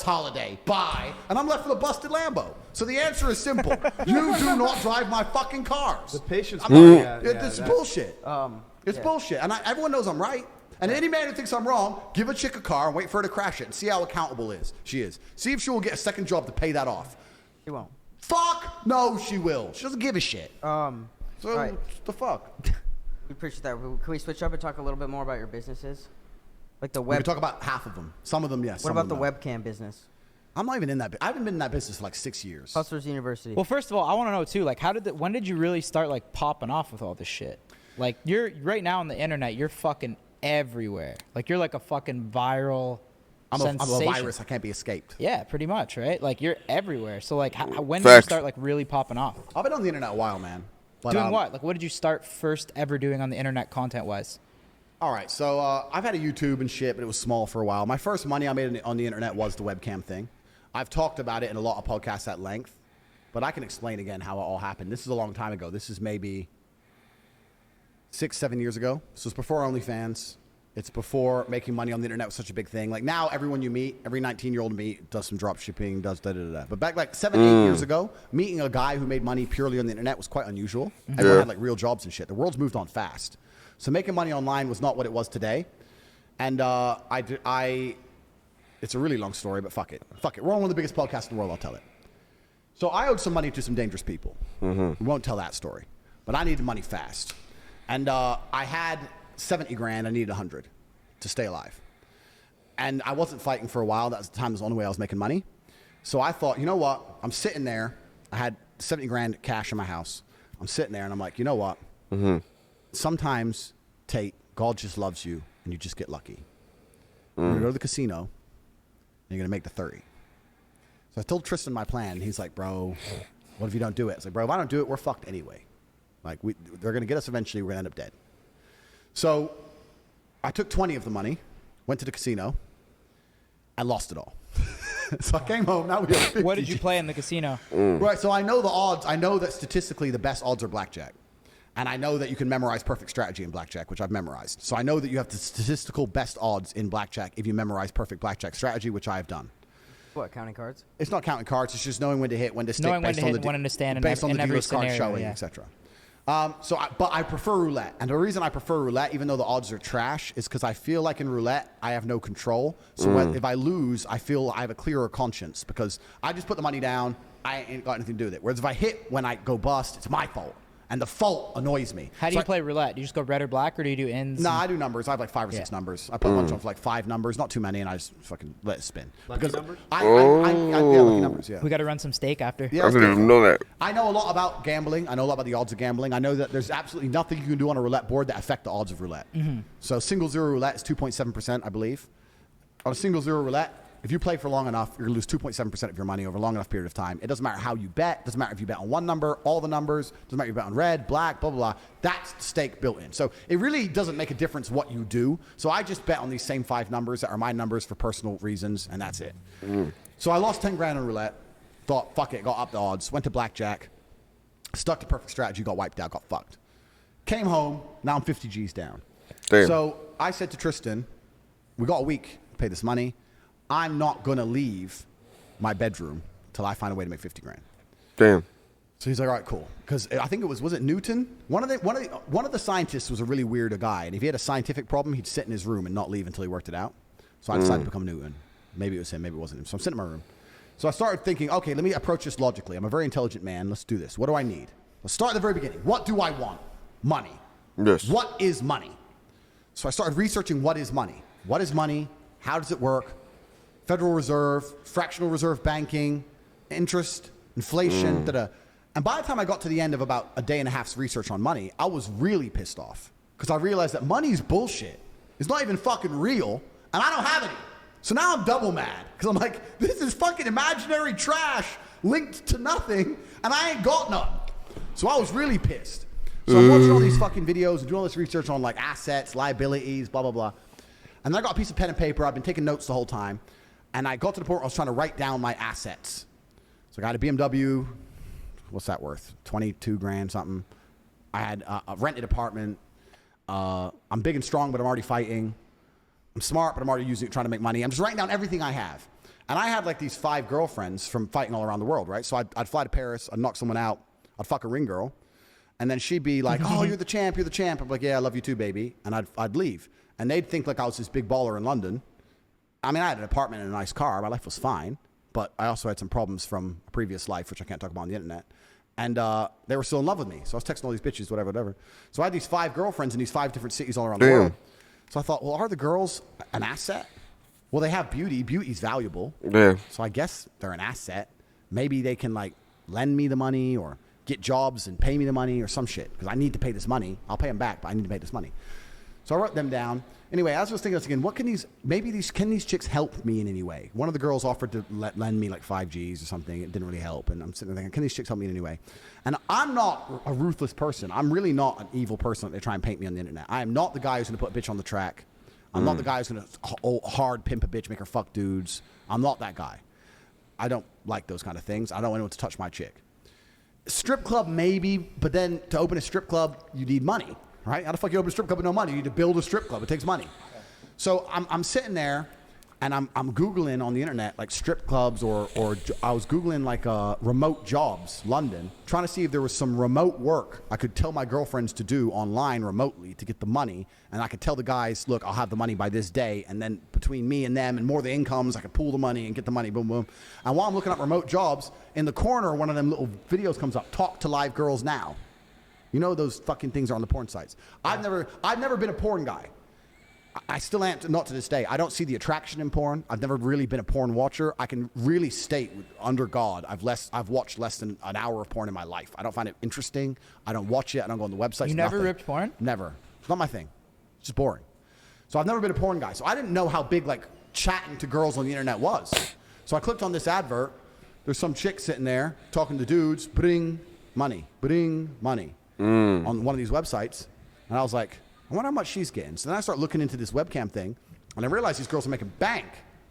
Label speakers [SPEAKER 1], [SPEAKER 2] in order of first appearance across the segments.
[SPEAKER 1] holiday. Bye. And I'm left with a busted Lambo. So the answer is simple. You do not drive my fucking cars.
[SPEAKER 2] The patience.
[SPEAKER 1] This is bullshit. It's bullshit. And everyone knows I'm right. And any man who thinks I'm wrong, give a chick a car and wait for her to crash it and see how accountable she is. See if she will get a second job to pay that off.
[SPEAKER 3] She won't.
[SPEAKER 1] Fuck no, she will. She doesn't give a shit.
[SPEAKER 3] Right.
[SPEAKER 1] The fuck?
[SPEAKER 3] We appreciate that. Can we switch up and talk a little bit more about your businesses? Like the web.
[SPEAKER 1] We can talk about half of them. Some of them, yes.
[SPEAKER 3] What about the webcam business?
[SPEAKER 1] I'm not even in that. I haven't been in that business for like 6 years.
[SPEAKER 3] Hustlers University.
[SPEAKER 4] Well, first of all, I want to know too. Like, when did you really start like popping off with all this shit? Like, you're right now on the internet. You're fucking everywhere. Like, you're like a fucking viral.
[SPEAKER 1] I'm a virus. I can't be escaped.
[SPEAKER 4] Yeah, pretty much, right? Like, you're everywhere. So, like, when did you start like really popping off?
[SPEAKER 1] I've been on the internet a while, man. But,
[SPEAKER 4] doing what? Like, what did you start first ever doing on the internet content-wise?
[SPEAKER 1] All right, so I've had a YouTube and shit, but it was small for a while. My first money I made on the internet was the webcam thing. I've talked about it in a lot of podcasts at length, but I can explain again how it all happened. This is a long time ago. This is maybe 6, 7 years ago. So it's before OnlyFans. It's before making money on the internet was such a big thing. Like now, everyone you meet, every 19-year-old you meet does some drop shipping, does da-da-da-da. But back like 7, 8 years ago, meeting a guy who made money purely on the internet was quite unusual. Everyone had like real jobs and shit. The world's moved on fast. So making money online was not what it was today. And it's a really long story, but fuck it. Fuck it. We're on one of the biggest podcasts in the world, I'll tell it. So I owed some money to some dangerous people. We won't tell that story. But I needed money fast. And I had 70 grand, I needed 100 to stay alive. And I wasn't fighting for a while. That was the time, that was the only way I was making money. So I thought, you know what? I'm sitting there. I had 70 grand cash in my house. I'm sitting there and I'm like, you know what? Sometimes, Tate, God just loves you and you just get lucky. You're going to go to the casino and you're going to make the 30. So I told Tristan my plan. And he's like, bro, what if you don't do it? I was like, bro, if I don't do it, we're fucked anyway. Like, they're going to get us eventually. We're going to end up dead. So I took 20 of the money, went to the casino, and lost it all. So I came home. Now we have 50.
[SPEAKER 4] What did you play in the casino?
[SPEAKER 1] Right. So I know the odds. I know that statistically the best odds are blackjack. And I know that you can memorize perfect strategy in blackjack, which I've memorized. So I know that you have the statistical best odds in blackjack if you memorize perfect blackjack strategy, which I have done.
[SPEAKER 3] What, counting cards?
[SPEAKER 1] It's not counting cards. It's just knowing when to hit, when to stick,
[SPEAKER 4] Knowing when to hit, when to stand,
[SPEAKER 1] based on the
[SPEAKER 4] every
[SPEAKER 1] dealer's card
[SPEAKER 4] scenario,
[SPEAKER 1] showing,
[SPEAKER 4] yeah.
[SPEAKER 1] etc. But I prefer roulette. And the reason I prefer roulette, even though the odds are trash, is because I feel like in roulette, I have no control. So if I lose, I feel I have a clearer conscience because I just put the money down. I ain't got anything to do with it. Whereas if I hit when I go bust, it's my fault. And the fault annoys me.
[SPEAKER 4] How do you play roulette? Do you just go red or black, or do you do ins?
[SPEAKER 1] No, I do numbers. I have like 5 or 6 numbers. I put a bunch on for like 5 numbers, not too many, and I just fucking let it spin.
[SPEAKER 2] Lucky numbers?
[SPEAKER 1] Yeah, lucky numbers, yeah.
[SPEAKER 4] We got to run some steak after.
[SPEAKER 1] Yeah,
[SPEAKER 5] I didn't even know that.
[SPEAKER 1] I know a lot about gambling. I know a lot about the odds of gambling. I know that there's absolutely nothing you can do on a roulette board that affect the odds of roulette. So single zero roulette is 2.7%, I believe. On a single zero roulette, if you play for long enough, you're going to lose 2.7% of your money over a long enough period of time. It doesn't matter how you bet. It doesn't matter if you bet on one number, all the numbers. It doesn't matter if you bet on red, black, blah, blah, blah. That's the stake built in. So it really doesn't make a difference what you do. So I just bet on these same 5 numbers that are my numbers for personal reasons, and that's it. So I lost 10 grand on roulette. Thought, fuck it, got up the odds. Went to blackjack. Stuck to perfect strategy, got wiped out, got fucked. Came home. Now I'm 50 G's down.
[SPEAKER 5] Damn.
[SPEAKER 1] So I said to Tristan, we got a week to pay this money. I'm not going to leave my bedroom till I find a way to make 50 grand.
[SPEAKER 5] Damn.
[SPEAKER 1] So he's like, all right, cool. Because I think was it Newton? One of the scientists was a really weird guy. And if he had a scientific problem, he'd sit in his room and not leave until he worked it out. So I decided to become Newton. Maybe it was him, maybe it wasn't him. So I'm sitting in my room. So I started thinking, okay, let me approach this logically. I'm a very intelligent man. Let's do this. What do I need? Let's start at the very beginning. What do I want? Money.
[SPEAKER 5] Yes.
[SPEAKER 1] What is money? So I started researching what is money. What is money? How does it work? Federal Reserve, fractional reserve banking, interest, inflation, da-da. And by the time I got to the end of about a day and a half's research on money, I was really pissed off because I realized that money's bullshit. It's not even fucking real, and I don't have any. So now I'm double mad because I'm like, this is fucking imaginary trash linked to nothing, and I ain't got none. So I was really pissed. So I'm watching all these fucking videos and doing all this research on like assets, liabilities, blah, blah, blah. And then I got a piece of pen and paper. I've been taking notes the whole time. And I got to the point where I was trying to write down my assets. So I got a BMW. What's that worth? 22 grand something. I had a rented apartment. I'm big and strong, but I'm already fighting. I'm smart, but I'm already trying to make money. I'm just writing down everything I have. And I had like these 5 girlfriends from fighting all around the world, right? So I'd fly to Paris, I'd knock someone out, I'd fuck a ring girl, and then she'd be like, oh, you're the champ, you're the champ. I'm like, yeah, I love you too, baby. And I'd leave. And they'd think like I was this big baller in London. I mean, I had an apartment and a nice car. My life was fine. But I also had some problems from a previous life, which I can't talk about on the internet. And they were still in love with me. So I was texting all these bitches, whatever. So I had these 5 girlfriends in these 5 different cities all around the world. So I thought, well, are the girls an asset? Well, they have beauty. Beauty's valuable.
[SPEAKER 2] Yeah.
[SPEAKER 1] So I guess they're an asset. Maybe they can like lend me the money or get jobs and pay me the money or some shit. Because I need to pay this money. I'll pay them back, but I need to pay this money. So I wrote them down. Anyway, as I was thinking, what can these chicks help me in any way? One of the girls offered to lend me like 5 G's or something. It didn't really help. And I'm sitting there thinking, can these chicks help me in any way? And I'm not a ruthless person. I'm really not an evil person that they try and paint me on the internet. I am not the guy who's going to put a bitch on the track. I'm not the guy who's going to hard pimp a bitch, make her fuck dudes. I'm not that guy. I don't like those kind of things. I don't want anyone to touch my chick. Strip club, maybe, but then to open a strip club, you need money. Right? How the fuck you open a strip club with no money? You need to build a strip club. It takes money. So I'm sitting there, and I'm Googling on the internet, like strip clubs, or I was Googling like remote jobs, London, trying to see if there was some remote work I could tell my girlfriends to do online remotely to get the money. And I could tell the guys, look, I'll have the money by this day. And then between me and them and more of the incomes, I could pool the money and get the money, boom, boom. And while I'm looking up remote jobs, in the corner, one of them little videos comes up, talk to live girls now. You know those fucking things are on the porn sites. I've never been a porn guy. I still am, not to this day. I don't see the attraction in porn. I've never really been a porn watcher. I can really state under God, I've watched less than an hour of porn in my life. I don't find it interesting. I don't watch it. I don't go on the websites.
[SPEAKER 4] You never ripped porn?
[SPEAKER 1] Never. It's not my thing. It's just boring. So I've never been a porn guy. So I didn't know how big like chatting to girls on the internet was. So I clicked on this advert. There's some chick sitting there talking to dudes, bring money. On one of these websites, and I was like, I wonder how much she's getting. So then I start looking into this webcam thing, and I realized these girls are making bank.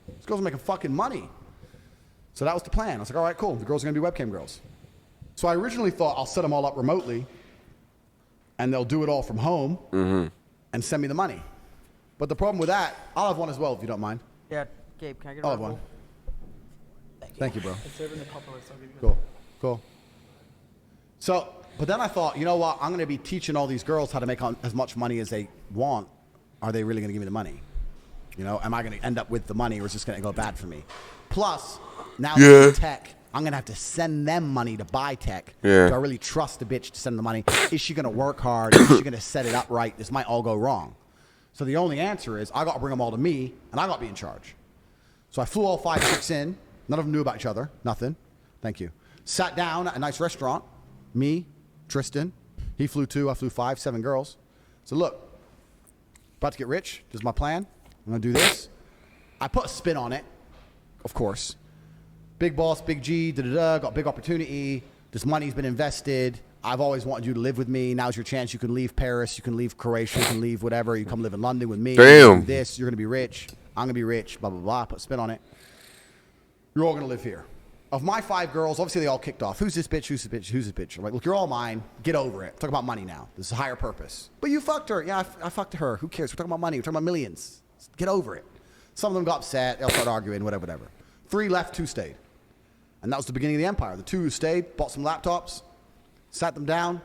[SPEAKER 1] These girls are making fucking money. So that was the plan. I was like, all right, cool. The girls are going to be webcam girls. So I originally thought I'll set them all up remotely, and they'll do it all from home and send me the money. But the problem with that, I'll have one as well if you don't mind.
[SPEAKER 3] Yeah, Gabe, can I get
[SPEAKER 1] I'll
[SPEAKER 3] a
[SPEAKER 1] have one. Thank you, bro. Cool. So, but then I thought, you know what? I'm going to be teaching all these girls how to make as much money as they want. Are they really going to give me the money? You know, am I going to end up with the money, or is this going to go bad for me? Plus, now that tech, I'm going to have to send them money to buy tech.
[SPEAKER 2] Yeah.
[SPEAKER 1] Do I really trust the bitch to send the money? Is she going to work hard? Is she going to set it up right? This might all go wrong. So the only answer is I got to bring them all to me, and I got to be in charge. So I flew all 5 chicks in. None of them knew about each other. Nothing. Thank you. Sat down at a nice restaurant. Me, Tristan, he flew 2, I flew 5, 7 girls. So look, about to get rich. This is my plan. I'm going to do this. I put a spin on it, of course. Big boss, big G, got big opportunity. This money's been invested. I've always wanted you to live with me. Now's your chance. You can leave Paris. You can leave Croatia. You can leave whatever. You come live in London with me.
[SPEAKER 2] Damn.
[SPEAKER 1] Do this. You're going to be rich. I'm going to be rich. Blah, blah, blah. Put a spin on it. You're all going to live here. Of my 5 girls, obviously they all kicked off. Who's this bitch? Who's this bitch? Who's this bitch? I'm like, look, you're all mine. Get over it. Talk about money now. This is a higher purpose. But you fucked her. Yeah, I fucked her. Who cares? We're talking about money. We're talking about millions. Get over it. Some of them got upset. They'll start arguing, whatever. 3 left, 2 stayed. And that was the beginning of the empire. The 2 who stayed, bought some laptops, sat them down,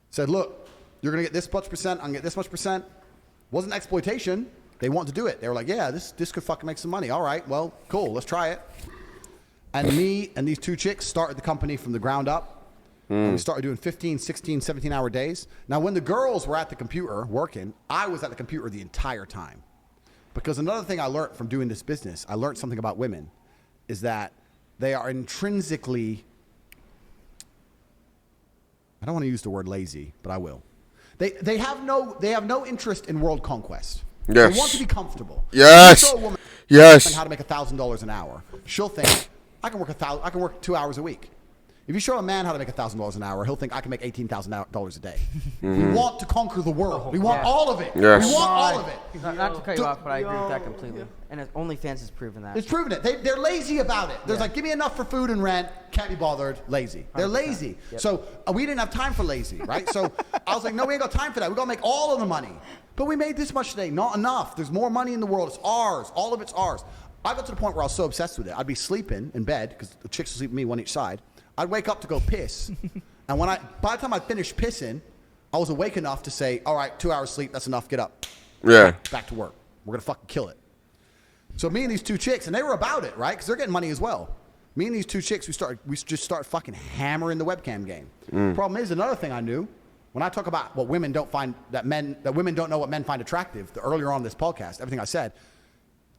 [SPEAKER 1] said, look, you're going to get this much percent. I'm going to get this much percent. Wasn't exploitation. They wanted to do it. They were like, yeah, this could fucking make some money. All right, well, cool. Let's try it. And me and these 2 chicks started the company from the ground up. And we started doing 15, 16, 17-hour days. Now, when the girls were at the computer working, I was at the computer the entire time. Because another thing I learned from doing this business, I learned something about women, is that they are intrinsically, I don't want to use the word lazy, but I will. They have no interest in world conquest.
[SPEAKER 2] Yes.
[SPEAKER 1] They want to be comfortable.
[SPEAKER 2] Yes.
[SPEAKER 1] You show a woman how to make $1,000 an hour. She'll think, I can work 2 hours a week. If you show a man how to make $1,000 an hour, he'll think I can make $18,000 a day. We want to conquer the world. We want all of it.
[SPEAKER 2] Yes.
[SPEAKER 1] We want all of it.
[SPEAKER 3] Not to cut you off, but I agree with that completely. And OnlyFans has proven that.
[SPEAKER 1] It's proven it. They're lazy about it. There's like, give me enough for food and rent. Can't be bothered. Lazy. They're lazy.
[SPEAKER 3] Yep.
[SPEAKER 1] So we didn't have time for lazy, right? So I was like, no, we ain't got time for that. We got to make all of the money. But we made this much today. Not enough. There's more money in the world. It's ours. All of it's ours. I got to the point where I was so obsessed with it. I'd be sleeping in bed because the chicks would sleep with me one each side. I'd wake up to go piss, and by the time I finished pissing, I was awake enough to say, "All right, 2 hours sleep. That's enough. Get up.
[SPEAKER 2] Yeah.
[SPEAKER 1] Back to work. We're gonna fucking kill it." So me and these two chicks, and they were about it, right? Because they're getting money as well. Me and these two chicks, we just start fucking hammering the webcam game. Problem is, another thing I knew, when I talk about what women don't find that women don't know what men find attractive. Earlier on this podcast, everything I said,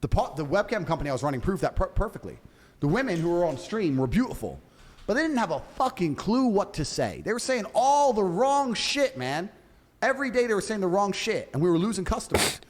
[SPEAKER 1] the webcam company I was running proved that perfectly. The women who were on stream were beautiful, but they didn't have a fucking clue what to say. They were saying all the wrong shit, man. Every day they were saying the wrong shit, and we were losing customers.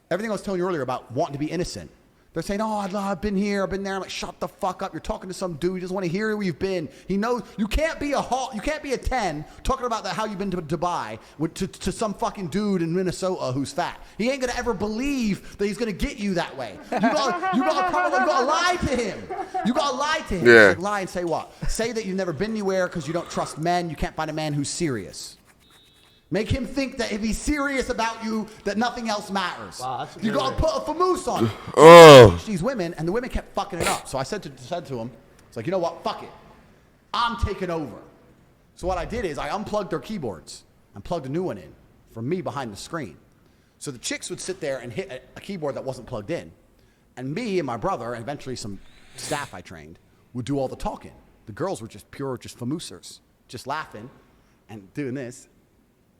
[SPEAKER 1] Everything I was telling you earlier about wanting to be innocent. They're saying, "Oh, I've been here, I've been there." I'm like, "Shut the fuck up! You're talking to some dude. He doesn't want to hear where you've been. He knows you can't be a 10 talking about how you've been to Dubai to some fucking dude in Minnesota who's fat. He ain't gonna ever believe that he's gonna get you that way. You gotta lie to him. You gotta lie to him.
[SPEAKER 2] Yeah.
[SPEAKER 1] Like, lie and say what? Say that you've never been anywhere because you don't trust men. You can't find a man who's serious. Make him think that if he's serious about you, that nothing else matters.
[SPEAKER 5] Wow, that's a
[SPEAKER 1] you
[SPEAKER 5] good
[SPEAKER 1] gotta
[SPEAKER 5] way.
[SPEAKER 1] put a famoose on it."
[SPEAKER 2] Oh.
[SPEAKER 1] These women, and the women kept fucking it up. So I said to him, it's like, "You know what? Fuck it. I'm taking over." So what I did is I unplugged their keyboards and plugged a new one in from me behind the screen. So the chicks would sit there and hit a keyboard that wasn't plugged in. And me and my brother, and eventually some staff I trained, would do all the talking. The girls were just famoosers, just laughing and doing this.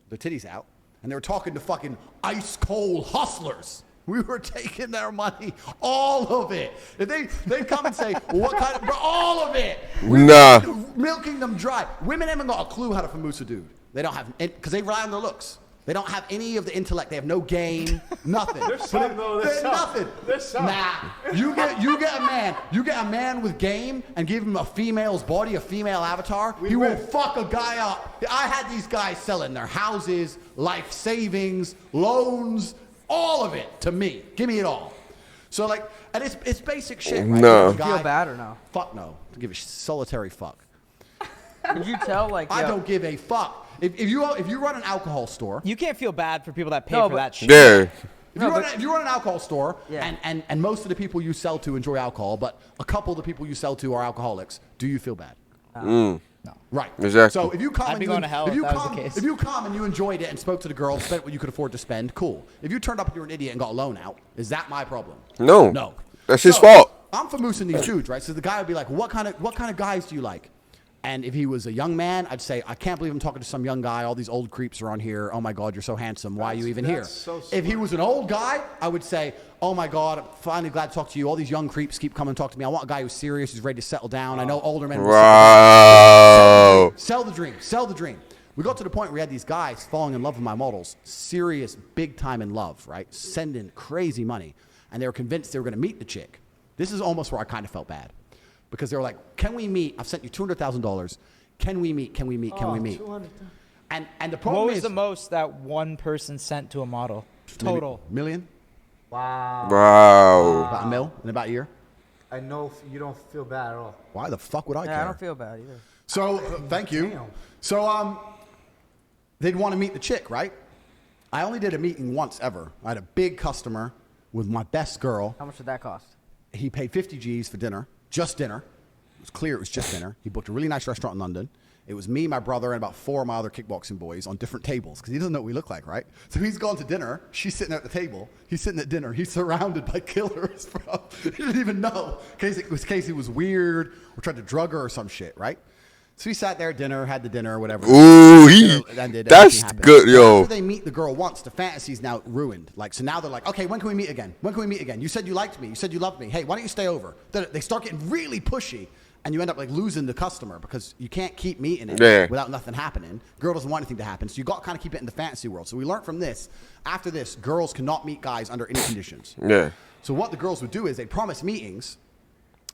[SPEAKER 1] Their titties out, and they were talking to fucking ice cold hustlers. We were taking their money, all of it. If they come and say, "Well, what kind of," bro, all of it.
[SPEAKER 2] Nah.
[SPEAKER 1] Milking them dry. Women haven't got a clue how to famoose a dude. They don't have, because they rely on their looks. They don't have any of the intellect. They have no game, nothing.
[SPEAKER 5] There's some, though. There's some.
[SPEAKER 1] Nothing.
[SPEAKER 5] There's some.
[SPEAKER 1] Nah. You get a man with game and give him a female's body, a female avatar. He will fuck a guy up. I had these guys selling their houses, life savings, loans, all of it to me. Give me it all. So like, and it's basic shit, right?
[SPEAKER 2] No.
[SPEAKER 1] Guy-
[SPEAKER 3] Feel bad or no?
[SPEAKER 1] Fuck no. Don't give a solitary fuck.
[SPEAKER 3] Did you tell like?
[SPEAKER 1] I
[SPEAKER 3] yo-
[SPEAKER 1] don't give a fuck. If you run an alcohol store,
[SPEAKER 4] You can't feel bad for people that pay
[SPEAKER 3] No,
[SPEAKER 4] for
[SPEAKER 3] but-
[SPEAKER 4] that shit.
[SPEAKER 2] Yeah.
[SPEAKER 1] if you run an alcohol store,
[SPEAKER 3] Yeah.
[SPEAKER 1] and most of the people you sell to enjoy alcohol, but a couple of the people you sell to are alcoholics, do you feel bad?
[SPEAKER 4] No.
[SPEAKER 1] Right.
[SPEAKER 2] Exactly.
[SPEAKER 1] So if you come
[SPEAKER 4] I'd
[SPEAKER 1] and
[SPEAKER 4] be
[SPEAKER 1] you,
[SPEAKER 4] going to hell
[SPEAKER 1] if
[SPEAKER 4] if
[SPEAKER 1] you
[SPEAKER 4] that was
[SPEAKER 1] come,
[SPEAKER 4] the case.
[SPEAKER 1] if you come and you enjoyed it and spoke to the girl, spent what you could afford to spend, cool. If you turned up and you were an idiot and got a loan out, is that my problem?
[SPEAKER 2] No.
[SPEAKER 1] No.
[SPEAKER 2] That's his
[SPEAKER 1] So,
[SPEAKER 2] fault.
[SPEAKER 1] I'm famoosing these dudes, right? So the guy would be like, what kind of guys do you like? And if he was a young man, I'd say, "I can't believe I'm talking to some young guy. All these old creeps are on here. Oh my God, you're so handsome. Why are you even here?"
[SPEAKER 5] That's so
[SPEAKER 1] If he
[SPEAKER 5] smart.
[SPEAKER 1] was an old guy, I would say, "Oh my God, I'm finally glad to talk to you. All these young creeps keep coming to talk to me. I want a guy who's serious, who's ready to settle down. I know older men will settle down."
[SPEAKER 2] Wow.
[SPEAKER 1] Sell the dream. Sell the dream. We got to the point where we had these guys falling in love with my models, serious, big time in love, right? Sending crazy money. And they were convinced they were going to meet the chick. This is almost where I kind of felt bad. Because they were like, "Can we meet? I've sent you $200,000. Can we meet? Can we meet? Can we meet?"
[SPEAKER 5] 200,000.
[SPEAKER 1] And the problem
[SPEAKER 4] What was
[SPEAKER 1] is
[SPEAKER 4] the most that one person sent to a model? Total.
[SPEAKER 1] million,
[SPEAKER 5] Wow.
[SPEAKER 2] Wow.
[SPEAKER 1] about a mil in about a year.
[SPEAKER 5] I know you don't feel bad at all.
[SPEAKER 1] Why the fuck would I
[SPEAKER 3] Yeah,
[SPEAKER 1] care?
[SPEAKER 3] I don't feel bad either.
[SPEAKER 1] So thank you.
[SPEAKER 5] Damn.
[SPEAKER 1] So they'd want to meet the chick, right? I only did a meeting once ever. I had a big customer with my best girl.
[SPEAKER 3] How much did that cost?
[SPEAKER 1] He paid 50 G's for dinner, just dinner. It was clear it was just dinner. He booked a really nice restaurant in London. It was me, my brother, and about 4 of my other kickboxing boys on different tables because he doesn't know what we look like, right? So he's gone to dinner. She's sitting at the table. He's sitting at dinner. He's surrounded by killers, bro. He didn't even know in case he was weird or tried to drug her or some shit, right? So he sat there at dinner, had the dinner, whatever.
[SPEAKER 2] Ooh,
[SPEAKER 1] It ended,
[SPEAKER 2] that's
[SPEAKER 1] everything happened.
[SPEAKER 2] good, yo.
[SPEAKER 1] After they meet the girl once, the fantasy's now ruined. Like, so now they're like, "Okay, when can we meet again? When can we meet again? You said you liked me. You said you loved me. Hey, why don't you stay over?" They start getting really pushy, and you end up like losing the customer because you can't keep meeting it
[SPEAKER 2] Yeah.
[SPEAKER 1] without nothing happening. Girl doesn't want anything to happen, so you got to kind of keep it in the fantasy world. So we learned from this. After this, girls cannot meet guys under any conditions.
[SPEAKER 2] Yeah.
[SPEAKER 1] So what the girls would do is they'd promise meetings,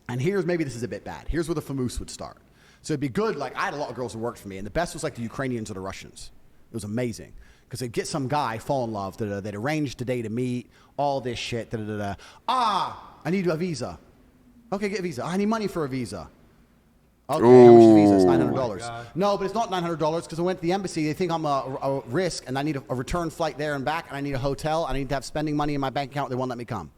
[SPEAKER 1] and maybe this is a bit bad. Here's where the famoose would start. So it'd be good, like I had a lot of girls who worked for me, and the best was like the Ukrainians or the Russians. It was amazing. Because they'd get some guy, fall in love, they'd arrange the day to meet, all this shit, I need a visa. Okay, get a visa. I need money for a visa. Okay, how much is the visa? It's $900.
[SPEAKER 5] God.
[SPEAKER 1] No, but it's not $900 because I went to the embassy. They think I'm a risk, and I need a return flight there and back, and I need a hotel, and I need to have spending money in my bank account. They won't let me come.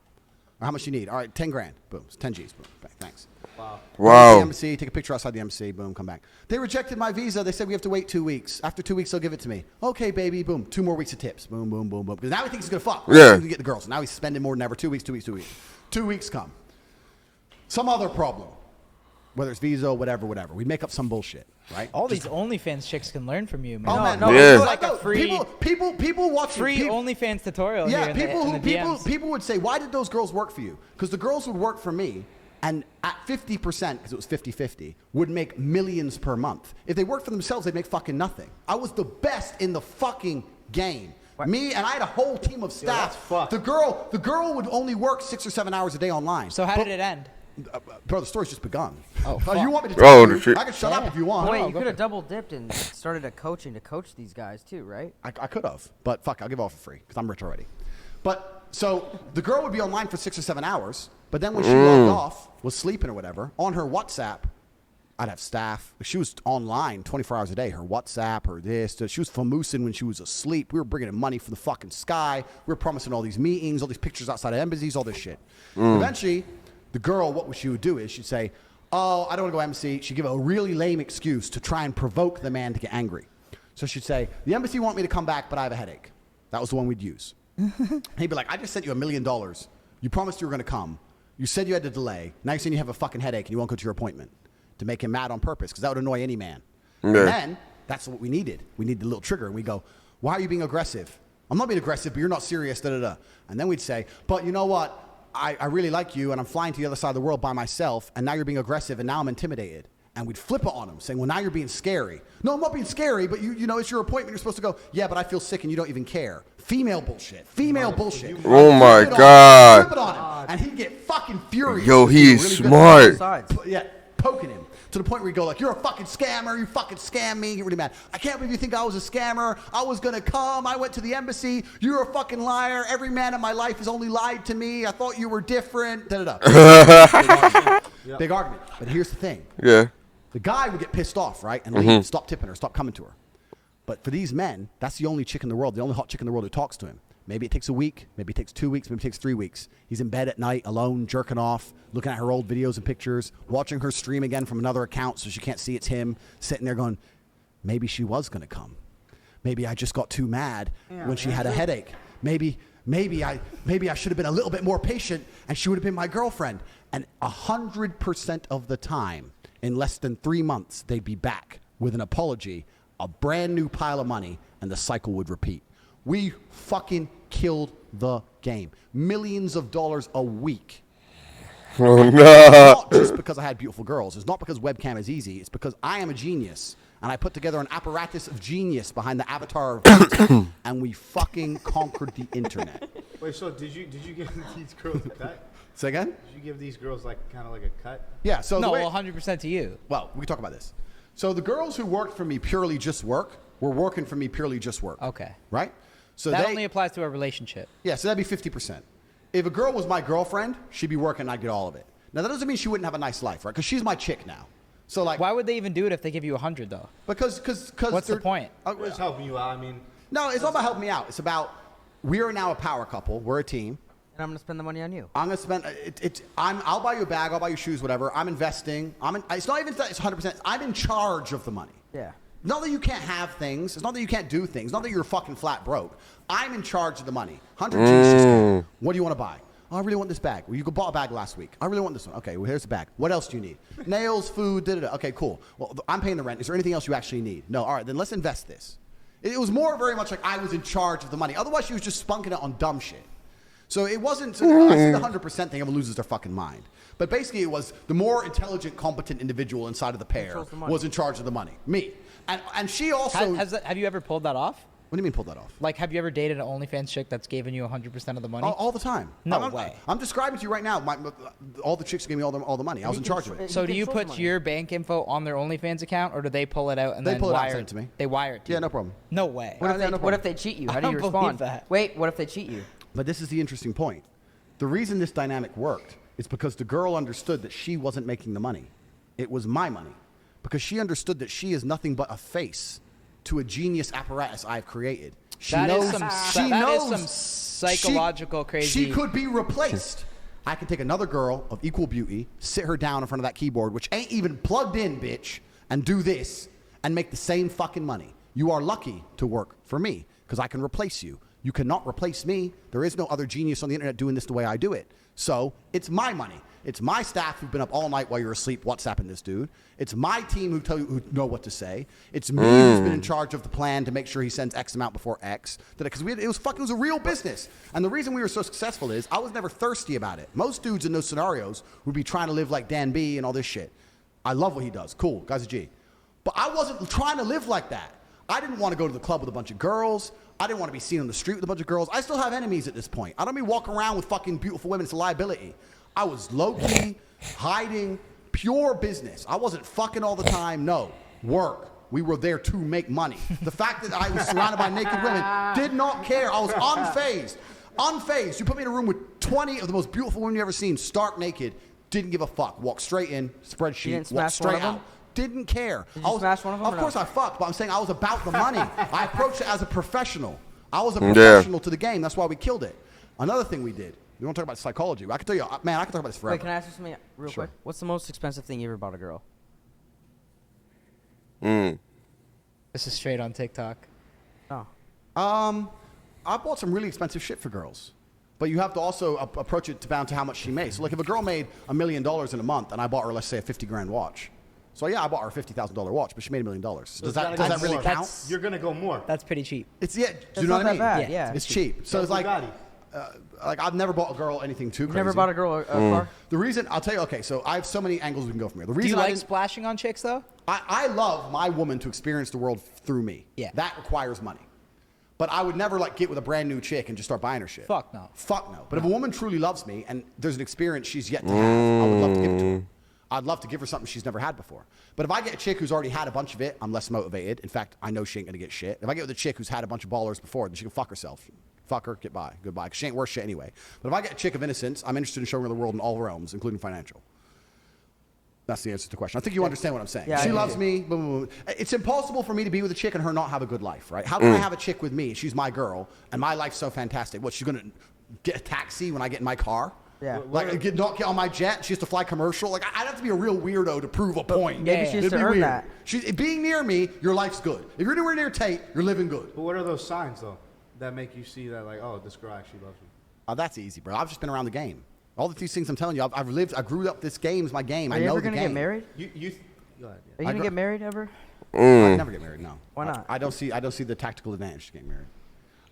[SPEAKER 1] Or how much you need? All right, 10 grand. Boom. It's 10 G's. Boom. Bang, thanks.
[SPEAKER 5] Wow.
[SPEAKER 1] Go to the
[SPEAKER 2] Wow.
[SPEAKER 1] embassy, take a picture outside the embassy, boom, come back. They rejected my visa. They said we have to wait 2 weeks. After 2 weeks, they'll give it to me. Okay, baby, boom. 2 more weeks of tips. Boom, boom, boom, boom. Because now he thinks he's going to fuck.
[SPEAKER 2] Yeah.
[SPEAKER 1] He's gonna get the girls. Now he's spending more than ever. 2 weeks, 2 weeks, 2 weeks. 2 weeks come. Some other problem. Whether it's visa, whatever. We make up some bullshit, right?
[SPEAKER 4] All these OnlyFans chicks can learn from you, man.
[SPEAKER 1] Oh, man,
[SPEAKER 3] no,
[SPEAKER 2] Yeah.
[SPEAKER 3] it's
[SPEAKER 4] like a free-
[SPEAKER 1] people watching
[SPEAKER 4] Free
[SPEAKER 1] people,
[SPEAKER 4] OnlyFans tutorial.
[SPEAKER 1] Yeah,
[SPEAKER 4] here in
[SPEAKER 1] people
[SPEAKER 4] the DMs.
[SPEAKER 1] people would say, why did those girls work for you? Because the girls would work for me, and at 50%, because it was 50-50, would make millions per month. If they worked for themselves, they'd make fucking nothing. I was the best in the fucking game.
[SPEAKER 3] What?
[SPEAKER 1] Me, and I had a whole team of
[SPEAKER 5] that's
[SPEAKER 1] staff.
[SPEAKER 5] fucked.
[SPEAKER 1] The girl would only work 6 or 7 hours a day online.
[SPEAKER 4] So how did it end?
[SPEAKER 1] Bro, the story's just begun.
[SPEAKER 4] Oh,
[SPEAKER 1] You want me to
[SPEAKER 2] Oh,
[SPEAKER 1] tell
[SPEAKER 2] the
[SPEAKER 1] you?
[SPEAKER 2] shit.
[SPEAKER 1] I can shut up if you want.
[SPEAKER 3] Wait,
[SPEAKER 4] go
[SPEAKER 3] you
[SPEAKER 4] for
[SPEAKER 3] could have
[SPEAKER 4] it.
[SPEAKER 3] double dipped and started a coaching to coach these guys too, right?
[SPEAKER 1] I could have, but fuck, I'll give it all for free because I'm rich already. But so the girl would be online for 6 or 7 hours, but then when she logged off, was sleeping or whatever, on her WhatsApp, I'd have staff. She was online 24 hours a day. Her WhatsApp, her this. She was famoosing when she was asleep. We were bringing in money from the fucking sky. We were promising all these meetings, all these pictures outside of embassies, all this shit. Eventually, the girl, what she would do is she'd say, oh, I don't want to go embassy. She'd give a really lame excuse to try and provoke the man to get angry. So she'd say, the embassy want me to come back, but I have a headache. That was the one we'd use. He'd be like, I just sent you $1 million. You promised you were going to come. You said you had to delay. Now you're saying you have a fucking headache and you won't go to your appointment. To make him mad on purpose, because that would annoy any man.
[SPEAKER 2] Yeah.
[SPEAKER 1] And then, that's what we needed. We needed the little trigger. And we go, why are you being aggressive? I'm not being aggressive, but you're not serious, da-da-da. And then we'd say, but you know what? I really like you, and I'm flying to the other side of the world by myself, and now you're being aggressive, and now I'm intimidated. And we'd flip it on him, saying, well, now you're being scary. No, I'm not being scary, but you know, it's your appointment. You're supposed to go, yeah, but I feel sick, and you don't even care. Female bullshit. Female bullshit.
[SPEAKER 2] Oh my
[SPEAKER 1] Flip it on him.
[SPEAKER 2] God.
[SPEAKER 1] Flip it on him. And he'd get fucking furious.
[SPEAKER 2] Yo, he
[SPEAKER 1] Really
[SPEAKER 2] is
[SPEAKER 1] good.
[SPEAKER 2] smart.
[SPEAKER 3] Sides.
[SPEAKER 1] Yeah, poking him to the point where you go like, you're a fucking scammer, you fucking scam me, get really mad. I can't believe you think I was a scammer. I was gonna come, I went to the embassy, you're a fucking liar. Every man in my life has only lied to me. I thought you were different. Da-da-da. Big argument. But here's the thing.
[SPEAKER 2] Yeah.
[SPEAKER 1] The guy would get pissed off, right? And leave, stop tipping her, stop coming to her. But for these men, that's the only chick in the world, the only hot chick in the world who talks to him. Maybe it takes a week, maybe it takes 2 weeks, maybe it takes 3 weeks. He's in bed at night, alone, jerking off, looking at her old videos and pictures, watching her stream again from another account so she can't see it's him, sitting there going, maybe she was going to come. Maybe I just got too mad when she had a headache. Maybe I should have been a little bit more patient and she would have been my girlfriend. And 100% of the time, in less than 3 months, they'd be back with an apology, a brand new pile of money, and the cycle would repeat. We fucking killed the game. Millions of dollars a week.
[SPEAKER 2] Oh
[SPEAKER 1] It's
[SPEAKER 2] no.
[SPEAKER 1] not just because I had beautiful girls. It's not because webcam is easy. It's because I am a genius. And I put together an apparatus of genius behind the avatar of Tate, and we fucking conquered the internet.
[SPEAKER 5] Wait, so did you give these girls a cut?
[SPEAKER 1] Say again?
[SPEAKER 5] Did you give these girls like kind of like a cut?
[SPEAKER 1] Yeah, so
[SPEAKER 4] No,
[SPEAKER 1] the way,
[SPEAKER 4] 100% to you.
[SPEAKER 1] well, we can talk about this. So the girls who worked for me purely just work were working for me purely just work.
[SPEAKER 4] Okay.
[SPEAKER 1] Right? So
[SPEAKER 4] That
[SPEAKER 1] they,
[SPEAKER 4] only applies to a relationship.
[SPEAKER 1] yeah, so that'd be 50%. If a girl was my girlfriend, she'd be working and I'd get all of it. Now, that doesn't mean she wouldn't have a nice life, right? Because she's my chick now. So, like,
[SPEAKER 4] Why would they even do it if they give you 100 though?
[SPEAKER 1] because
[SPEAKER 4] What's the
[SPEAKER 1] they're-
[SPEAKER 4] point?
[SPEAKER 5] It's helping you out. I mean,
[SPEAKER 1] No, it's not about helping me out. It's about we are now a power couple. We're a team.
[SPEAKER 3] And I'm gonna spend the money on you.
[SPEAKER 1] I'm gonna spend. I'll buy you a bag. I'll buy you shoes. Whatever. I'm investing. It's not even that. It's 100%. I'm in charge of the money.
[SPEAKER 3] Yeah.
[SPEAKER 1] Not that you can't have things. It's not that you can't do things. Not that you're fucking flat broke. I'm in charge of the money. 100 G's just came. What do you want to buy? Oh, I really want this bag. Well, you bought a bag last week. I really want this one. Okay, well, here's the bag. What else do you need? Nails, food, da-da-da. Okay, cool. Well, I'm paying the rent. Is there anything else you actually need? No. All right, then let's invest this. It was more very much like I was in charge of the money. Otherwise, she was just spunking it on dumb shit. So it wasn't, I see the 100% thing, everyone loses their fucking mind. But basically it was the more intelligent, competent individual inside of the pair
[SPEAKER 3] Controls the money.
[SPEAKER 1] was in charge of the money. Me. And she also,
[SPEAKER 4] Have you ever pulled that off?
[SPEAKER 1] what do you mean pull that off?
[SPEAKER 4] Like, have you ever dated an OnlyFans chick that's given you 100% of the money?
[SPEAKER 1] All the time.
[SPEAKER 4] No way.
[SPEAKER 1] I'm describing to you right now, all the chicks gave me all the money. I was in charge of it.
[SPEAKER 4] So do you
[SPEAKER 3] controls
[SPEAKER 4] put
[SPEAKER 3] the money.
[SPEAKER 4] your bank info on their OnlyFans account, or do they pull it out and
[SPEAKER 1] They
[SPEAKER 4] then
[SPEAKER 1] pull it out and
[SPEAKER 4] wire
[SPEAKER 1] send it to me.
[SPEAKER 4] They wire it to
[SPEAKER 1] Yeah,
[SPEAKER 4] you?
[SPEAKER 1] no problem.
[SPEAKER 4] No way.
[SPEAKER 3] What if,
[SPEAKER 1] Yeah,
[SPEAKER 3] they,
[SPEAKER 1] no
[SPEAKER 3] what if
[SPEAKER 1] problem.
[SPEAKER 3] they cheat you? How
[SPEAKER 4] I
[SPEAKER 3] do you
[SPEAKER 4] don't
[SPEAKER 3] respond?
[SPEAKER 4] believe that.
[SPEAKER 3] Wait, what if they cheat you?
[SPEAKER 1] But this is the interesting point. The reason this dynamic worked is because the girl understood that she wasn't making the money. It was my money. Because she understood that she is nothing but a face to a genius apparatus I've created. She
[SPEAKER 4] That is
[SPEAKER 1] knows,
[SPEAKER 4] some-
[SPEAKER 1] she
[SPEAKER 4] that is
[SPEAKER 1] knows
[SPEAKER 4] some psychological crazy-
[SPEAKER 1] She could be replaced. I can take another girl of equal beauty, sit her down in front of that keyboard, which ain't even plugged in, bitch, and do this and make the same fucking money. You are lucky to work for me because I can replace you. You cannot replace me. There is no other genius on the internet doing this the way I do it. So it's my money. It's my staff who've been up all night while you're asleep WhatsApping this dude. It's my team who tell you who know what to say. It's me who's been in charge of the plan to make sure he sends X amount before X. Because it was a real business. And the reason we were so successful is I was never thirsty about it. Most dudes in those scenarios would be trying to live like Dan B and all this shit. I love what he does. Cool, guy's a G. But I wasn't trying to live like that. I didn't want to go to the club with a bunch of girls. I didn't want to be seen on the street with a bunch of girls. I still have enemies at this point. I don't be walking around with fucking beautiful women. It's a liability. I was low-key, hiding, pure business. I wasn't fucking all the time. No, work. We were there to make money. The fact that I was surrounded by naked women did not care. I was unfazed. Unfazed. You put me in a room with 20 of the most beautiful women you've ever seen, stark naked, didn't give a fuck. Walked straight in, spreadsheet, walked straight out. Didn't care.
[SPEAKER 3] Did you smash one of them?
[SPEAKER 1] Of course I fucked, but I'm saying I was about the money. I approached it as a professional. I was a professional to the game. That's why we killed it. Another thing we did. We want to talk about psychology. I can tell you, man, I can talk about this forever.
[SPEAKER 3] Wait, can I ask you something real quick? What's the most expensive thing you ever bought a girl?
[SPEAKER 4] This is straight on TikTok.
[SPEAKER 3] Oh.
[SPEAKER 1] I bought some really expensive shit for girls. But you have to also approach it down to how much she makes. So like if a girl made $1 million in a month and I bought her, let's say, a 50 grand watch. So yeah, I bought her a $50,000 watch, but she made $1 million. Does that really count?
[SPEAKER 5] You're gonna go more.
[SPEAKER 4] That's pretty cheap.
[SPEAKER 1] It's do you know what I mean?
[SPEAKER 3] Bad, yeah.
[SPEAKER 1] It's cheap. So it's like I've never bought a girl anything too crazy.
[SPEAKER 3] Never bought a girl a car?
[SPEAKER 1] The reason I'll tell you. Okay, so I have so many angles we can go from here. The
[SPEAKER 4] Do
[SPEAKER 1] reason
[SPEAKER 4] you like splashing on chicks though?
[SPEAKER 1] I love my woman to experience the world through me.
[SPEAKER 4] Yeah.
[SPEAKER 1] That requires money. But I would never like get with a brand new chick and just start buying her shit.
[SPEAKER 4] Fuck no.
[SPEAKER 1] Fuck no. But if a woman truly loves me and there's an experience she's yet to have, I would love to give it to her. I'd love to give her something she's never had before. But if I get a chick who's already had a bunch of it, I'm less motivated. In fact, I know she ain't gonna get shit. If I get with a chick who's had a bunch of ballers before, then she can fuck herself. Fuck her, get by, goodbye. Because she ain't worth shit anyway. But if I get a chick of innocence, I'm interested in showing her the world in all realms, including financial. That's the answer to the question. I think you understand what I'm saying.
[SPEAKER 3] Yeah,
[SPEAKER 1] she loves me. Boom, boom, boom. It's impossible for me to be with a chick and her not have a good life, right? How can I have a chick with me? She's my girl, and my life's so fantastic. What, she's gonna get a taxi when I get in my car?
[SPEAKER 3] Yeah.
[SPEAKER 1] Like not get on my jet. She has to fly commercial. Like I'd have to be a real weirdo to prove a point.
[SPEAKER 3] Maybe she has
[SPEAKER 1] It'd
[SPEAKER 3] to
[SPEAKER 1] be
[SPEAKER 3] earn
[SPEAKER 1] weird.
[SPEAKER 3] that.
[SPEAKER 1] Being near me, your life's good. If you're anywhere near Tate, you're living good.
[SPEAKER 5] But what are those signs though that make you see that like, oh, this girl actually loves me?
[SPEAKER 1] Oh, that's easy, bro. I've just been around the game. All these things I'm telling you, I grew up. This game's my game.
[SPEAKER 3] Are
[SPEAKER 1] I
[SPEAKER 3] you
[SPEAKER 1] know
[SPEAKER 3] ever
[SPEAKER 1] the
[SPEAKER 3] gonna
[SPEAKER 1] game.
[SPEAKER 3] get married?
[SPEAKER 5] Go ahead. Yeah.
[SPEAKER 3] Are you gonna get married ever?
[SPEAKER 1] I'd never get married. No.
[SPEAKER 3] Why not?
[SPEAKER 1] I don't see the tactical advantage to getting married.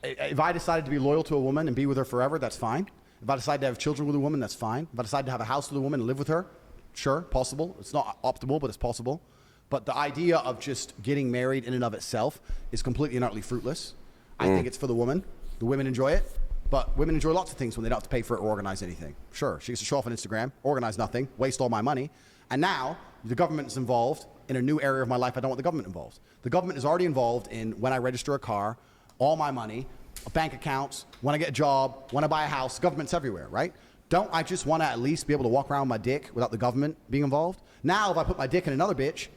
[SPEAKER 1] If I decided to be loyal to a woman and be with her forever, that's fine. If I decide to have children with a woman, that's fine. If I decide to have a house with a woman and live with her, sure, possible. It's not optimal, but it's possible. But the idea of just getting married in and of itself is completely and utterly fruitless. I think it's for the woman. The women enjoy it. But women enjoy lots of things when they don't have to pay for it or organize anything. Sure, she gets to show off on Instagram, organize nothing, waste all my money. And now the government is involved in a new area of my life. I don't want the government involved. The government is already involved in when I register a car, all my money, bank accounts, when I get a job, when I buy a house. The government's everywhere, right? Don't I just want to at least be able to walk around with my dick without the government being involved? Now, if I put my dick in another bitch,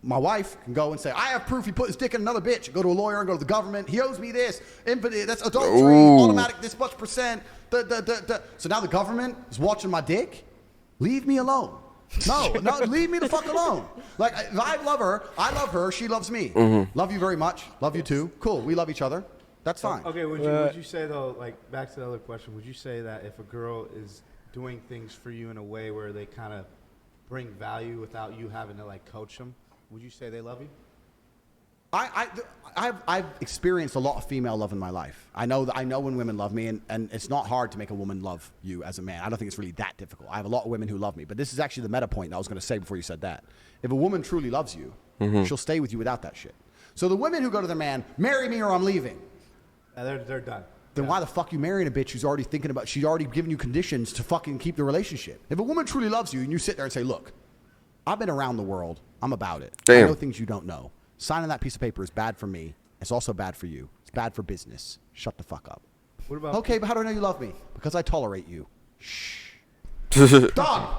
[SPEAKER 1] my wife can go and say, I have proof he put his dick in another bitch. Go to a lawyer and go to the government. He owes me this. That's adultery. Automatic this much percent. So now the government is watching my dick? Leave me alone. No, leave me the fuck alone. Like, if I love her, she loves me. Love you very much. Love you too. Cool, we love each other. That's fine.
[SPEAKER 5] Okay, would you say though, like back to the other question, would you say that if a girl is doing things for you in a way where they kind of bring value without you having to like coach them, would you say they love you?
[SPEAKER 1] I've experienced a lot of female love in my life. I know when women love me, and it's not hard to make a woman love you as a man. I don't think it's really that difficult. I have a lot of women who love me, but this is actually the meta point that I was going to say before you said that. If a woman truly loves you, she'll stay with you without that shit. So the women who go to their man, marry me or I'm leaving.
[SPEAKER 5] They're done.
[SPEAKER 1] Then why the fuck you marrying a bitch who's already thinking about, she's already given you conditions to fucking keep the relationship? If a woman truly loves you and you sit there and say, look, I've been around the world. I'm about it.
[SPEAKER 2] Damn.
[SPEAKER 1] I know things you don't know. Signing that piece of paper is bad for me. It's also bad for you. It's bad for business. Shut the fuck up.
[SPEAKER 5] What about
[SPEAKER 1] Okay, but how do I know you love me? Because I tolerate you. Shh. Done.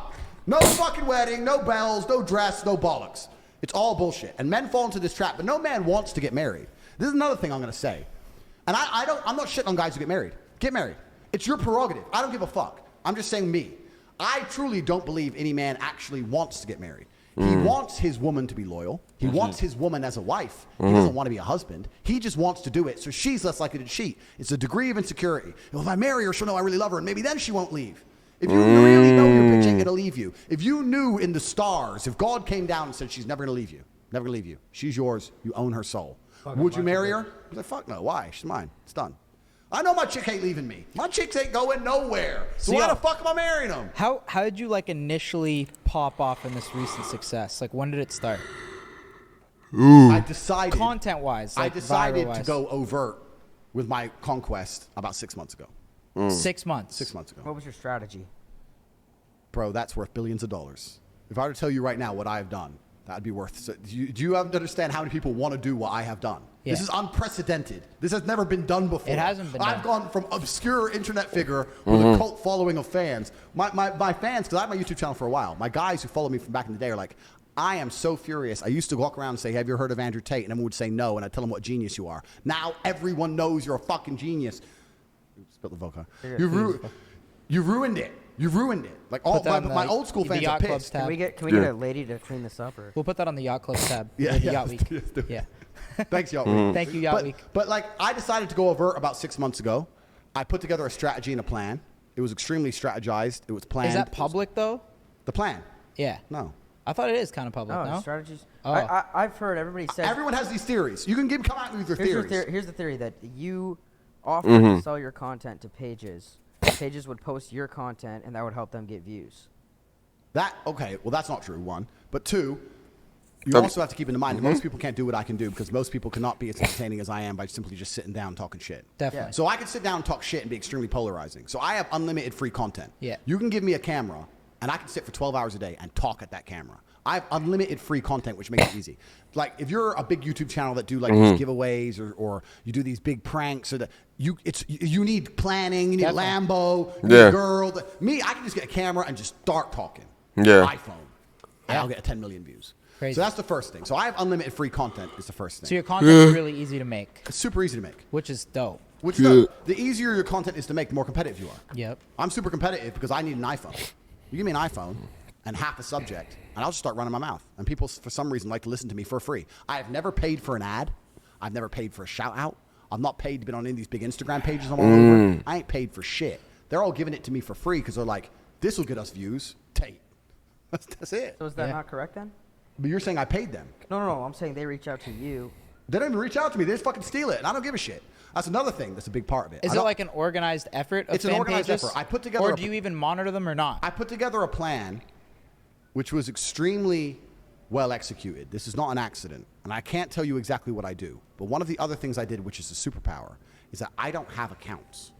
[SPEAKER 1] No fucking wedding, no bells, no dress, no bollocks. It's all bullshit. And men fall into this trap, but no man wants to get married. This is another thing I'm going to say. And I'm not shitting on guys who get married. Get married. It's your prerogative. I don't give a fuck. I'm just saying me. I truly don't believe any man actually wants to get married. He wants his woman to be loyal. He wants his woman as a wife. He doesn't want to be a husband. He just wants to do it so she's less likely to cheat. It's a degree of insecurity. Well, if I marry her, she'll know I really love her, and maybe then she won't leave. If you really know your bitch ain't gonna leave you, if you knew in the stars, if God came down and said she's never gonna leave you, never gonna leave you, she's yours, you own her soul, would you marry her? I'd be like, fuck no. Why? She's mine. It's done. I know my chick ain't leaving me. My chicks ain't going nowhere. So why the fuck am I marrying them?
[SPEAKER 4] How did you like initially pop off in this recent success? Like when did it start?
[SPEAKER 1] I decided
[SPEAKER 4] Content wise,
[SPEAKER 1] I decided to go overt with my conquest about 6 months ago.
[SPEAKER 4] 6 months.
[SPEAKER 1] 6 months ago.
[SPEAKER 3] What was your strategy?
[SPEAKER 1] Bro, that's worth billions of dollars. If I were to tell you right now what I've done, that'd be worth. So do you have to understand how many people want to do what I have done?
[SPEAKER 4] Yeah.
[SPEAKER 1] This is unprecedented. This has never been done before.
[SPEAKER 4] It hasn't been
[SPEAKER 1] I've
[SPEAKER 4] done.
[SPEAKER 1] gone from obscure internet figure with a cult following of fans. My fans, because I had my YouTube channel for a while, my guys who follow me from back in the day are like, I am so furious. I used to walk around and say, have you heard of Andrew Tate? And everyone would say no, and I'd tell them what genius you are. Now everyone knows you're a fucking genius. Spill the vodka. You ruined it. You ruined it. Like all my old school fans are
[SPEAKER 4] Yacht Club
[SPEAKER 1] pissed.
[SPEAKER 4] tab.
[SPEAKER 3] Can we get a lady to clean this up? Or
[SPEAKER 4] We'll put that on the Yacht Club tab.
[SPEAKER 1] Yeah,
[SPEAKER 4] or the
[SPEAKER 1] yeah,
[SPEAKER 4] Yacht
[SPEAKER 1] let's
[SPEAKER 4] Week.
[SPEAKER 1] do it.
[SPEAKER 4] Yeah.
[SPEAKER 1] Thanks, Yacht Week.
[SPEAKER 4] Thank you, Yacht Week.
[SPEAKER 1] But like, I decided to go overt about 6 months ago. I put together a strategy and a plan. It was extremely strategized. It was planned.
[SPEAKER 4] Is that public though?
[SPEAKER 1] The plan?
[SPEAKER 4] Yeah.
[SPEAKER 1] No.
[SPEAKER 4] I thought it is kind of public.
[SPEAKER 3] no,
[SPEAKER 4] No.
[SPEAKER 3] strategies.
[SPEAKER 4] Oh.
[SPEAKER 3] I've heard everybody say.
[SPEAKER 1] Everyone has these theories. You can come out with your theories.
[SPEAKER 3] Here's the theory that you offer to sell your content to pages. Pages would post your content, and that would help them get views.
[SPEAKER 1] Okay, well, that's not true, one. But two, you also have to keep in mind that most people can't do what I can do because most people cannot be as entertaining as I am by simply just sitting down and talking shit.
[SPEAKER 4] Definitely.
[SPEAKER 1] So I can sit down and talk shit and be extremely polarizing. So I have unlimited free content.
[SPEAKER 4] Yeah.
[SPEAKER 1] You can give me a camera, and I can sit for 12 hours a day and talk at that camera. I have unlimited free content, which makes it easy. Like, if you're a big YouTube channel that do like these giveaways or you do these big pranks, or you need planning, you need a Lambo, you need a girl. Me, I can just get a camera and just start talking.
[SPEAKER 2] Yeah.
[SPEAKER 1] iPhone. And I'll get 10 million views.
[SPEAKER 4] Crazy.
[SPEAKER 1] So that's the first thing. So I have unlimited free content is the first thing.
[SPEAKER 4] So your content is really easy to make,
[SPEAKER 1] It's super easy to make.
[SPEAKER 4] which is dope.
[SPEAKER 1] Which the easier your content is to make, the more competitive you are.
[SPEAKER 4] Yep.
[SPEAKER 1] I'm super competitive because I need an iPhone. You give me an iPhone and half a subject, and I'll just start running my mouth. And people, for some reason, like to listen to me for free. I have never paid for an ad. I've never paid for a shout out. I'm not paid to be on any of these big Instagram pages I'm all over. I ain't paid for shit. They're all giving it to me for free because they're like, this will get us views. Tate. That's it.
[SPEAKER 3] So is that
[SPEAKER 4] Yeah.
[SPEAKER 3] not correct then?
[SPEAKER 1] But you're saying I paid them.
[SPEAKER 3] No. I'm saying they reach out to you.
[SPEAKER 1] They don't even reach out to me. They just fucking steal it, and I don't give a shit. That's another thing that's a big part of it.
[SPEAKER 4] Is it like an organized effort of
[SPEAKER 1] It's an
[SPEAKER 4] fan
[SPEAKER 1] organized
[SPEAKER 4] pages?
[SPEAKER 1] effort. I put together
[SPEAKER 4] Or
[SPEAKER 1] a-
[SPEAKER 4] do you even monitor them or not?
[SPEAKER 1] I put together a plan which was extremely well executed. This is not an accident, and I can't tell you exactly what I do. But one of the other things I did, which is a superpower, is that I don't have accounts.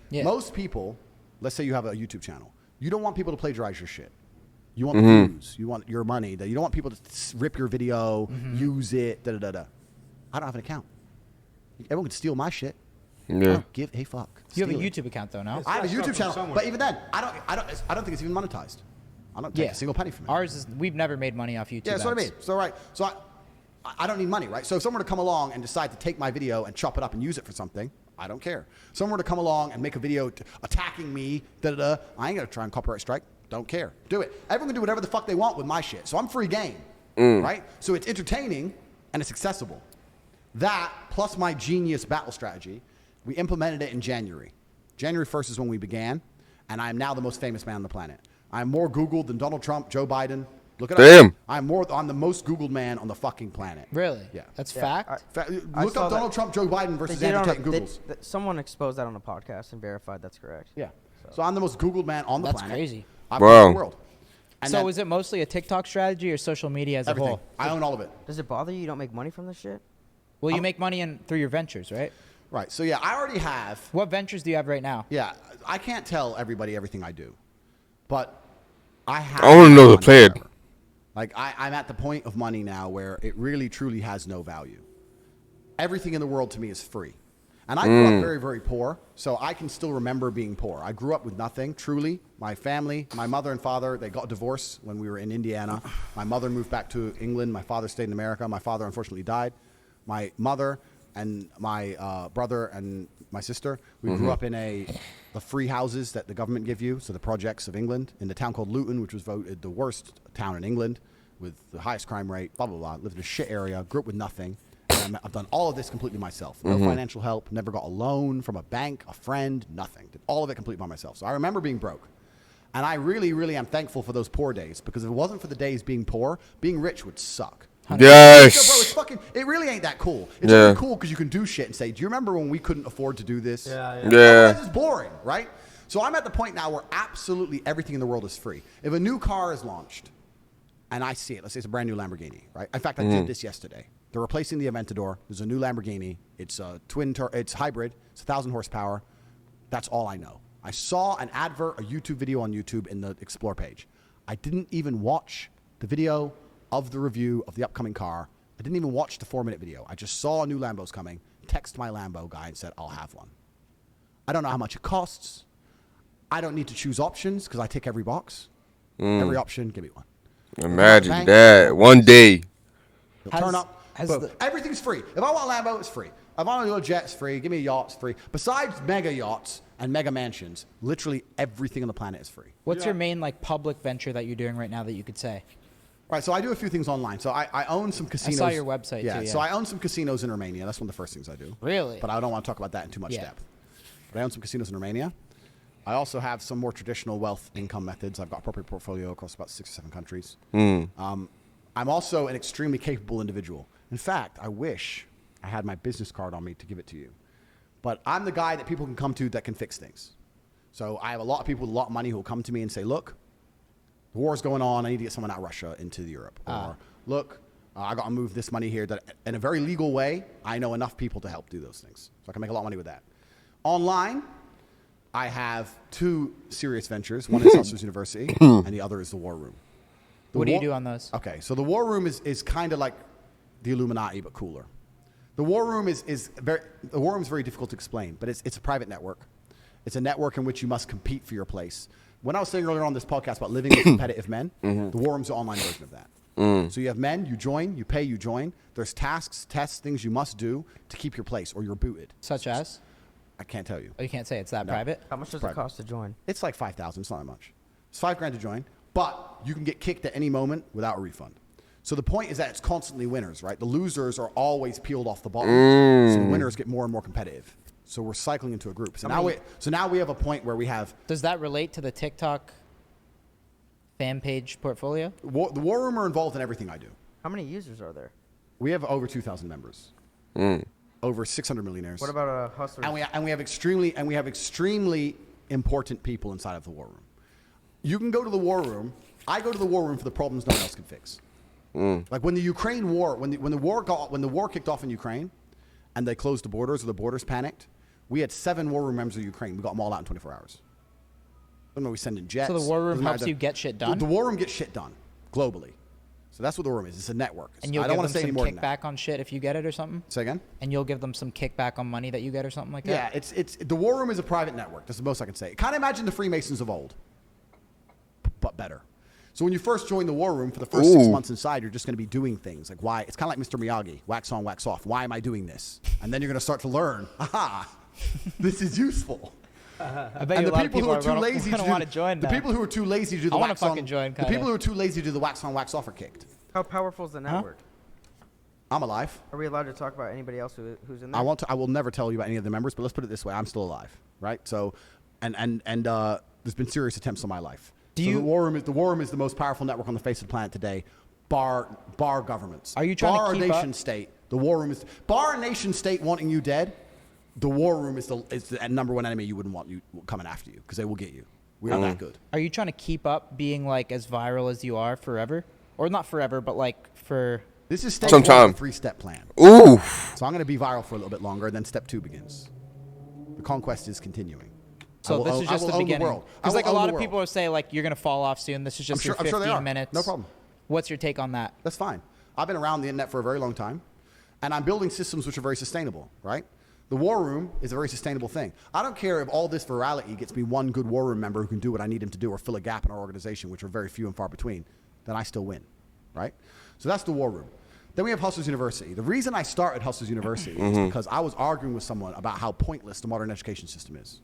[SPEAKER 4] Yeah.
[SPEAKER 1] Most people, let's say you have a YouTube channel, you don't want people to plagiarize your shit. You want the views. You want your money. You don't want people to rip your video, use it, da-da-da-da. I don't have an account. Everyone can steal my shit. I
[SPEAKER 2] Yeah.
[SPEAKER 1] don't give a fuck.
[SPEAKER 4] You have a
[SPEAKER 1] Steal it.
[SPEAKER 4] YouTube account though, no?
[SPEAKER 1] I have a
[SPEAKER 5] It's gotta
[SPEAKER 1] YouTube
[SPEAKER 5] start
[SPEAKER 1] channel,
[SPEAKER 5] from somewhere.
[SPEAKER 1] but even then, I don't think it's even monetized. I don't take a single penny from it.
[SPEAKER 4] Ours is. We've never made money off YouTube.
[SPEAKER 1] Yeah, that's what I
[SPEAKER 4] ads.
[SPEAKER 1] mean. So right, so I don't need money, right? So if someone were to come along and decide to take my video and chop it up and use it for something, I don't care. Someone were to come along and make a video attacking me, I ain't gonna try and copyright strike. Don't care. Do it. Everyone can do whatever the fuck they want with my shit. So I'm free game, right? So it's entertaining and it's accessible. That plus my genius battle strategy, we implemented it in January. January 1st is when we began, and I am now the most famous man on the planet. I am more Googled than Donald Trump, Joe Biden. Look it
[SPEAKER 2] Damn.
[SPEAKER 1] up. I'm the most Googled man on the fucking planet.
[SPEAKER 4] Really?
[SPEAKER 1] Yeah.
[SPEAKER 4] That's
[SPEAKER 3] Yeah,
[SPEAKER 4] fact.
[SPEAKER 3] I
[SPEAKER 1] Look
[SPEAKER 3] saw
[SPEAKER 1] up
[SPEAKER 3] that.
[SPEAKER 1] Donald Trump, Joe Biden
[SPEAKER 3] They
[SPEAKER 1] versus
[SPEAKER 3] did
[SPEAKER 1] Andrew
[SPEAKER 3] on
[SPEAKER 1] Tate in
[SPEAKER 3] a,
[SPEAKER 1] Googles.
[SPEAKER 3] someone exposed that on a podcast and verified that's correct.
[SPEAKER 1] Yeah. So I'm the most Googled man on the
[SPEAKER 4] That's
[SPEAKER 1] planet.
[SPEAKER 4] crazy.
[SPEAKER 1] I've
[SPEAKER 2] Wow.
[SPEAKER 1] got the world. And
[SPEAKER 4] So
[SPEAKER 1] then
[SPEAKER 4] is it mostly a TikTok strategy or social media as a
[SPEAKER 1] everything?
[SPEAKER 4] whole?
[SPEAKER 1] I own all of it.
[SPEAKER 3] Does it bother you? You don't make money from this shit?
[SPEAKER 4] Well, you make money through your ventures, right?
[SPEAKER 1] Right. So yeah, I already have.
[SPEAKER 4] What ventures do you have right now?
[SPEAKER 1] Yeah, I can't tell everybody everything I do, but I have.
[SPEAKER 2] I wanna know the
[SPEAKER 1] money
[SPEAKER 2] plan.
[SPEAKER 1] forever. Like I'm at the point of money now where it really truly has no value. Everything in the world to me is free. And I grew up very, very poor, so I can still remember being poor. I grew up with nothing, truly. My family, my mother and father, they got divorced when we were in Indiana. My mother moved back to England. My father stayed in America. My father unfortunately died. My mother and my brother and my sister, we grew up in the free houses that the government give you, so the projects of England, in the town called Luton, which was voted the worst town in England with the highest crime rate, blah, blah, blah. Lived in a shit area, grew up with nothing. And I've done all of this completely myself. No financial help, never got a loan from a bank, a friend, nothing. Did all of it completely by myself. So I remember being broke. And I really, really am thankful for those poor days, because if it wasn't for the days being poor, being rich would suck.
[SPEAKER 2] Yes.
[SPEAKER 1] Bro, it really ain't that cool. It's really cool because you can do shit and say, do you remember when we couldn't afford to do this?
[SPEAKER 2] Yeah.
[SPEAKER 1] Otherwise it's boring, right? So I'm at the point now where absolutely everything in the world is free. If a new car is launched and I see it, let's say it's a brand new Lamborghini, right? In fact, I did this yesterday. They're replacing the Aventador. There's a new Lamborghini. It's a it's hybrid. It's 1,000 horsepower. That's all I know. I saw an advert, a YouTube video on YouTube in the Explore page. I didn't even watch the video of the review of the upcoming car. I didn't even watch the 4-minute video. I just saw a new Lambo's coming, text my Lambo guy and said, I'll have one. I don't know how much it costs. I don't need to choose options because I tick every box. Every option, give me one.
[SPEAKER 2] Imagine that. One day.
[SPEAKER 1] They'll turn up. Everything's free. If I want a Lambo, it's free. If I want a jet, it's free. Give me a yacht, it's free. Besides mega yachts and mega mansions, literally everything on the planet is free.
[SPEAKER 4] What's your main like public venture that you're doing right now that you could say?
[SPEAKER 1] Right, so I do a few things online. So I own some casinos.
[SPEAKER 4] I saw your website too. Yeah.
[SPEAKER 1] So I own some casinos in Romania. That's one of the first things I do.
[SPEAKER 4] Really?
[SPEAKER 1] But I don't want to talk about that in too much depth. But I own some casinos in Romania. I also have some more traditional wealth income methods. I've got a property portfolio across about 6 or 7 countries. I'm also an extremely capable individual. In fact, I wish I had my business card on me to give it to you. But I'm the guy that people can come to that can fix things. So I have a lot of people with a lot of money who will come to me and say, look, the war's going on. I need to get someone out of Russia into Europe. Or, look, I got to move this money here. That in a very legal way, I know enough people to help do those things. So I can make a lot of money with that. Online, I have 2 serious ventures. One is Hustlers University, and the other is the War Room.
[SPEAKER 4] What do you do on those?
[SPEAKER 1] Okay, so the War Room is kind of like the Illuminati, but cooler. The War Room is very difficult to explain, but it's a private network. It's a network in which you must compete for your place. When I was saying earlier on this podcast about living with competitive men, the War Room's the online version of that. So you have men, you join, you pay, you join. There's tasks, tests, things you must do to keep your place, or you're booted.
[SPEAKER 4] Such as?
[SPEAKER 1] I can't tell you.
[SPEAKER 4] Oh, you can't say it's that private?
[SPEAKER 3] How much does it cost to join?
[SPEAKER 1] It's like $5,000. It's not that much. It's $5,000 to join, but you can get kicked at any moment without a refund. So the point is that it's constantly winners, right? The losers are always peeled off the bottom, so the winners get more and more competitive. So we're cycling into a group. So now we have a point where we have.
[SPEAKER 4] Does that relate to the TikTok fan page portfolio?
[SPEAKER 1] The War Room are involved in everything I do.
[SPEAKER 3] How many users are there?
[SPEAKER 1] We have over 2,000 members. Over 600 millionaires.
[SPEAKER 3] What about Hustlers?
[SPEAKER 1] And we have extremely important people inside of the War Room. You can go to the War Room. I go to the War Room for the problems no one else can fix. Like when the Ukraine war, when the war kicked off in Ukraine, and they closed the borders, or the borders panicked, we had 7 War Room members of Ukraine. We got them all out in 24 hours. I don't know. We send in jets.
[SPEAKER 4] So the War Room helps you get shit done.
[SPEAKER 1] The War Room gets shit done globally. So that's what the War Room is. It's a network.
[SPEAKER 4] And you'll
[SPEAKER 1] I don't
[SPEAKER 4] give
[SPEAKER 1] want
[SPEAKER 4] them
[SPEAKER 1] to say
[SPEAKER 4] some
[SPEAKER 1] any more than that.
[SPEAKER 4] kickback on shit if you get it or something?
[SPEAKER 1] Say again?
[SPEAKER 4] And you'll give them some kickback on money that you get or something like
[SPEAKER 1] Yeah,
[SPEAKER 4] that?
[SPEAKER 1] it's the War Room is a private network. That's the most I can say. Kind of imagine the Freemasons of old, but better. So when you first join the War Room, for the first 6 months inside, you're just going to be doing things. Like why? It's kind of like Mr. Miyagi, wax on, wax off. Why am I doing this? And then you're going to start to learn, aha, this is useful.
[SPEAKER 4] I bet you a lot of people are too lazy to want to join that.
[SPEAKER 1] The people who are too lazy to do the
[SPEAKER 4] I
[SPEAKER 1] wax on,
[SPEAKER 4] fucking join,
[SPEAKER 1] the people who are too lazy to do the wax on, wax off are kicked.
[SPEAKER 3] How powerful is the network?
[SPEAKER 1] I'm alive.
[SPEAKER 3] Are we allowed to talk about anybody else who's in there?
[SPEAKER 1] I will never tell you about any of the members, but let's put it this way: I'm still alive, right? So, and there's been serious attempts on my life. The War Room is the most powerful network on the face of the planet today, bar governments.
[SPEAKER 4] Are you trying to keep
[SPEAKER 1] a nation
[SPEAKER 4] up?
[SPEAKER 1] state? The War Room is bar a nation state wanting you dead. The War Room is the number one enemy you wouldn't want you coming after you because they will get you. We are that good.
[SPEAKER 4] Are you trying to keep up being like as viral as you are forever? Or not forever, but like for...
[SPEAKER 1] This is step
[SPEAKER 2] Sometime.
[SPEAKER 1] one of the 3-step plan.
[SPEAKER 2] Ooh.
[SPEAKER 1] So I'm going to be viral for a little bit longer, and then step 2 begins. The conquest is continuing.
[SPEAKER 4] So this is just the beginning. Because like a lot of people will say like you're going to fall off soon. This is just your 15 minutes.
[SPEAKER 1] No problem.
[SPEAKER 4] What's your take on that?
[SPEAKER 1] That's fine. I've been around the internet for a very long time, and I'm building systems which are very sustainable, right? The War Room is a very sustainable thing. I don't care if all this virality gets me one good War Room member who can do what I need him to do or fill a gap in our organization, which are very few and far between, then I still win, right? So that's the War Room. Then we have Hustlers University. The reason I started Hustlers University is because I was arguing with someone about how pointless the modern education system is.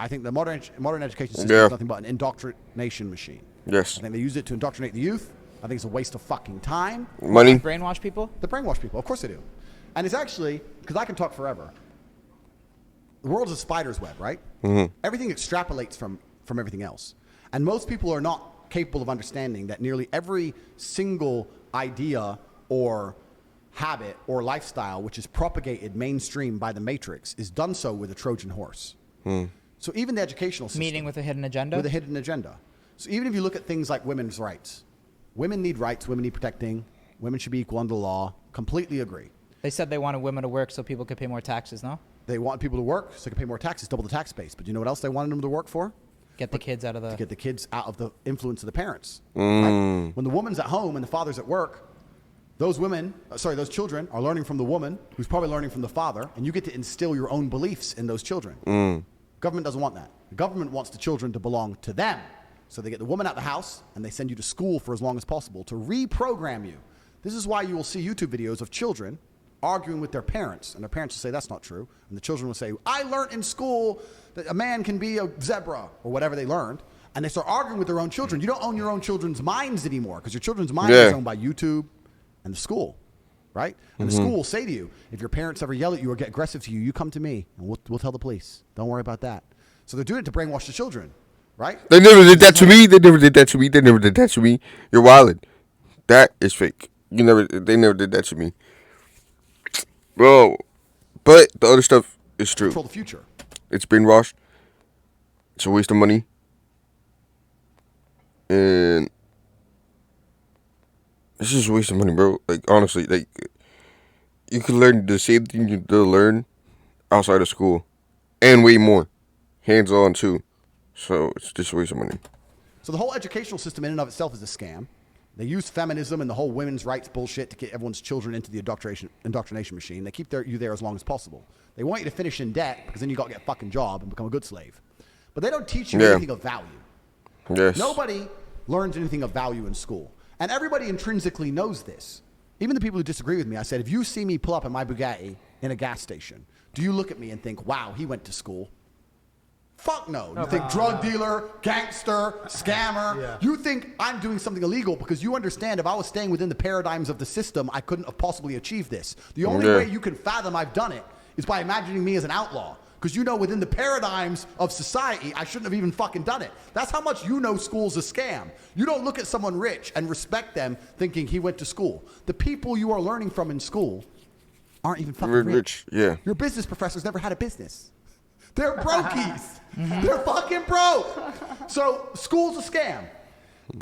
[SPEAKER 1] I think the modern education system is nothing but an indoctrination machine.
[SPEAKER 2] Yes.
[SPEAKER 1] I think they use it to indoctrinate the youth. I think it's a waste of fucking time.
[SPEAKER 2] Money.
[SPEAKER 4] Brainwash people?
[SPEAKER 1] They brainwash people. Of course they do. And it's actually, because I can talk forever, the world's a spider's web, right? Everything extrapolates from everything else. And most people are not capable of understanding that nearly every single idea or habit or lifestyle which is propagated mainstream by the Matrix is done so with a Trojan horse. So even the educational system.
[SPEAKER 4] Meaning with a hidden agenda?
[SPEAKER 1] With a hidden agenda. So even if you look at things like women's rights, women need rights, women need protecting, women should be equal under the law. Completely agree.
[SPEAKER 4] They said they wanted women to work so people could pay more taxes, no?
[SPEAKER 1] They want people to work so they can pay more taxes, double the tax base. But you know what else they wanted them to work for?
[SPEAKER 4] Get the kids out of the...
[SPEAKER 1] To get the kids out of the influence of the parents. Right? When the woman's at home and the father's at work, those children are learning from the woman who's probably learning from the father, and you get to instill your own beliefs in those children. Government doesn't want that. The government wants the children to belong to them. So they get the woman out of the house, and they send you to school for as long as possible to reprogram you. This is why you will see YouTube videos of children arguing with their parents, and their parents will say that's not true, and the children will say, I learned in school that a man can be a zebra, or whatever they learned, and they start arguing with their own children. You don't own your own children's minds anymore, because your children's mind is owned by YouTube and the school, right? And the school will say to you, if your parents ever yell at you or get aggressive to you, you come to me, and we'll tell the police. Don't worry about that. So they're doing it to brainwash the children, right?
[SPEAKER 2] They never did that to me. They never did that to me. They never did that to me. You're wildin'. That is fake. They never did that to me. Bro, but the other stuff is true.
[SPEAKER 1] Control the future.
[SPEAKER 2] It's brainwashed. It's a waste of money. And it's just a waste of money, bro. Like, honestly, like, you can learn the same thing you learn outside of school. And way more. Hands-on, too. So, it's just a waste of money.
[SPEAKER 1] So the whole educational system in and of itself is a scam. They use feminism and the whole women's rights bullshit to get everyone's children into the indoctrination machine. They keep you there as long as possible. They want you to finish in debt because then you got to get a fucking job and become a good slave. But they don't teach you anything of value.
[SPEAKER 2] Yes.
[SPEAKER 1] Nobody learns anything of value in school. And everybody intrinsically knows this. Even the people who disagree with me, I said, if you see me pull up in my Bugatti in a gas station, do you look at me and think, wow, he went to school? Fuck no. You think drug dealer, gangster, scammer. Yeah. You think I'm doing something illegal because you understand if I was staying within the paradigms of the system, I couldn't have possibly achieved this. The only way you can fathom I've done it is by imagining me as an outlaw. Because you know within the paradigms of society, I shouldn't have even fucking done it. That's how much you know school's a scam. You don't look at someone rich and respect them thinking he went to school. The people you are learning from in school aren't even fucking rich.
[SPEAKER 2] Yeah.
[SPEAKER 1] Your business professors never had a business. They're brokies. They're fucking broke. So school's a scam.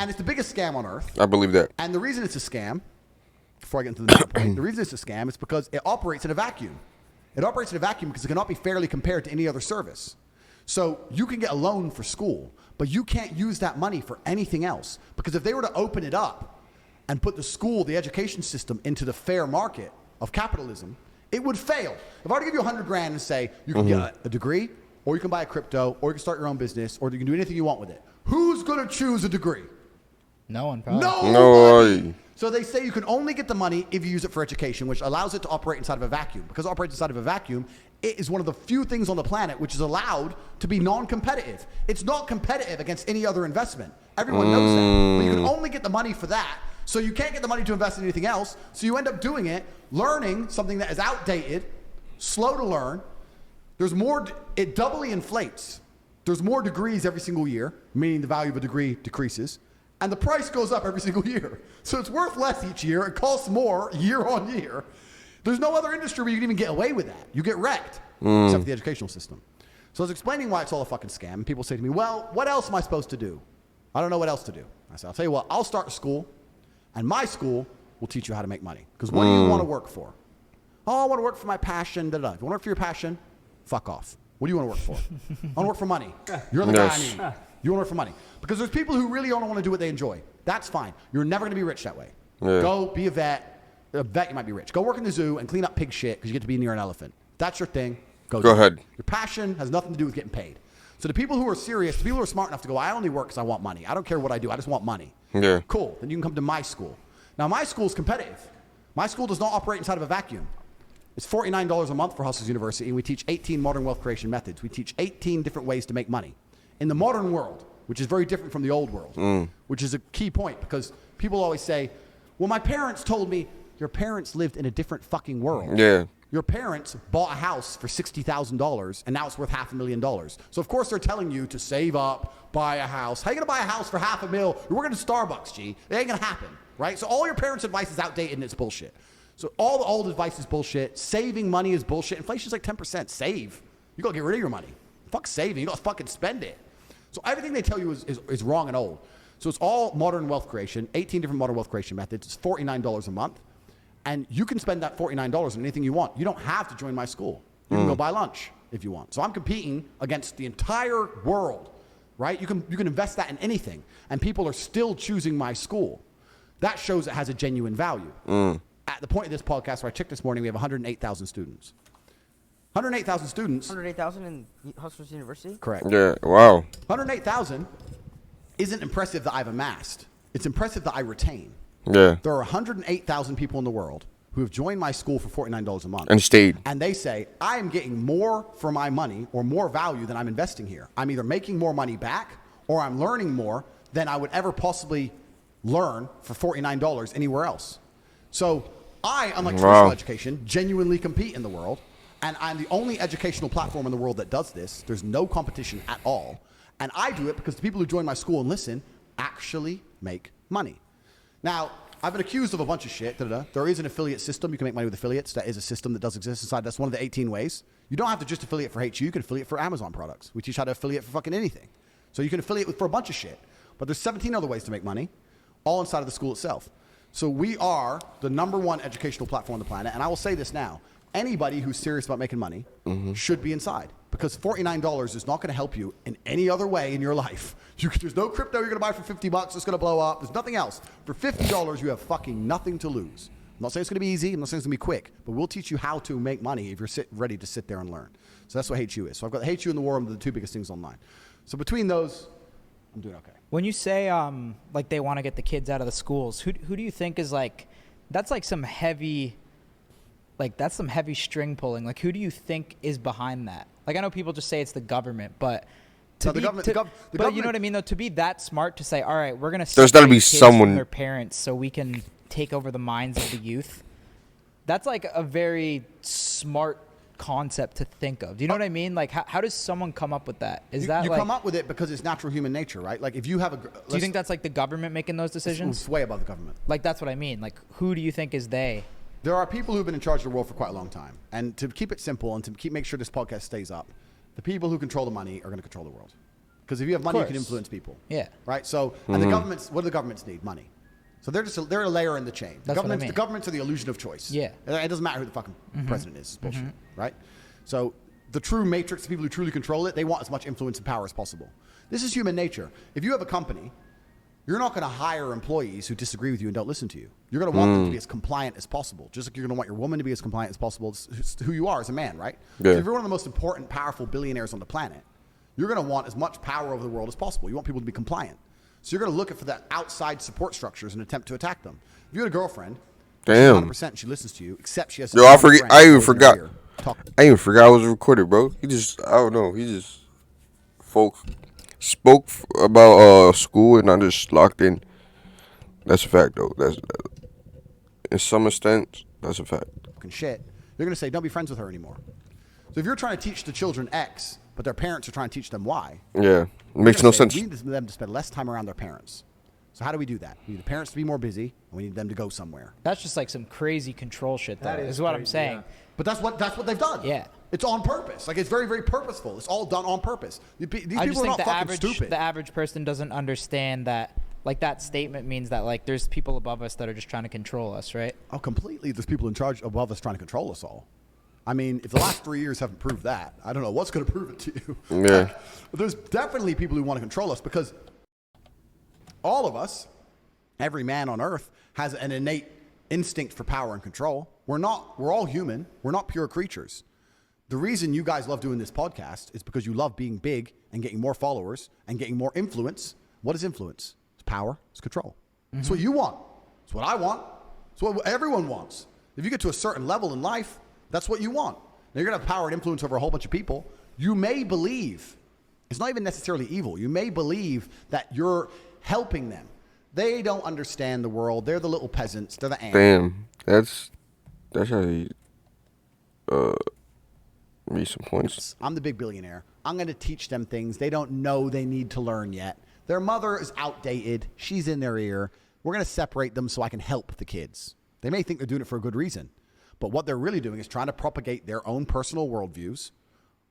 [SPEAKER 1] And it's the biggest scam on earth.
[SPEAKER 2] I believe that.
[SPEAKER 1] And the reason it's a scam, before I get into the next point, the reason it's a scam is because it operates in a vacuum. It operates in a vacuum because it cannot be fairly compared to any other service. So you can get a loan for school, but you can't use that money for anything else. Because if they were to open it up and put the school, the education system, into the fair market of capitalism, it would fail. If I were to give you $100,000 and say you can get a degree, or you can buy a crypto, or you can start your own business, or you can do anything you want with it, who's going to choose a degree?
[SPEAKER 4] No one, probably.
[SPEAKER 2] No.
[SPEAKER 1] So they say you can only get the money if you use it for education, which allows it to operate inside of a vacuum. Because it operates inside of a vacuum, it is one of the few things on the planet which is allowed to be non-competitive. It's not competitive against any other investment. Everyone knows that. But you can only get the money for that. So you can't get the money to invest in anything else. So you end up doing it, learning something that is outdated, slow to learn. There's more, it doubly inflates. There's more degrees every single year, meaning the value of a degree decreases. And the price goes up every single year. So it's worth less each year. It costs more year on year. There's no other industry where you can even get away with that. You get wrecked, except for the educational system. So I was explaining why it's all a fucking scam. And people say to me, well, what else am I supposed to do? I don't know what else to do. I said, I'll tell you what, I'll start a school. And my school will teach you how to make money. Because what do you want to work for? Oh, I want to work for my passion. Da, da, da. If you want to work for your passion, fuck off. What do you want to work for? I want to work for money. You're the guy I need. You want to work for money. Because there's people who really don't want to do what they enjoy. That's fine. You're never going to be rich that way. Yeah. Go be a vet. A vet, you might be rich. Go work in the zoo and clean up pig shit because you get to be near an elephant. That's your thing. Go
[SPEAKER 2] ahead.
[SPEAKER 1] Your passion has nothing to do with getting paid. So the people who are serious, the people who are smart enough to go, I only work because I want money. I don't care what I do. I just want money.
[SPEAKER 2] Yeah.
[SPEAKER 1] Cool. Then you can come to my school. Now, my school is competitive. My school does not operate inside of a vacuum. It's $49 a month for Hustlers University, and we teach 18 modern wealth creation methods. We teach 18 different ways to make money. In the modern world, which is very different from the old world, which is a key point because people always say, well, my parents told me, your parents lived in a different fucking world.
[SPEAKER 2] Yeah.
[SPEAKER 1] Your parents bought a house for $60,000 and now it's worth $500,000. So of course they're telling you to save up, buy a house. How are you gonna buy a house for $500,000? You're working at Starbucks, G. It ain't gonna happen, right? So all your parents' advice is outdated and it's bullshit. So all the old advice is bullshit. Saving money is bullshit. Inflation's like 10%. Save. You gotta get rid of your money. Fuck saving. You gotta fucking spend it. So everything they tell you is wrong and old. So it's all modern wealth creation, 18 different modern wealth creation methods. It's $49 a month. And you can spend that $49 on anything you want. You don't have to join my school. You can go buy lunch if you want. So I'm competing against the entire world, right? You can invest that in anything. And people are still choosing my school. That shows it has a genuine value. At the point of this podcast where I checked this morning, we have 108,000 students. 108,000 students.
[SPEAKER 3] 108,000 in Hustlers University?
[SPEAKER 1] Correct.
[SPEAKER 2] Yeah. Wow.
[SPEAKER 1] 108,000 isn't impressive that I've amassed. It's impressive that I retain.
[SPEAKER 2] Yeah.
[SPEAKER 1] There are 108,000 people in the world who have joined my school for $49 a month.
[SPEAKER 2] And stayed.
[SPEAKER 1] And they say, I am getting more for my money or more value than I'm investing here. I'm either making more money back or I'm learning more than I would ever possibly learn for $49 anywhere else. So I, unlike traditional education, genuinely compete in the world. And I'm the only educational platform in the world that does this. There's no competition at all. And I do it because the people who join my school and listen actually make money. Now, I've been accused of a bunch of shit. There is an affiliate system. You can make money with affiliates. That is a system that does exist inside. That's one of the 18 ways. You don't have to just affiliate for HU. You can affiliate for Amazon products. We teach how to affiliate for fucking anything. So you can affiliate for a bunch of shit. But there's 17 other ways to make money, all inside of the school itself. So we are the #1 educational platform on the planet. And I will say this now. Anybody who's serious about making money should be inside. Because $49 is not going to help you in any other way in your life. There's no crypto you're going to buy for $50 that's going to blow up. There's nothing else. For $50, you have fucking nothing to lose. I'm not saying it's going to be easy. I'm not saying it's going to be quick. But we'll teach you how to make money if you're ready to sit there and learn. So that's what HU is. So I've got the HU and the War Room, the two biggest things online. So between those, I'm doing okay.
[SPEAKER 4] When you say like they want to get the kids out of the schools, who do you think is like, that's like some heavy, like that's some heavy string pulling. Like who do you think is behind that? Like I know people just say it's the government, but you know what I mean though, to be that smart to say, all right, we're gonna
[SPEAKER 2] there's got to be
[SPEAKER 4] kids
[SPEAKER 2] someone
[SPEAKER 4] from their parents so we can take over the minds of the youth. That's like a very smart concept to think of. Do you know what I mean? Like how does someone come up with that? Is that
[SPEAKER 1] you
[SPEAKER 4] like,
[SPEAKER 1] come up with it because it's natural human nature, right? Like if you have
[SPEAKER 4] do you think that's like the government making those decisions?
[SPEAKER 1] It's way above the government.
[SPEAKER 4] Like that's what I mean. Like who do you think is they?
[SPEAKER 1] There are people who've been in charge of the world for quite a long time. And to keep it simple and to make sure this podcast stays up, the people who control the money are going to control the world. Because if you have money, you can influence people.
[SPEAKER 4] Yeah.
[SPEAKER 1] Right? So, and the governments, what do the governments need? Money. So they're a layer in the chain.
[SPEAKER 4] That's what I mean.
[SPEAKER 1] The governments are the illusion of choice.
[SPEAKER 4] Yeah.
[SPEAKER 1] It doesn't matter who the fucking president is. It's bullshit. Right? So the true matrix, the people who truly control it, they want as much influence and power as possible. This is human nature. If you have a company, you're not going to hire employees who disagree with you and don't listen to you. You're going to want them to be as compliant as possible. Just like you're going to want your woman to be as compliant as possible. It's who you are as a man, right?
[SPEAKER 2] Yeah.
[SPEAKER 1] So if you're one of the most important, powerful billionaires on the planet, you're going to want as much power over the world as possible. You want people to be compliant. So you're going to look for that outside support structures and attempt to attack them. If you had a girlfriend,
[SPEAKER 2] damn,
[SPEAKER 1] 100% she listens to you, except she has.
[SPEAKER 2] Yo, I even forgot I was recorded, bro. I don't know. He just spoke about school and I just locked in. That's a fact, though. That's in some extent, that's a fact.
[SPEAKER 1] Fucking shit. You're gonna say, don't be friends with her anymore. So if you're trying to teach the children X, but their parents are trying to teach them Y,
[SPEAKER 2] yeah, it makes no sense.
[SPEAKER 1] We need them to spend less time around their parents. So how do we do that? We need the parents to be more busy, and we need them to go somewhere.
[SPEAKER 4] That's just like some crazy control shit, though.
[SPEAKER 5] That
[SPEAKER 4] Is
[SPEAKER 5] is
[SPEAKER 4] what
[SPEAKER 5] crazy,
[SPEAKER 4] I'm saying.
[SPEAKER 5] yeah.
[SPEAKER 1] But that's what they've done.
[SPEAKER 4] Yeah.
[SPEAKER 1] It's on purpose. Like it's very, very purposeful. It's all done on purpose. These
[SPEAKER 4] I
[SPEAKER 1] people
[SPEAKER 4] just
[SPEAKER 1] are
[SPEAKER 4] think
[SPEAKER 1] not
[SPEAKER 4] the
[SPEAKER 1] fucking stupid.
[SPEAKER 4] the average person doesn't understand that. Like that statement means that like there's people above us that are just trying to control us, right?
[SPEAKER 1] Oh, completely. There's people in charge above us trying to control us all. I mean, if the last 3 years haven't proved that, I don't know what's going to prove it to you.
[SPEAKER 2] Yeah.
[SPEAKER 1] Like, but there's definitely people who want to control us because all of us, every man on earth, has an innate instinct for power and control. We're all human. We're not pure creatures. The reason you guys love doing this podcast is because you love being big and getting more followers and getting more influence. What is influence? It's power. It's control. It's what you want. It's what I want. It's what everyone wants. If you get to a certain level in life, that's what you want. Now, you're going to have power and influence over a whole bunch of people. You may believe, it's not even necessarily evil. You may believe that you're helping them. They don't understand the world. They're the little peasants. They're the ants.
[SPEAKER 2] Damn, that's how you read some points.
[SPEAKER 1] I'm the big billionaire. I'm going to teach them things they don't know they need to learn yet. Their mother is outdated. She's in their ear. We're going to separate them so I can help the kids. They may think they're doing it for a good reason, but what they're really doing is trying to propagate their own personal worldviews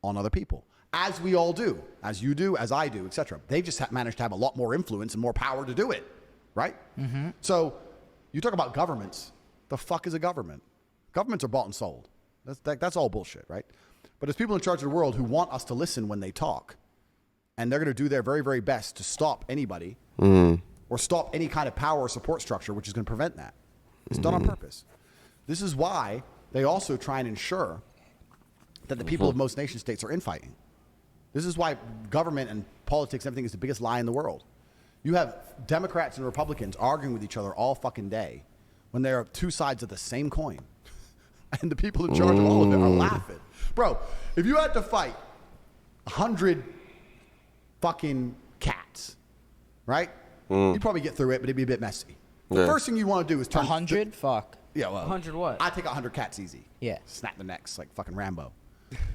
[SPEAKER 1] on other people, as we all do, as you do, as I do, etc. They just managed to have a lot more influence and more power to do it, right? Mm-hmm. So you talk about governments. The fuck is a government? Governments are bought and sold. That's all bullshit, right? But there's people in charge of the world who want us to listen when they talk, and they're going to do their very, very best to stop anybody or stop any kind of power or support structure which is going to prevent that. It's done on purpose. This is why they also try and ensure that the people of most nation states are infighting. This is why government and politics and everything is the biggest lie in the world. You have Democrats and Republicans arguing with each other all fucking day when they are two sides of the same coin. And the people in charge of all of it are laughing. Bro, if you had to fight 100 fucking cats, right? You'd probably get through it, but it'd be a bit messy. The first thing you want to do is turn
[SPEAKER 4] 100? Fuck.
[SPEAKER 1] Yeah, well,
[SPEAKER 3] 100 what?
[SPEAKER 1] I take 100 cats easy.
[SPEAKER 4] Yeah.
[SPEAKER 1] Snap the necks like fucking Rambo.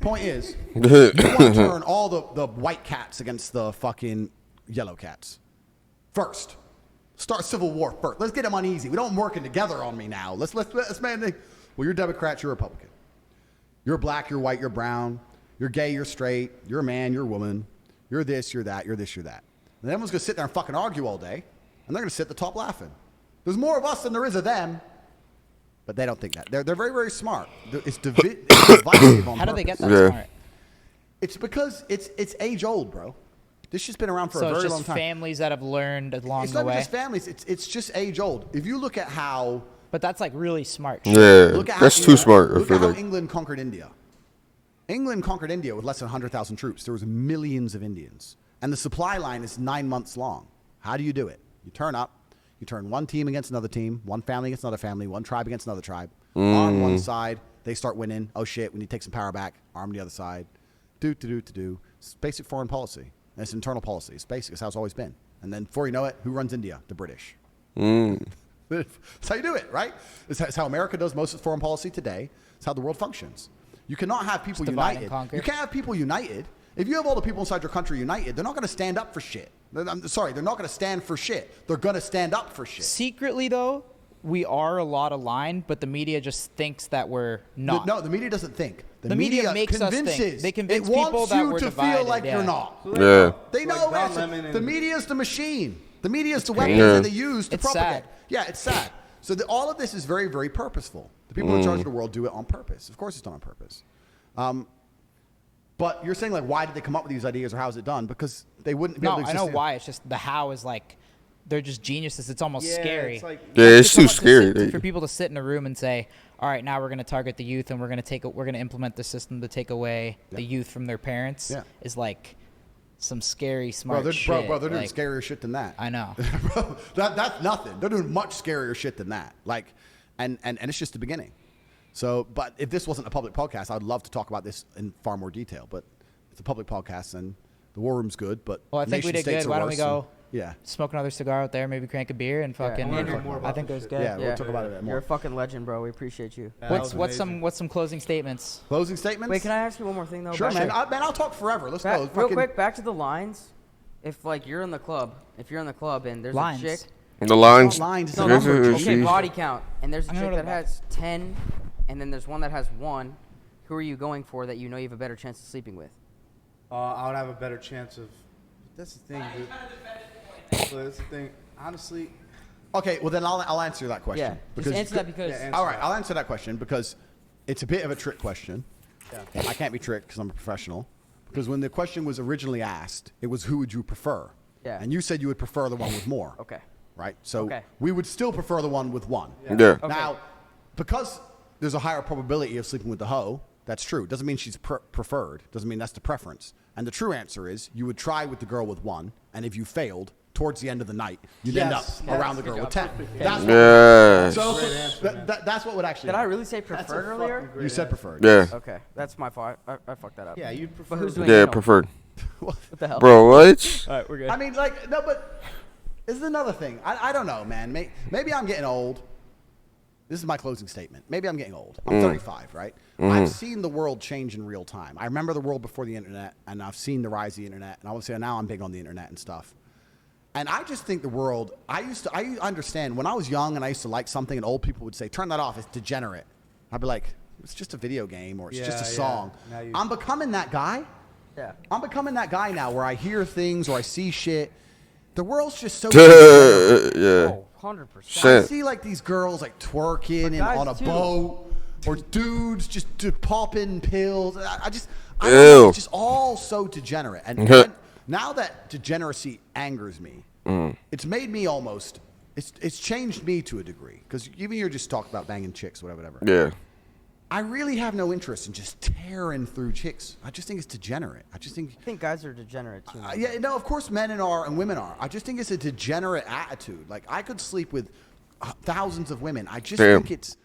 [SPEAKER 1] Point is, you want to turn all the white cats against the fucking yellow cats. First. Start civil war first. Let's get them uneasy. We don't working together on me now. Let's man. Well, you're Democrat, you're Republican. You're black, you're white, you're brown. You're gay, you're straight. You're a man, you're a woman. You're this, you're that, you're this, you're that. And everyone's going to sit there and fucking argue all day, and they're going to sit at the top laughing. There's more of us than there is of them, but they don't think that. They're very, very smart. It's divisive on
[SPEAKER 4] How do they
[SPEAKER 1] purpose.
[SPEAKER 4] get that smart?
[SPEAKER 1] It's because it's age old, bro. This shit's been around for
[SPEAKER 4] So
[SPEAKER 1] a
[SPEAKER 4] it's
[SPEAKER 1] very
[SPEAKER 4] just
[SPEAKER 1] long time.
[SPEAKER 4] families that have learned along
[SPEAKER 1] It's
[SPEAKER 4] the
[SPEAKER 1] not
[SPEAKER 4] way.
[SPEAKER 1] just families. It's just age old. If you look at how
[SPEAKER 4] But that's like really smart shit.
[SPEAKER 2] Yeah,
[SPEAKER 1] look at
[SPEAKER 2] that's
[SPEAKER 1] how
[SPEAKER 2] too smart. I
[SPEAKER 1] Look
[SPEAKER 2] feel
[SPEAKER 1] at how
[SPEAKER 2] like.
[SPEAKER 1] England conquered India. England conquered India with less than 100,000 troops. There was millions of Indians, and the supply line is 9 months long. How do you do it? You turn up. You turn one team against another team, one family against another family, one tribe against another tribe. Arm one side, they start winning. Oh shit, we need to take some power back. Arm the other side. Do. It's basic foreign policy. And it's internal policy. It's basic. It's how it's always been. And then before you know it, who runs India? The British. That's how you do it, right? It's how America does most of foreign policy today. It's how the world functions. You cannot have people
[SPEAKER 4] divide and
[SPEAKER 1] united.
[SPEAKER 4] conquer.
[SPEAKER 1] You can't have people united. If you have all the people inside your country united, they're not going to stand up for shit. I'm sorry, they're not going to stand for shit. They're going to stand up for shit.
[SPEAKER 4] Secretly, though, we are a lot aligned, but the media just thinks that we're not.
[SPEAKER 1] No, the media doesn't think.
[SPEAKER 4] The media makes us think.
[SPEAKER 1] convinces.
[SPEAKER 4] They convince
[SPEAKER 1] it
[SPEAKER 4] people
[SPEAKER 1] wants
[SPEAKER 4] that
[SPEAKER 1] you
[SPEAKER 4] we're
[SPEAKER 1] to
[SPEAKER 4] divided,
[SPEAKER 1] feel like
[SPEAKER 4] yeah.
[SPEAKER 1] you're not.
[SPEAKER 2] Yeah.
[SPEAKER 1] They
[SPEAKER 5] Like
[SPEAKER 1] know
[SPEAKER 5] Don
[SPEAKER 1] it.
[SPEAKER 5] Lemon and-
[SPEAKER 1] The media is the machine. The media is the weapon
[SPEAKER 2] Yeah.
[SPEAKER 1] that they use to
[SPEAKER 4] It's
[SPEAKER 1] propagate.
[SPEAKER 4] sad.
[SPEAKER 1] Yeah, it's sad. So all of this is very, very purposeful. The people in charge of the world do it on purpose. Of course it's done on purpose. But you're saying, like, why did they come up with these ideas, or how is it done? Because they wouldn't be
[SPEAKER 4] No,
[SPEAKER 1] able to
[SPEAKER 4] I
[SPEAKER 1] exist.
[SPEAKER 4] know why. It's just the how is like, they're just geniuses. It's almost
[SPEAKER 5] Yeah,
[SPEAKER 4] scary.
[SPEAKER 5] it's like-
[SPEAKER 2] Yeah, it's too
[SPEAKER 4] For someone to
[SPEAKER 2] scary.
[SPEAKER 4] sit- for people to sit in a room and say, "All right, now we're going to target the youth, and we're going to implement the system to take away the youth from their parents,"
[SPEAKER 1] Yeah.
[SPEAKER 4] is like some scary smart
[SPEAKER 1] Bro,
[SPEAKER 4] shit.
[SPEAKER 1] they're doing
[SPEAKER 4] Like,
[SPEAKER 1] scarier shit than that.
[SPEAKER 4] I know.
[SPEAKER 1] Bro, that's nothing. They're doing much scarier shit than that. Like, and it's just the beginning. So, but if this wasn't a public podcast, I'd love to talk about this in far more detail. But it's a public podcast, and the war room's good. But
[SPEAKER 4] Well, I think we
[SPEAKER 1] nation
[SPEAKER 4] did
[SPEAKER 1] states
[SPEAKER 4] good.
[SPEAKER 1] are
[SPEAKER 4] Why don't we
[SPEAKER 1] worse,
[SPEAKER 4] go?
[SPEAKER 1] and- yeah.
[SPEAKER 4] Smoke another cigar out there, maybe crank a beer, and fucking.
[SPEAKER 3] I wanna
[SPEAKER 5] hear more
[SPEAKER 4] I
[SPEAKER 5] about
[SPEAKER 4] think it
[SPEAKER 5] this
[SPEAKER 4] was
[SPEAKER 5] shit.
[SPEAKER 4] good.
[SPEAKER 1] Yeah, we'll talk about it more.
[SPEAKER 3] You're a fucking legend, bro. We appreciate you.
[SPEAKER 5] Yeah, that
[SPEAKER 4] What's
[SPEAKER 5] was amazing.
[SPEAKER 4] some closing statements?
[SPEAKER 1] Closing statements.
[SPEAKER 3] Wait, can I ask you one more thing though?
[SPEAKER 1] Sure,
[SPEAKER 3] Back-
[SPEAKER 1] man. I'll talk forever. Let's go.
[SPEAKER 3] Real
[SPEAKER 1] Fucking-
[SPEAKER 3] quick, back to the lines. If like you're in the club, and there's
[SPEAKER 4] Lines.
[SPEAKER 3] a chick.
[SPEAKER 2] The lines.
[SPEAKER 1] Lines.
[SPEAKER 3] No,
[SPEAKER 2] Yes,
[SPEAKER 3] number.
[SPEAKER 2] yes,
[SPEAKER 3] Okay,
[SPEAKER 2] yes.
[SPEAKER 3] body count. And there's a
[SPEAKER 4] I'm gonna
[SPEAKER 3] chick
[SPEAKER 4] go to
[SPEAKER 3] that
[SPEAKER 4] the
[SPEAKER 3] has 10, and then there's one that has 1. Who are you going for that you know you have a better chance of sleeping with?
[SPEAKER 5] I would have a better chance of. That's the thing, dude. So that's the thing. Honestly,
[SPEAKER 1] Okay, well then I'll answer that question.
[SPEAKER 3] Yeah, just answer that because
[SPEAKER 5] Yeah, answer
[SPEAKER 1] All right,
[SPEAKER 5] that.
[SPEAKER 1] I'll answer that question because it's a bit of a trick question.
[SPEAKER 5] Yeah.
[SPEAKER 1] I can't be tricked because I'm a professional. Because when the question was originally asked, it was who would you prefer?
[SPEAKER 3] Yeah.
[SPEAKER 1] And you said you would prefer the one with more.
[SPEAKER 3] Okay.
[SPEAKER 1] Right? So
[SPEAKER 3] Okay.
[SPEAKER 1] we would still prefer the one with 1.
[SPEAKER 2] Yeah.
[SPEAKER 3] Okay.
[SPEAKER 1] Now, because there's a higher probability of sleeping with the hoe, that's true. Doesn't mean she's preferred. Doesn't mean that's the preference. And the true answer is you would try with the girl with 1, and if you failed, towards the end of the night, you'd end up around the girl with 10. That's
[SPEAKER 2] Yeah.
[SPEAKER 1] so
[SPEAKER 5] Great answer, man.
[SPEAKER 1] that's what would actually
[SPEAKER 3] Did I
[SPEAKER 1] happen.
[SPEAKER 3] really say preferred earlier?
[SPEAKER 1] You said preferred.
[SPEAKER 2] Yeah.
[SPEAKER 3] Okay, that's my fault. I fucked that up.
[SPEAKER 5] Yeah, you'd prefer.
[SPEAKER 3] But who's doing
[SPEAKER 2] Yeah,
[SPEAKER 3] anal?
[SPEAKER 2] preferred.
[SPEAKER 3] What the hell?
[SPEAKER 2] Bro, what?
[SPEAKER 4] All right, we're good.
[SPEAKER 1] I mean, like, no, but this is another thing. I don't know, man. Maybe I'm getting old. This is my closing statement. Maybe I'm getting old. I'm 35, right? I've seen the world change in real time. I remember the world before the internet, and I've seen the rise of the internet. And obviously now I'm big on the internet and stuff. And I just think the world, I understand when I was young and I used to like something and old people would say, turn that off, it's degenerate. I'd be like, it's just a video game or it's just a song.
[SPEAKER 5] Now you-
[SPEAKER 1] I'm becoming that guy.
[SPEAKER 3] Yeah.
[SPEAKER 1] I'm becoming that guy now where I hear things or I see shit. The world's just so
[SPEAKER 2] Yeah.
[SPEAKER 3] Oh, 100%.
[SPEAKER 1] I
[SPEAKER 2] Shit.
[SPEAKER 1] see like these girls like twerking and
[SPEAKER 3] guys,
[SPEAKER 1] on a
[SPEAKER 3] too.
[SPEAKER 1] boat, or dudes just popping pills. I don't
[SPEAKER 2] Ew.
[SPEAKER 1] know, it's just all so degenerate. And now that degeneracy angers me, it's made me almost. It's changed me to a degree because even you're just talking about banging chicks, whatever.
[SPEAKER 2] Yeah.
[SPEAKER 1] I really have no interest in just tearing through chicks. I just think it's degenerate. I
[SPEAKER 3] think guys are degenerate too.
[SPEAKER 1] yeah, no, of course men are and women are. I just think it's a degenerate attitude. Like I could sleep with thousands of women. I just think it's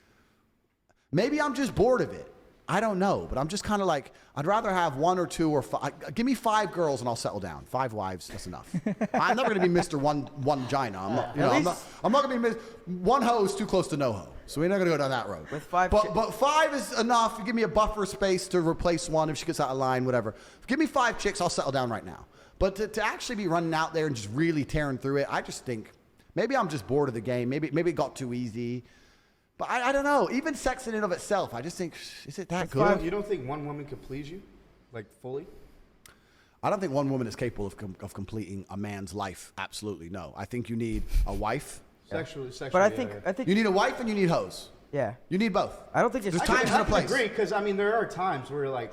[SPEAKER 1] maybe I'm just bored of it. I don't know, but I'm just kind of like I'd rather have one or two or five. Give me 5 girls and I'll settle down. 5 wives, that's enough. I'm never gonna be Mr. One vagina. I'm not. You know, I'm not gonna be one hoe is too close to no hoe. So we're not gonna go down that road.
[SPEAKER 3] With 5
[SPEAKER 1] but 5 is enough. You give me a buffer space to replace one if she gets out of line, whatever. Give me 5 chicks, I'll settle down right now. But to actually be running out there and just really tearing through it, I just think maybe I'm just bored of the game. Maybe it got too easy. But I don't know. Even sex in and of itself, I just think, is it that good?
[SPEAKER 5] You don't think one woman could please you, like fully?
[SPEAKER 1] I don't think one woman is capable of completing a man's life. Absolutely no. I think you need a wife.
[SPEAKER 5] Sexually.
[SPEAKER 3] But I think
[SPEAKER 1] You need a wife and you need hoes.
[SPEAKER 3] yeah.
[SPEAKER 1] You need both.
[SPEAKER 3] I don't think it's
[SPEAKER 1] There's
[SPEAKER 3] too-
[SPEAKER 1] times
[SPEAKER 5] I
[SPEAKER 1] and a
[SPEAKER 5] can
[SPEAKER 1] place.
[SPEAKER 5] agree because I mean there are times where like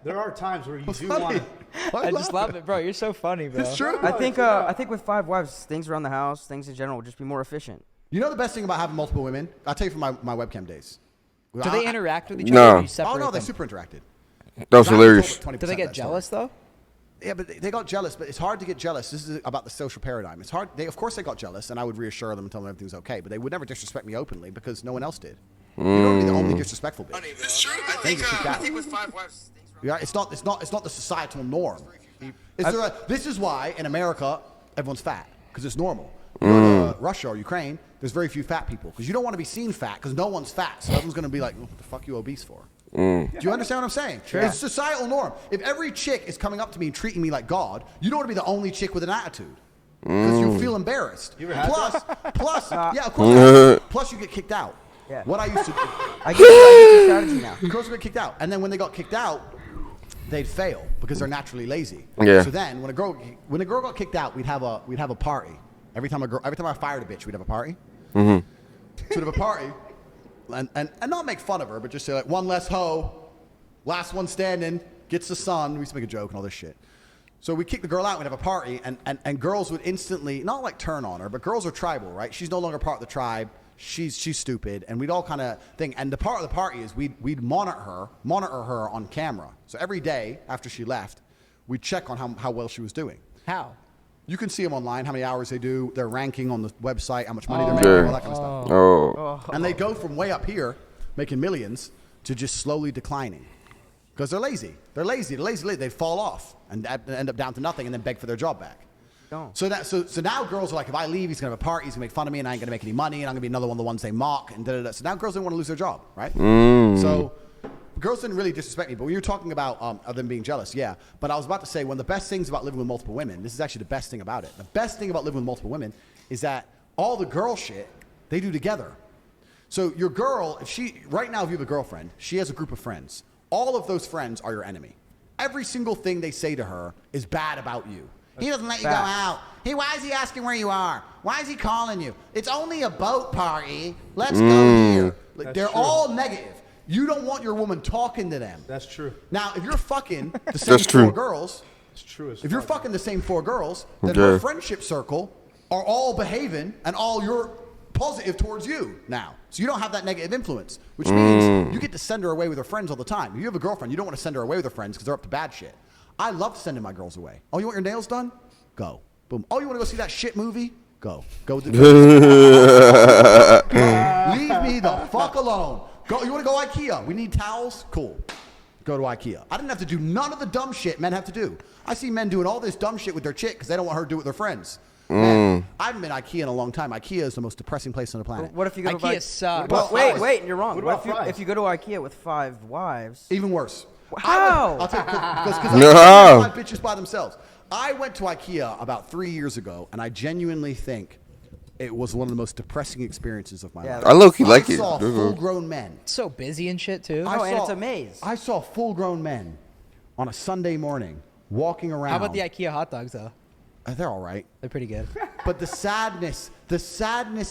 [SPEAKER 5] there are times where you do want to.
[SPEAKER 4] I just love it, bro. You're so funny, bro.
[SPEAKER 1] It's true.
[SPEAKER 3] I think with 5 wives, things around the house, things in general, will just be more efficient.
[SPEAKER 1] You know the best thing about having multiple women? I'll tell you from my webcam days.
[SPEAKER 4] Do they interact with each
[SPEAKER 2] No.
[SPEAKER 4] other? Or do you
[SPEAKER 1] Oh
[SPEAKER 4] separate
[SPEAKER 1] no, they
[SPEAKER 4] them?
[SPEAKER 1] super interacted.
[SPEAKER 2] That was hilarious.
[SPEAKER 4] Do they get jealous though?
[SPEAKER 1] Yeah, but they got jealous. But it's hard to get jealous. This is about the social paradigm. It's hard. Of course, they got jealous, and I would reassure them and tell them everything's okay. But they would never disrespect me openly because no one else did. You don't want to be the only disrespectful bitch.
[SPEAKER 2] It's true. I think with 5 wives.
[SPEAKER 1] Yeah, it's not the societal norm. This is why in America everyone's fat because it's normal. You go to Russia or Ukraine, there's very few fat people because you don't want to be seen fat because no one's fat. So everyone's going to be like, what the fuck you obese for? Do you understand what I'm saying? Sure. It's societal norm. If every chick is coming up to me and treating me like God, you don't want to be the only chick with an attitude because you feel embarrassed.
[SPEAKER 5] You ever had
[SPEAKER 1] Plus, yeah, of course. Plus, you get kicked out.
[SPEAKER 3] Yeah.
[SPEAKER 1] What I used to do.
[SPEAKER 3] I get your strategy now.
[SPEAKER 1] Girls would get kicked out, and then when they got kicked out, they'd fail because they're naturally lazy.
[SPEAKER 2] Yeah.
[SPEAKER 1] So then, when a girl got kicked out, we'd have a party. Every time I fired a bitch, we'd have a party. So we'd have a party, and not make fun of her, but just say like one less hoe, last one standing gets the sun. We used to make a joke and all this shit. So we kick the girl out, we'd have a party, and girls would instantly not like turn on her, but girls are tribal, right? She's no longer part of the tribe. She's stupid, and we'd all kind of think. And the part of the party is we'd monitor her on camera. So every day after she left, we'd check on how well she was doing.
[SPEAKER 4] How?
[SPEAKER 1] You can see them online, how many hours they do, their ranking on the website, how much money they're making, all that kind of stuff.
[SPEAKER 2] Oh.
[SPEAKER 1] And they go from way up here, making millions, to just slowly declining. Because they're lazy. They're lazy. They fall off and end up down to nothing and then beg for their job back.
[SPEAKER 3] Don't.
[SPEAKER 1] So now girls are like, if I leave, he's going to have a party, he's going to make fun of me, and I ain't going to make any money, and I'm going to be another one of the ones they mock, and da-da-da. So now girls don't want to lose their job, right? So girls didn't really disrespect me, but when you're talking about of them being jealous, yeah. But I was about to say, one of the best things about living with multiple women, this is actually the best thing about it. The best thing about living with multiple women is that all the girl shit, they do together. So your girl, if you have a girlfriend, she has a group of friends. All of those friends are your enemy. Every single thing they say to her is bad about you. He doesn't let you go out. Why is he asking where you are? Why is he calling you? It's only a boat party. Let's go here. Like, they're all negative. You don't want your woman talking to them.
[SPEAKER 5] That's true.
[SPEAKER 1] Now, if you're fucking the same four girls,
[SPEAKER 5] It's true.
[SPEAKER 1] if you're fucking the same 4 girls, then her friendship circle are all behaving and all you're positive towards you now. So you don't have that negative influence, which means you get to send her away with her friends all the time. If you have a girlfriend, you don't want to send her away with her friends because they're up to bad shit. I love sending my girls away. Oh, you want your nails done? Go. Boom. Oh, you want to go see that shit movie? Go. Leave me the fuck alone. Go. You want to go IKEA? We need towels? Cool. Go to IKEA. I didn't have to do none of the dumb shit men have to do. I see men doing all this dumb shit with their chick because they don't want her to do it with their friends. Man, I haven't been IKEA in a long time. IKEA is the most depressing place on the planet.
[SPEAKER 3] What if you go to
[SPEAKER 4] IKEA sucks.
[SPEAKER 3] Well, wait, you're wrong.
[SPEAKER 5] What
[SPEAKER 3] What
[SPEAKER 5] about
[SPEAKER 3] if you go to IKEA with 5 wives?
[SPEAKER 1] Even worse.
[SPEAKER 3] How?
[SPEAKER 1] I'll tell you, because
[SPEAKER 2] No.
[SPEAKER 1] 5 bitches by themselves. I went to IKEA about 3 years ago, and I genuinely think it was one of the most depressing experiences of my life.
[SPEAKER 2] I low-key like
[SPEAKER 1] I
[SPEAKER 2] it.
[SPEAKER 1] saw full-grown men.
[SPEAKER 4] So busy and shit too.
[SPEAKER 3] Oh, and it's a maze.
[SPEAKER 1] I saw full-grown men on a Sunday morning walking around.
[SPEAKER 4] How about the IKEA hot dogs though?
[SPEAKER 1] They're all right.
[SPEAKER 4] They're pretty good.
[SPEAKER 1] But the sadness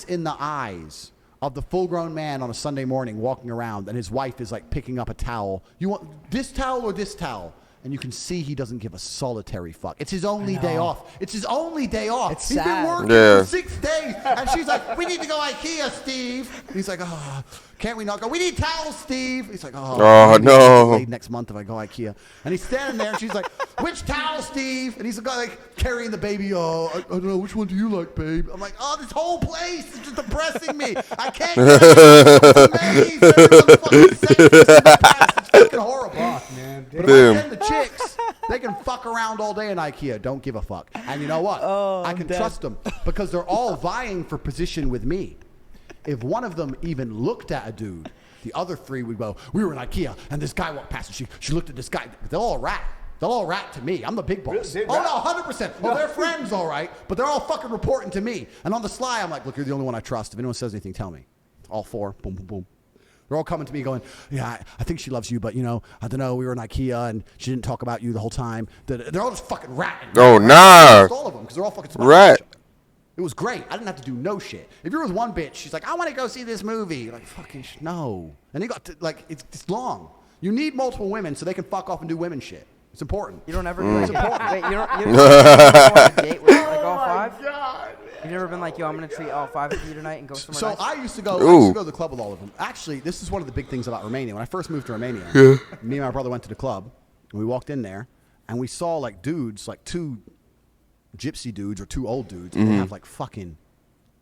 [SPEAKER 1] in the eyes of the full-grown man on a Sunday morning walking around, and his wife is like picking up a towel. You want this towel or this towel? And you can see he doesn't give a solitary fuck. It's his only day off. It's his only day off.
[SPEAKER 4] It's
[SPEAKER 1] He's
[SPEAKER 4] sad.
[SPEAKER 1] been working
[SPEAKER 2] Yeah.
[SPEAKER 1] for 6 days. And she's like, we need to go IKEA, Steve. And he's like, oh, can't we not go? We need towels, Steve. He's like,
[SPEAKER 2] Oh,
[SPEAKER 1] maybe
[SPEAKER 2] no.
[SPEAKER 1] I'll be late next month if I go IKEA. And he's standing there, and she's like, which towel, Steve? And he's the guy like carrying the baby. Oh, I don't know. Which one do you like, babe? I'm like, oh, this whole place is just depressing me. I can't get it. It's amazing. Everyone's fucking sexist and depressed. It's fucking horrible.
[SPEAKER 5] Fuck, man.
[SPEAKER 1] But
[SPEAKER 2] Damn.
[SPEAKER 1] if I send the chicks, they can fuck around all day in IKEA. Don't give a fuck. And you know what? I can trust them because they're all vying for position with me. If one of them even looked at a dude, the other 3 would go, we were in IKEA, and this guy walked past, and she looked at this guy. They'll all rat. They'll all rat to me. I'm the big boss.
[SPEAKER 5] Really?
[SPEAKER 1] Oh, no, 100%. Well, they're friends, all right, but they're all fucking reporting to me. And on the sly, I'm like, look, you're the only one I trust. If anyone says anything, tell me. All 4. Boom, boom, boom. They're all coming to me going, yeah, I think she loves you, but, you know, I don't know, we were in IKEA, and she didn't talk about you the whole time. They're all just fucking ratting.
[SPEAKER 2] Oh, nah.
[SPEAKER 1] All of them, because they're all fucking smart.
[SPEAKER 2] Rat.
[SPEAKER 1] It was great. I didn't have to do no shit. If you're with one bitch, she's like, I want to go see this movie. You're like, fucking no. And you got to, like, it's long. You need multiple women so they can fuck off and do women shit. It's important.
[SPEAKER 3] You don't ever wait, you don't go on a date with like all 5?
[SPEAKER 5] God.
[SPEAKER 3] You've never been like, yo, I'm gonna treat all 5 of you tonight and go somewhere
[SPEAKER 1] So
[SPEAKER 3] nice?
[SPEAKER 1] I used to go to the club with all of them. Actually, this is one of the big things about Romania. When I first moved to Romania, me and my brother went to the club, and we walked in there, and we saw like dudes, like 2 gypsy dudes or 2 old dudes, and they have like fucking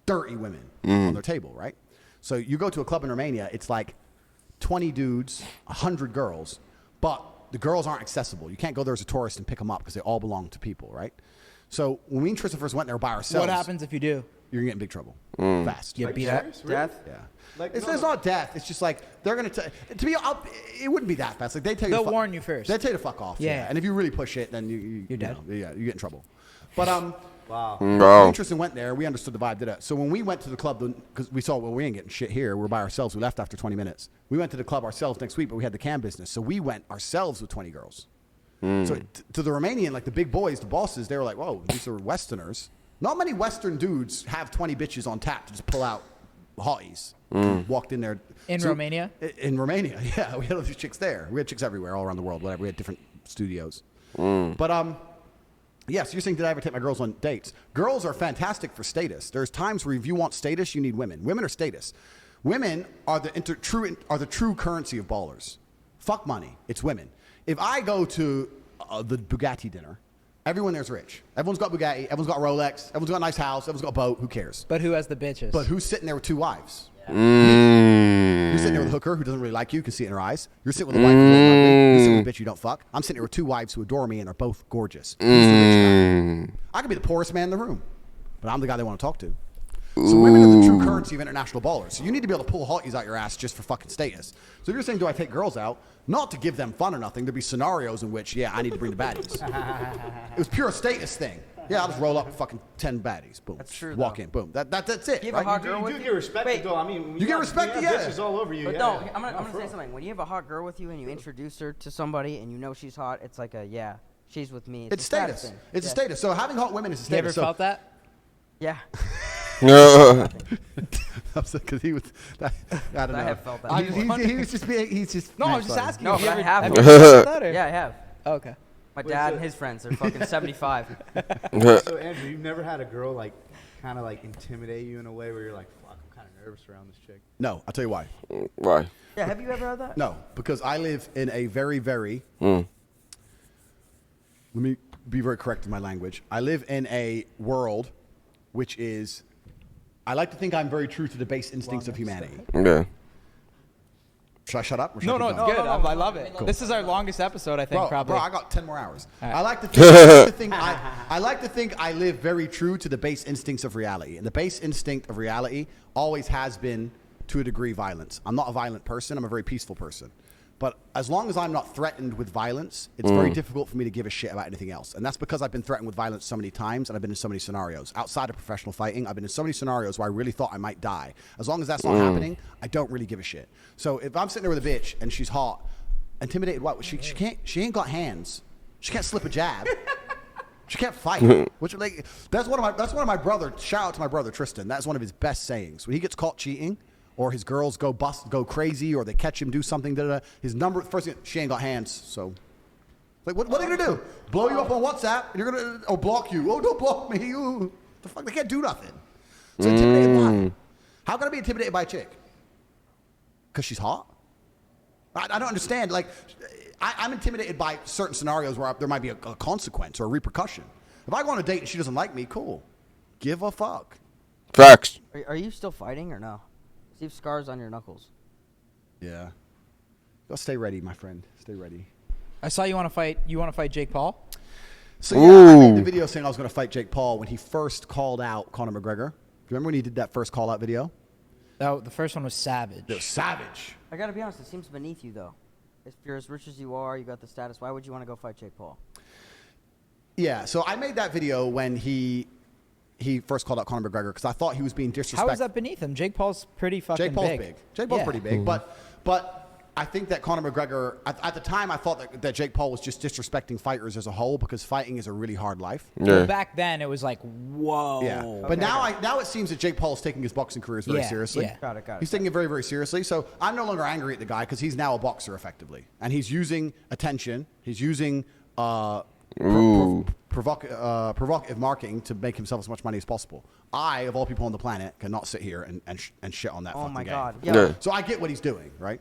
[SPEAKER 1] dirty women on their table, right? So you go to a club in Romania, it's like 20 dudes, 100 girls, but the girls aren't accessible. You can't go there as a tourist and pick them up because they all belong to people, right? So when me and Tristan first went there by ourselves,
[SPEAKER 4] What happens if you do?
[SPEAKER 1] you're gonna get in big trouble fast.
[SPEAKER 4] You
[SPEAKER 5] Like,
[SPEAKER 4] beat
[SPEAKER 5] serious?
[SPEAKER 4] up.
[SPEAKER 5] Really?
[SPEAKER 3] Death?
[SPEAKER 1] Yeah.
[SPEAKER 5] Like,
[SPEAKER 1] it's
[SPEAKER 5] no.
[SPEAKER 1] not death. It's just like they're gonna to be. It wouldn't be that fast. Like they tell you.
[SPEAKER 4] They'll
[SPEAKER 1] to
[SPEAKER 4] warn you first.
[SPEAKER 1] They tell you to fuck off.
[SPEAKER 4] Yeah.
[SPEAKER 1] And if you really push it, then you're
[SPEAKER 4] dead.
[SPEAKER 1] Yeah, you get in trouble. But
[SPEAKER 5] Wow.
[SPEAKER 1] me and Tristan went there. We understood the vibe. Did it. So when we went to the club, because we saw, well, we ain't getting shit here. We're by ourselves. We left after 20 minutes. We went to the club ourselves next week, but we had the cam business, so we went ourselves with 20 girls. So to the Romanian, like the big boys, the bosses, they were like, whoa, these are Westerners. Not many Western dudes have 20 bitches on tap to just pull out hotties. Walked in there.
[SPEAKER 4] In Romania?
[SPEAKER 1] In Romania, yeah. We had all these chicks there. We had chicks everywhere, all around the world, whatever. We had different studios. But, yes, you're saying, did I ever take my girls on dates? Girls are fantastic for status. There's times where if you want status, you need women. Women are status. Women are the true currency of ballers. Fuck money. It's women. If I go to the Bugatti dinner, everyone there's rich. Everyone's got Bugatti. Everyone's got Rolex. Everyone's got a nice house. Everyone's got a boat. Who cares?
[SPEAKER 4] But who has the bitches?
[SPEAKER 1] But who's sitting there with 2 wives? You're sitting there with a hooker who doesn't really like you. You can see it in her eyes. You're sitting with a wife who doesn't like you. You're sitting with a bitch you don't fuck. I'm sitting here with 2 wives who adore me and are both gorgeous. Who's the rich guy? I could be the poorest man in the room, but I'm the guy they want to talk to. So women are the true currency of international ballers. So you need to be able to pull hotties out your ass just for fucking status. So if you're saying, do I take girls out? Not to give them fun or nothing. There'd be scenarios in which, yeah, I need to bring the baddies. It was pure status thing. Yeah, I'll just roll up fucking 10 baddies. Boom.
[SPEAKER 3] That's true,
[SPEAKER 1] Walk
[SPEAKER 3] though.
[SPEAKER 1] in. Boom. That's it.
[SPEAKER 3] You have
[SPEAKER 1] right?
[SPEAKER 3] a hot
[SPEAKER 5] You
[SPEAKER 3] girl
[SPEAKER 5] do
[SPEAKER 3] with you?
[SPEAKER 5] get respected,
[SPEAKER 3] Wait,
[SPEAKER 5] though. I mean,
[SPEAKER 1] You get respected,
[SPEAKER 5] you have
[SPEAKER 1] yeah.
[SPEAKER 5] bitches all over you.
[SPEAKER 3] But
[SPEAKER 5] yeah.
[SPEAKER 3] no, I'm
[SPEAKER 5] No,
[SPEAKER 3] gonna
[SPEAKER 5] for
[SPEAKER 3] say
[SPEAKER 5] real.
[SPEAKER 3] something. When you have a hot girl with you and you introduce her to somebody and you know she's hot, it's like a, yeah, she's with me.
[SPEAKER 1] It's
[SPEAKER 3] a status
[SPEAKER 1] status.
[SPEAKER 3] thing.
[SPEAKER 1] It's a
[SPEAKER 3] Yeah.
[SPEAKER 1] status. So having hot women is a
[SPEAKER 4] you ever
[SPEAKER 1] status. So
[SPEAKER 4] felt that?
[SPEAKER 3] Yeah.
[SPEAKER 1] because he was. I don't know.
[SPEAKER 3] I have felt that
[SPEAKER 1] I-
[SPEAKER 3] before.
[SPEAKER 1] he was just being. He's just.
[SPEAKER 4] No, I
[SPEAKER 1] man,
[SPEAKER 4] was just
[SPEAKER 1] sorry.
[SPEAKER 4] asking.
[SPEAKER 3] No,
[SPEAKER 4] Have you
[SPEAKER 3] but I
[SPEAKER 4] ever-
[SPEAKER 3] have.
[SPEAKER 4] Have you ever felt that? Or?
[SPEAKER 3] Yeah, I have.
[SPEAKER 4] Oh, okay.
[SPEAKER 3] My
[SPEAKER 5] Wait,
[SPEAKER 3] dad
[SPEAKER 5] so-
[SPEAKER 3] and his friends are fucking 75.
[SPEAKER 5] So Andrew, you've never had a girl like kind of like intimidate you in a way where you're like, fuck, I'm kind of nervous around this chick.
[SPEAKER 1] No, I'll tell you why.
[SPEAKER 2] Why?
[SPEAKER 3] Yeah, have you ever had that?
[SPEAKER 1] No, because I live in a very, very let me be very correct in my language. I live in a world which is, I like to think I'm very true to the base instincts of humanity.
[SPEAKER 2] Yeah.
[SPEAKER 1] Should I shut up? Or should
[SPEAKER 4] No,
[SPEAKER 1] I
[SPEAKER 4] no,
[SPEAKER 1] keep
[SPEAKER 4] it's
[SPEAKER 1] going?
[SPEAKER 4] good. I love it. This is our longest episode, I think, probably.
[SPEAKER 1] Bro, I got 10 more hours.
[SPEAKER 4] All right.
[SPEAKER 1] I like to think, I like to think I live very true to the base instincts of reality. And the base instinct of reality always has been, to a degree, violence. I'm not a violent person. I'm a very peaceful person. But as long as I'm not threatened with violence, it's very difficult for me to give a shit about anything else. And that's because I've been threatened with violence so many times, and I've been in so many scenarios. Outside of professional fighting, I've been in so many scenarios where I really thought I might die. As long as that's not happening, I don't really give a shit. So if I'm sitting there with a bitch and she's hot, intimidated, what? She ain't got hands. She can't slip a jab. She can't fight. Which like that's one of my brother. Shout out to my brother Tristan. That's one of his best sayings. When he gets caught cheating, or his girls go crazy, or they catch him do something, his first thing, she ain't got hands, so. Like, what are they gonna do? Blow you up on WhatsApp, and you're gonna, block you. Oh, don't block me. Ooh. The fuck, they can't do nothing. So intimidated why? How can I be intimidated by a chick? Because she's hot? I don't understand. Like, I'm intimidated by certain scenarios where there might be a consequence or a repercussion. If I go on a date and she doesn't like me, cool. Give a fuck.
[SPEAKER 2] Facts.
[SPEAKER 3] Are you still fighting or no? See if scars on your knuckles.
[SPEAKER 1] Yeah. Go stay ready, my friend. Stay ready.
[SPEAKER 4] I saw you want to fight. You want to fight Jake Paul?
[SPEAKER 1] So yeah, I made the video saying I was going to fight Jake Paul when he first called out Conor McGregor. Do you remember when he did that first call out video?
[SPEAKER 4] No, the first one was savage.
[SPEAKER 1] It was savage.
[SPEAKER 3] I gotta be honest, it seems beneath you though. If you're as rich as you are, you got the status, why would you want to go fight Jake Paul?
[SPEAKER 1] Yeah, so I made that video when he first called out Conor McGregor because I thought he was being disrespectful.
[SPEAKER 4] How is that beneath him? Jake Paul's pretty fucking
[SPEAKER 1] Jake Paul's
[SPEAKER 4] big.
[SPEAKER 1] big. Jake Paul's
[SPEAKER 4] Yeah.
[SPEAKER 1] pretty big, but I think that Conor McGregor, at the time, I thought that Jake Paul was just disrespecting fighters as a whole because fighting is a really hard life.
[SPEAKER 4] Well, back then, it was like, whoa.
[SPEAKER 1] Yeah, but now it seems that Jake Paul is taking his boxing career very seriously.
[SPEAKER 4] Yeah.
[SPEAKER 3] Got it.
[SPEAKER 1] He's taking it very, very seriously. So I'm no longer angry at the guy because he's now a boxer effectively, and he's using attention. He's using provocative marketing to make himself as much money as possible. I, of all people on the planet, cannot sit here and shit on that.
[SPEAKER 3] Oh
[SPEAKER 1] fucking
[SPEAKER 3] my
[SPEAKER 1] guy.
[SPEAKER 3] God.
[SPEAKER 2] Yeah.
[SPEAKER 1] So I get what he's doing, right?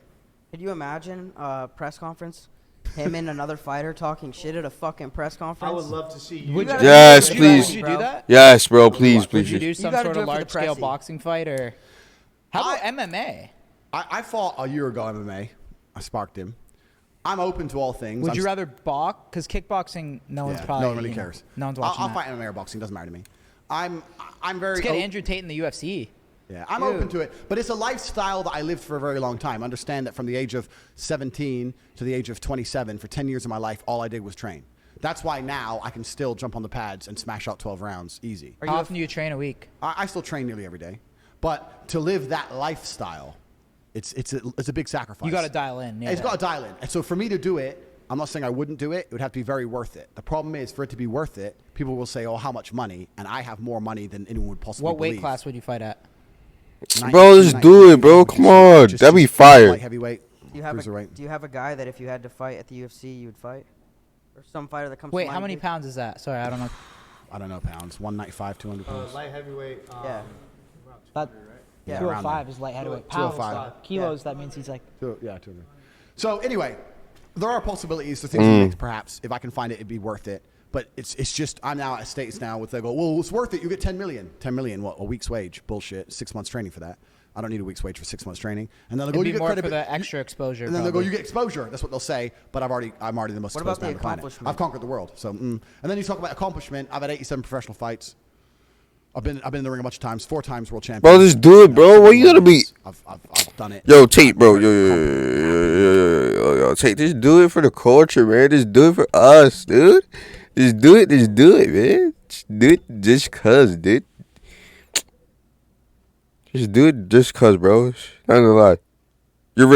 [SPEAKER 3] Could you imagine a press conference? Him and another fighter talking shit at a fucking press conference?
[SPEAKER 5] I would love to see you.
[SPEAKER 4] Would you,
[SPEAKER 2] Yes,
[SPEAKER 4] would
[SPEAKER 2] please.
[SPEAKER 4] You do that?
[SPEAKER 2] Yes, bro. Please,
[SPEAKER 4] Would you
[SPEAKER 2] please.
[SPEAKER 4] do some
[SPEAKER 3] gotta
[SPEAKER 4] sort
[SPEAKER 3] do
[SPEAKER 4] of
[SPEAKER 3] it for the
[SPEAKER 4] large-scale
[SPEAKER 3] pressy.
[SPEAKER 4] boxing fight? Or how about MMA?
[SPEAKER 1] I fought a year ago MMA. I sparked him. I'm open to all things.
[SPEAKER 4] Would you rather box? Because kickboxing, no one's probably.
[SPEAKER 1] no one really cares.
[SPEAKER 4] No one's watching
[SPEAKER 1] I'll
[SPEAKER 4] that.
[SPEAKER 1] fight MMA or boxing. Doesn't matter to me. I'm very.
[SPEAKER 4] Let's get Andrew Tate in the UFC.
[SPEAKER 1] Yeah, I'm open to it, but it's a lifestyle that I lived for a very long time. Understand that from the age of 17 to the age of 27, for 10 years of my life, all I did was train. That's why now I can still jump on the pads and smash out 12 rounds easy.
[SPEAKER 4] How often do you train a week?
[SPEAKER 1] I still train nearly every day, but to live that lifestyle, it's a big sacrifice.
[SPEAKER 4] You got to dial in. Yeah.
[SPEAKER 1] It's got to dial in, and so for me to do it, I'm not saying I wouldn't do it. It would have to be very worth it. The problem is, for it to be worth it, people will say, "Oh, how much money?" And I have more money than anyone would possibly
[SPEAKER 4] What weight
[SPEAKER 1] believe.
[SPEAKER 4] class would you fight at?
[SPEAKER 2] Bro, just do it, bro. Come on. That'd be fire.
[SPEAKER 1] Light heavyweight,
[SPEAKER 3] Do you have
[SPEAKER 1] cruiserweight.
[SPEAKER 3] do you have a guy that if you had to fight at the UFC, you would fight? Or some fighter that comes to
[SPEAKER 4] Wait,
[SPEAKER 3] mind
[SPEAKER 4] how many
[SPEAKER 3] to you?
[SPEAKER 4] pounds is that? Sorry, I don't know.
[SPEAKER 1] I don't know pounds. 195, 200 pounds.
[SPEAKER 5] Light heavyweight.
[SPEAKER 3] Yeah.
[SPEAKER 4] That
[SPEAKER 1] Yeah, around
[SPEAKER 4] 205 is light heavyweight. Pounds,
[SPEAKER 1] 205.
[SPEAKER 4] kilos. That means he's like.
[SPEAKER 1] 200. So anyway, there are possibilities to things to make, perhaps if I can find it, it'd be worth it. But it's just I'm now at states now with they go, well, it's worth it. You get 10 million. 10 million, what? A week's wage? Bullshit. 6 months training for that. I don't need a week's wage for 6 months training. And then they'll go,
[SPEAKER 4] It'd
[SPEAKER 1] you
[SPEAKER 4] be
[SPEAKER 1] get
[SPEAKER 4] more for
[SPEAKER 1] credibility.
[SPEAKER 4] the extra exposure.
[SPEAKER 1] And then they'll go,
[SPEAKER 4] probably.
[SPEAKER 1] you get exposure. That's what they'll say. But I'm already the most
[SPEAKER 3] What
[SPEAKER 1] exposed
[SPEAKER 3] about
[SPEAKER 1] man on
[SPEAKER 3] the
[SPEAKER 1] the planet.
[SPEAKER 3] accomplishment?
[SPEAKER 1] I've conquered the world. So, and then you talk about accomplishment. I've had 87 professional fights. I've been in the ring a bunch of times. 4 times world champion.
[SPEAKER 2] Bro, just do it, bro. What you gotta be?
[SPEAKER 1] I've done it.
[SPEAKER 2] Yo, Tate, bro. Yo, Tate, just do it for the culture, man. Just do it for us, dude. Just do it, man. Just do it just cause, dude. Just do it just cause, bro. Not gonna lie. You're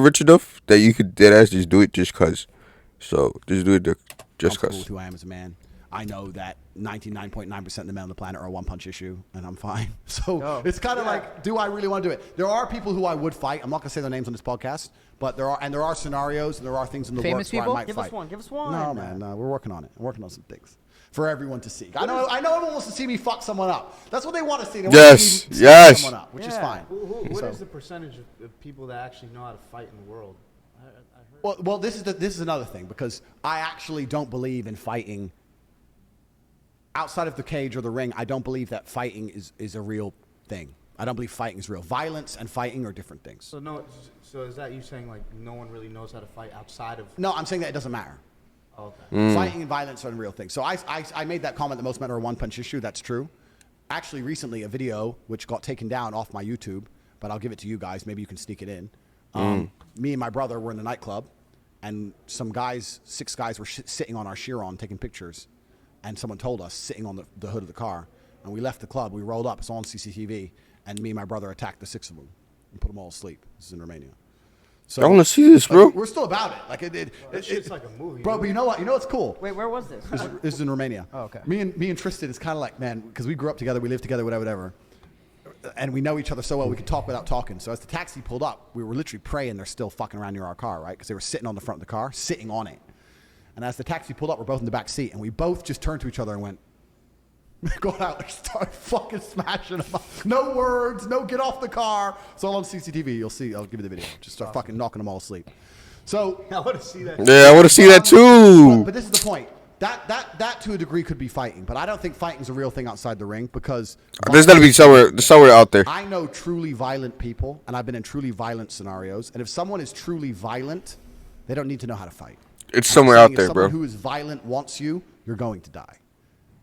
[SPEAKER 2] rich enough that you could deadass just do it just cause. So, just do it just
[SPEAKER 1] I'm cool
[SPEAKER 2] cause.
[SPEAKER 1] with who I am as a man. I know that 99.9% of the men on the planet are a one-punch issue, and I'm fine. So it's kind of like, do I really want to do it? There are people who I would fight. I'm not going to say their names on this podcast, but there are scenarios and there are things in the
[SPEAKER 4] Famous
[SPEAKER 1] works where I
[SPEAKER 4] people?
[SPEAKER 1] might
[SPEAKER 3] Give
[SPEAKER 1] fight.
[SPEAKER 3] us one. Give us one.
[SPEAKER 1] No, man, no, we're working on it. I'm working on some things for everyone to see. I know everyone wants to see me fuck someone up. That's what they want to see. They want to see me fuck someone up, which is fine.
[SPEAKER 5] What
[SPEAKER 1] So-
[SPEAKER 5] is the percentage of people that actually know how to fight in the world?
[SPEAKER 1] Well, this is another thing because I actually don't believe in fighting outside of the cage or the ring. I don't believe that fighting is a real thing. I don't believe fighting is real. Violence and fighting are different things.
[SPEAKER 5] So is that you saying like no one really knows how to fight outside of?
[SPEAKER 1] No, I'm saying that it doesn't matter.
[SPEAKER 5] Oh, okay.
[SPEAKER 1] Fighting and violence are a real thing. So I made that comment that most men are a one-punch issue. That's true. Actually, recently, a video which got taken down off my YouTube, but I'll give it to you guys. Maybe you can sneak it in. Me and my brother were in the nightclub, and some guys, 6 guys, were sitting on our Chiron taking pictures, and someone told us, sitting on the hood of the car. And we left the club. We rolled up. It's on CCTV. And me and my brother attacked the 6 of them and put them all asleep. This is in Romania. So
[SPEAKER 2] I want to see this, bro.
[SPEAKER 1] We're still about it.
[SPEAKER 5] It's like a movie,
[SPEAKER 1] bro. But you know what? You know what's cool?
[SPEAKER 3] Wait, where was this?
[SPEAKER 1] This is in Romania.
[SPEAKER 3] Oh, okay.
[SPEAKER 1] Me and Tristan, it's kind of like, man, because we grew up together, we lived together, whatever. And we know each other so well, we could talk without talking. So as the taxi pulled up, we were literally praying they're still fucking around near our car, right? Because they were sitting on the front of the car, sitting on it. And as the taxi pulled up, we're both in the back seat, and we both just turned to each other and went, going out, like, start fucking smashing them up. No words, no get off the car. It's all on CCTV. You'll see. I'll give you the video. Just start fucking knocking them all asleep. So
[SPEAKER 5] I want to see that.
[SPEAKER 2] Yeah, I want to see that too.
[SPEAKER 1] But this is the point. That to a degree could be fighting, but I don't think fighting's a real thing outside the ring because
[SPEAKER 2] There's got to be somewhere out there.
[SPEAKER 1] I know truly violent people, and I've been in truly violent scenarios. And if someone is truly violent, they don't need to know how to fight.
[SPEAKER 2] It's somewhere out there,
[SPEAKER 1] if
[SPEAKER 2] bro.
[SPEAKER 1] someone who is violent wants you, you're going to die.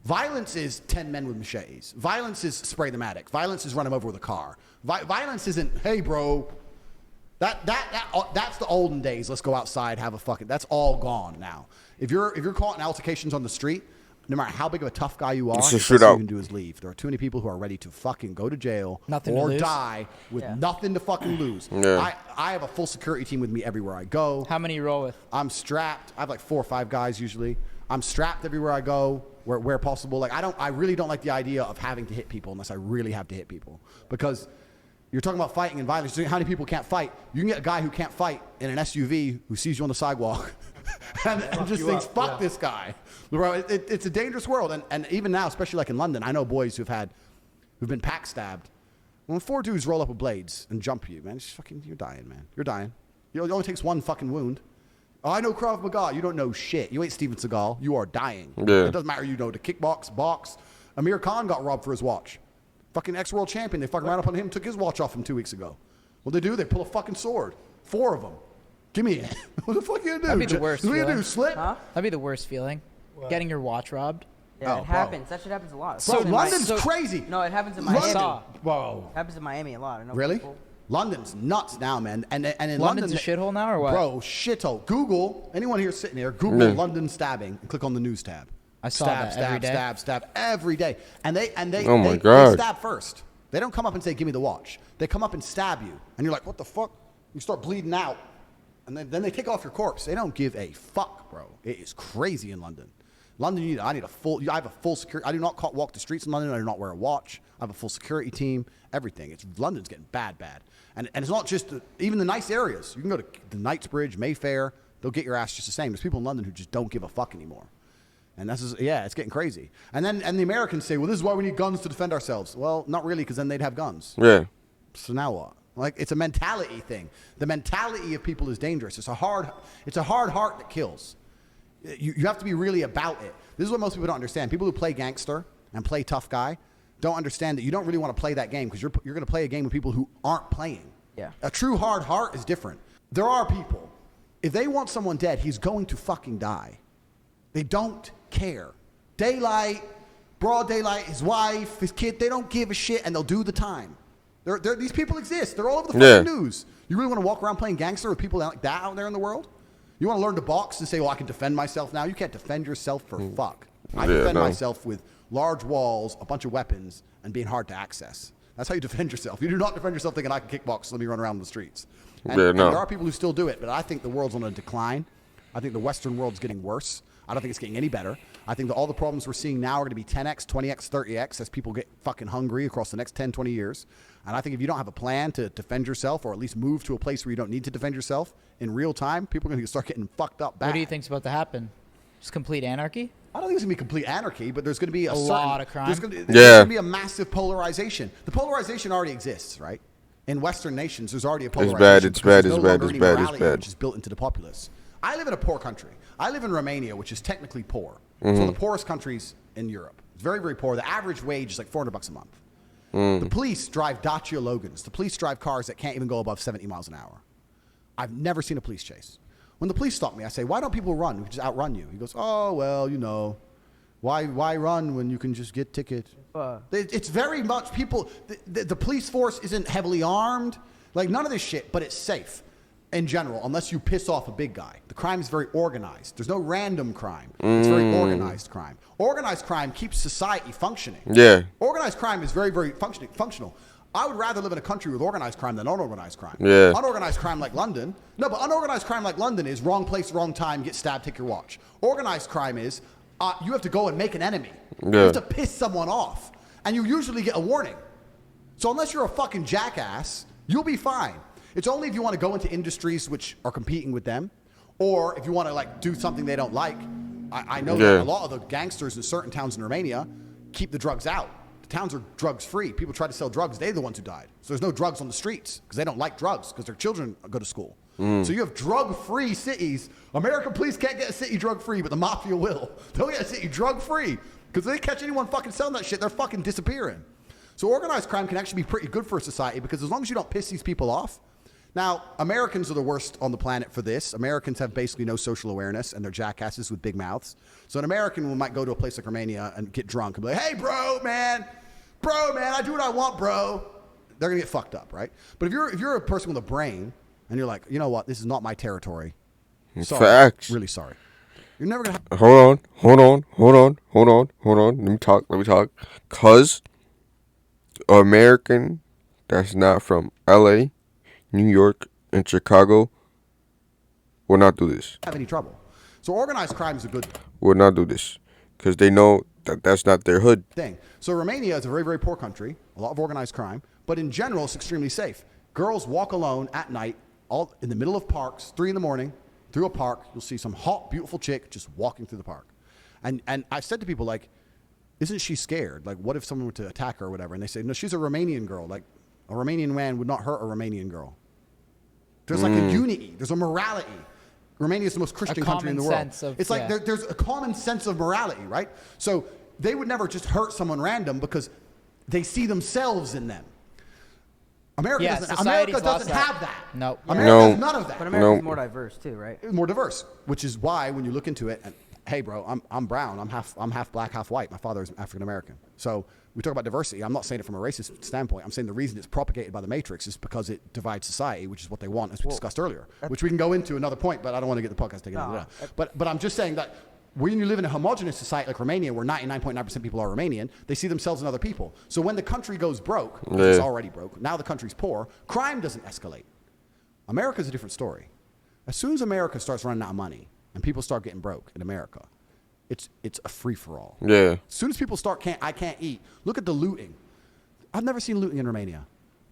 [SPEAKER 1] Violence is 10 men with machetes. Violence is spray the attic. Violence is run him over with a car. Violence isn't, hey, bro. That's the olden days. Let's go outside, have a fucking. That's all gone now. If you're caught in altercations on the street, no matter how big of a tough guy you are,
[SPEAKER 2] It's
[SPEAKER 1] the
[SPEAKER 2] just
[SPEAKER 1] best
[SPEAKER 2] shoot
[SPEAKER 1] thing
[SPEAKER 2] out.
[SPEAKER 1] you can do is leave. There are too many people who are ready to fucking go to jail
[SPEAKER 4] Nothing to
[SPEAKER 1] or
[SPEAKER 4] lose.
[SPEAKER 1] die with nothing to fucking lose.
[SPEAKER 2] Yeah.
[SPEAKER 1] I have a full security team with me everywhere I go.
[SPEAKER 4] How many you roll with?
[SPEAKER 1] I'm strapped. I have like 4 or 5 guys usually. I'm strapped everywhere I go, where possible. Like I really don't like the idea of having to hit people unless I really have to hit people. Because you're talking about fighting and violence. How many people can't fight? You can get a guy who can't fight in an SUV who sees you on the sidewalk and just thinks, fuck this guy. Bro, it's a dangerous world. And even now, especially like in London, I know boys who've been pack stabbed. When 4 dudes roll up with blades and jump you, man, it's fucking, you're dying, man. You're dying. It only takes 1 fucking wound. Oh, I know Krav Maga. You don't know shit. You ain't Steven Seagal. You are dying.
[SPEAKER 2] Yeah.
[SPEAKER 1] It doesn't matter. You know to kickbox, box. Amir Khan got robbed for his watch. Fucking ex-world champion. They fucking ran up on him, took his watch off him 2 weeks ago. What they do? They pull a fucking sword. 4 of them. Give me it. What the fuck you gonna do?
[SPEAKER 4] That'd be the worst
[SPEAKER 1] What you gonna
[SPEAKER 4] feeling.
[SPEAKER 1] do? Slip?
[SPEAKER 3] Huh?
[SPEAKER 4] That'd be the worst feeling. Getting your watch robbed.
[SPEAKER 3] Yeah,
[SPEAKER 1] Oh,
[SPEAKER 3] it
[SPEAKER 1] bro.
[SPEAKER 3] happens. That shit happens a lot.
[SPEAKER 1] Bro,
[SPEAKER 3] Especially in
[SPEAKER 1] London's
[SPEAKER 3] Mi-
[SPEAKER 1] crazy.
[SPEAKER 3] No, it happens in
[SPEAKER 1] London-
[SPEAKER 3] Miami.
[SPEAKER 4] Saw.
[SPEAKER 1] Whoa.
[SPEAKER 3] It happens in Miami a lot. I know
[SPEAKER 1] Really?
[SPEAKER 3] people.
[SPEAKER 1] London's nuts now, man. And in
[SPEAKER 4] London's
[SPEAKER 1] London,
[SPEAKER 4] a shithole now, or what?
[SPEAKER 1] Bro, shithole. Google, anyone here sitting here, Google
[SPEAKER 2] Yeah.
[SPEAKER 1] London stabbing and click on the news tab.
[SPEAKER 4] I saw
[SPEAKER 1] stab,
[SPEAKER 4] that
[SPEAKER 1] stab,
[SPEAKER 4] every day.
[SPEAKER 1] stab every day. And they
[SPEAKER 2] Oh my
[SPEAKER 1] they
[SPEAKER 2] God.
[SPEAKER 1] stab first. They don't come up and say, give me the watch. They come up and stab you. And you're like, what the fuck? You start bleeding out. And then they take off your corpse. They don't give a fuck, bro. It is crazy in London. London, I have a full security. I do not walk the streets in London. I do not wear a watch. I have a full security team. Everything. London's getting bad. And it's not just even the nice areas. You can go to the Knightsbridge, Mayfair. They'll get your ass just the same. There's people in London who just don't give a fuck anymore. And it's getting crazy. And the Americans say, well, this is why we need guns to defend ourselves. Well, not really, because then they'd have guns.
[SPEAKER 2] Yeah.
[SPEAKER 1] So now what? Like, it's a mentality thing. The mentality of people is dangerous. It's a hard heart that kills. You have to be really about it. This is what most people don't understand. People who play gangster and play tough guy don't understand that you don't really want to play that game because you're going to play a game with people who aren't playing.
[SPEAKER 3] Yeah.
[SPEAKER 1] A true hard heart is different. There are people, if they want someone dead, he's going to fucking die. They don't care. Daylight, broad daylight, his wife, his kid, they don't give a shit and they'll do the time. These people exist. They're all over the fucking news. You really want to walk around playing gangster with people like that out there in the world? You want to learn to box and say, well, I can defend myself now? You can't defend yourself for fuck. I defend myself with large walls, a bunch of weapons, and being hard to access. That's how you defend yourself. You do not defend yourself thinking I can kickbox, let me run around the streets. And there are people who still do it, but I think the world's on a decline. I think the Western world's getting worse. I don't think it's getting any better. I think that all the problems we're seeing now are going to be 10x, 20x, 30x as people get fucking hungry across the next 10, 20 years. And I think if you don't have a plan to defend yourself or at least move to a place where you don't need to defend yourself in real time, people are going to start getting fucked up bad.
[SPEAKER 4] What do you think's about to happen? Just complete anarchy?
[SPEAKER 1] I don't think it's going to be complete anarchy, but there's going to be a
[SPEAKER 4] lot of crime.
[SPEAKER 1] There's going to be a massive polarization. The polarization already exists, right? In Western nations, there's already a polarization.
[SPEAKER 2] bad, it's
[SPEAKER 1] because
[SPEAKER 2] bad,
[SPEAKER 1] there's
[SPEAKER 2] it's
[SPEAKER 1] no
[SPEAKER 2] bad,
[SPEAKER 1] longer
[SPEAKER 2] it's
[SPEAKER 1] any
[SPEAKER 2] bad, it's
[SPEAKER 1] morality
[SPEAKER 2] bad.
[SPEAKER 1] which is built into the populace. I live in a poor country. I live in Romania, which is technically poor.
[SPEAKER 2] Mm-hmm.
[SPEAKER 1] It's one of the poorest countries in Europe. It's very, very poor. The average wage is like $400 a month. The police drive Dacia Logans. The police drive cars that can't even go above 70 miles an hour. I've never seen a police chase. When the police stop me, I say, why don't people run? We can just outrun you. He goes, oh, well, you know, why run when you can just get tickets? It's very much people, the police force isn't heavily armed, like none of this shit, but it's safe in general, unless you piss off a big guy. The crime is very organized. There's no random crime. It's very organized crime. Organized crime keeps society functioning.
[SPEAKER 2] Yeah.
[SPEAKER 1] Organized crime is very, very functional. I would rather live in a country with organized crime than unorganized crime.
[SPEAKER 2] Yeah.
[SPEAKER 1] Unorganized crime like London. No, but unorganized crime like London is wrong place, wrong time, get stabbed, take your watch. Organized crime is you have to go and make an enemy. You
[SPEAKER 2] Yeah.
[SPEAKER 1] have to piss someone off. And you usually get a warning. So unless you're a fucking jackass, you'll be fine. It's only if you want to go into industries which are competing with them, or if you want to like do something they don't like. I know that a lot of the gangsters in certain towns in Romania keep the drugs out. The towns are drugs free. People try to sell drugs. They're the ones who died. So there's no drugs on the streets because they don't like drugs because their children go to school. So you have drug-free cities. American police can't get a city drug-free, but the mafia will. They'll get a city drug-free because if they catch anyone fucking selling that shit, they're fucking disappearing. So organized crime can actually be pretty good for a society because as long as you don't piss these people off. Now, Americans are the worst on the planet for this. Americans have basically no social awareness, and they're jackasses with big mouths. So an American might go to a place like Romania and get drunk and be like, hey, bro, man, I do what I want, bro. They're going to get fucked up, right? But if you're a person with a brain, and you're like, you know what, this is not my territory. Sorry.
[SPEAKER 2] Facts.
[SPEAKER 1] Really sorry. You're never going to
[SPEAKER 2] Hold on. Let me talk. Cause American that's not from LA, New York, and Chicago will not do this.
[SPEAKER 1] have any trouble. So organized crime is a good
[SPEAKER 2] Will not do this. Because they know that that's not their hood.
[SPEAKER 1] thing. So Romania is a very, very poor country, a lot of organized crime, but in general, it's extremely safe. Girls walk alone at night, all in the middle of parks, 3 a.m, through a park. You'll see some hot, beautiful chick just walking through the park. And I've said to people, like, isn't she scared? Like, what if someone were to attack her or whatever? And they say, no, she's a Romanian girl. Like, a Romanian man would not hurt a Romanian girl. There's like a unity. There's a morality. Romania is the most Christian country in the world. It's like there's a common sense of morality, right? So they would never just hurt someone random because they see themselves in them. America doesn't have that.
[SPEAKER 4] No.
[SPEAKER 1] America
[SPEAKER 2] No.
[SPEAKER 1] has none of that.
[SPEAKER 3] But America's
[SPEAKER 2] No.
[SPEAKER 3] more diverse too, right?
[SPEAKER 1] It's more diverse, which is why when you look into it, and hey, bro, I'm brown. I'm half black, half white. My father is African American. So we talk about diversity. I'm not saying it from a racist standpoint. I'm saying the reason it's propagated by the Matrix is because it divides society, which is what they want, as we discussed earlier. Which we can go into another point, but I don't want to get the podcast taken over. But I'm just saying that when you live in a homogenous society like Romania, where 99.9% people are Romanian, they see themselves in other people. So when the country goes broke, which is already broke, now the country's poor, crime doesn't escalate. America's a different story. As soon as America starts running out of money and people start getting broke in America, it's a free-for-all.
[SPEAKER 2] Yeah.
[SPEAKER 1] As soon as people start, I can't eat. Look at the looting. I've never seen looting in Romania.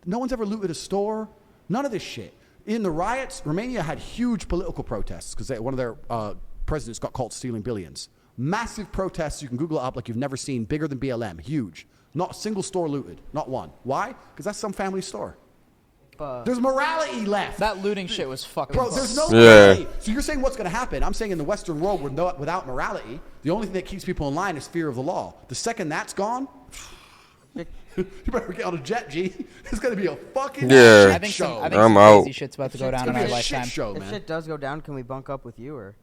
[SPEAKER 1] No one's ever looted a store. None of this shit. In the riots, Romania had huge political protests because one of their presidents got caught stealing billions. Massive protests. You can Google it up like you've never seen. Bigger than BLM. Huge. Not a single store looted. Not one. Why? Because that's some family store. There's morality left.
[SPEAKER 4] That looting shit was fucking.
[SPEAKER 1] Bro, there's no
[SPEAKER 2] Yeah.
[SPEAKER 1] morality. So you're saying what's going to happen? I'm saying in the Western world, without morality, the only thing that keeps people in line is fear of the law. The second that's gone, you better get on a jet, G. It's going to be a fucking
[SPEAKER 2] Yeah.
[SPEAKER 1] shit
[SPEAKER 4] I think
[SPEAKER 1] show.
[SPEAKER 4] some, I think
[SPEAKER 2] I'm
[SPEAKER 4] some
[SPEAKER 2] out.
[SPEAKER 4] crazy shit's about to go
[SPEAKER 1] It's
[SPEAKER 4] down in
[SPEAKER 1] gonna be
[SPEAKER 4] our
[SPEAKER 1] a shit
[SPEAKER 4] lifetime.
[SPEAKER 1] show,
[SPEAKER 3] If
[SPEAKER 1] man.
[SPEAKER 3] shit does go down, can we bunk up with you, or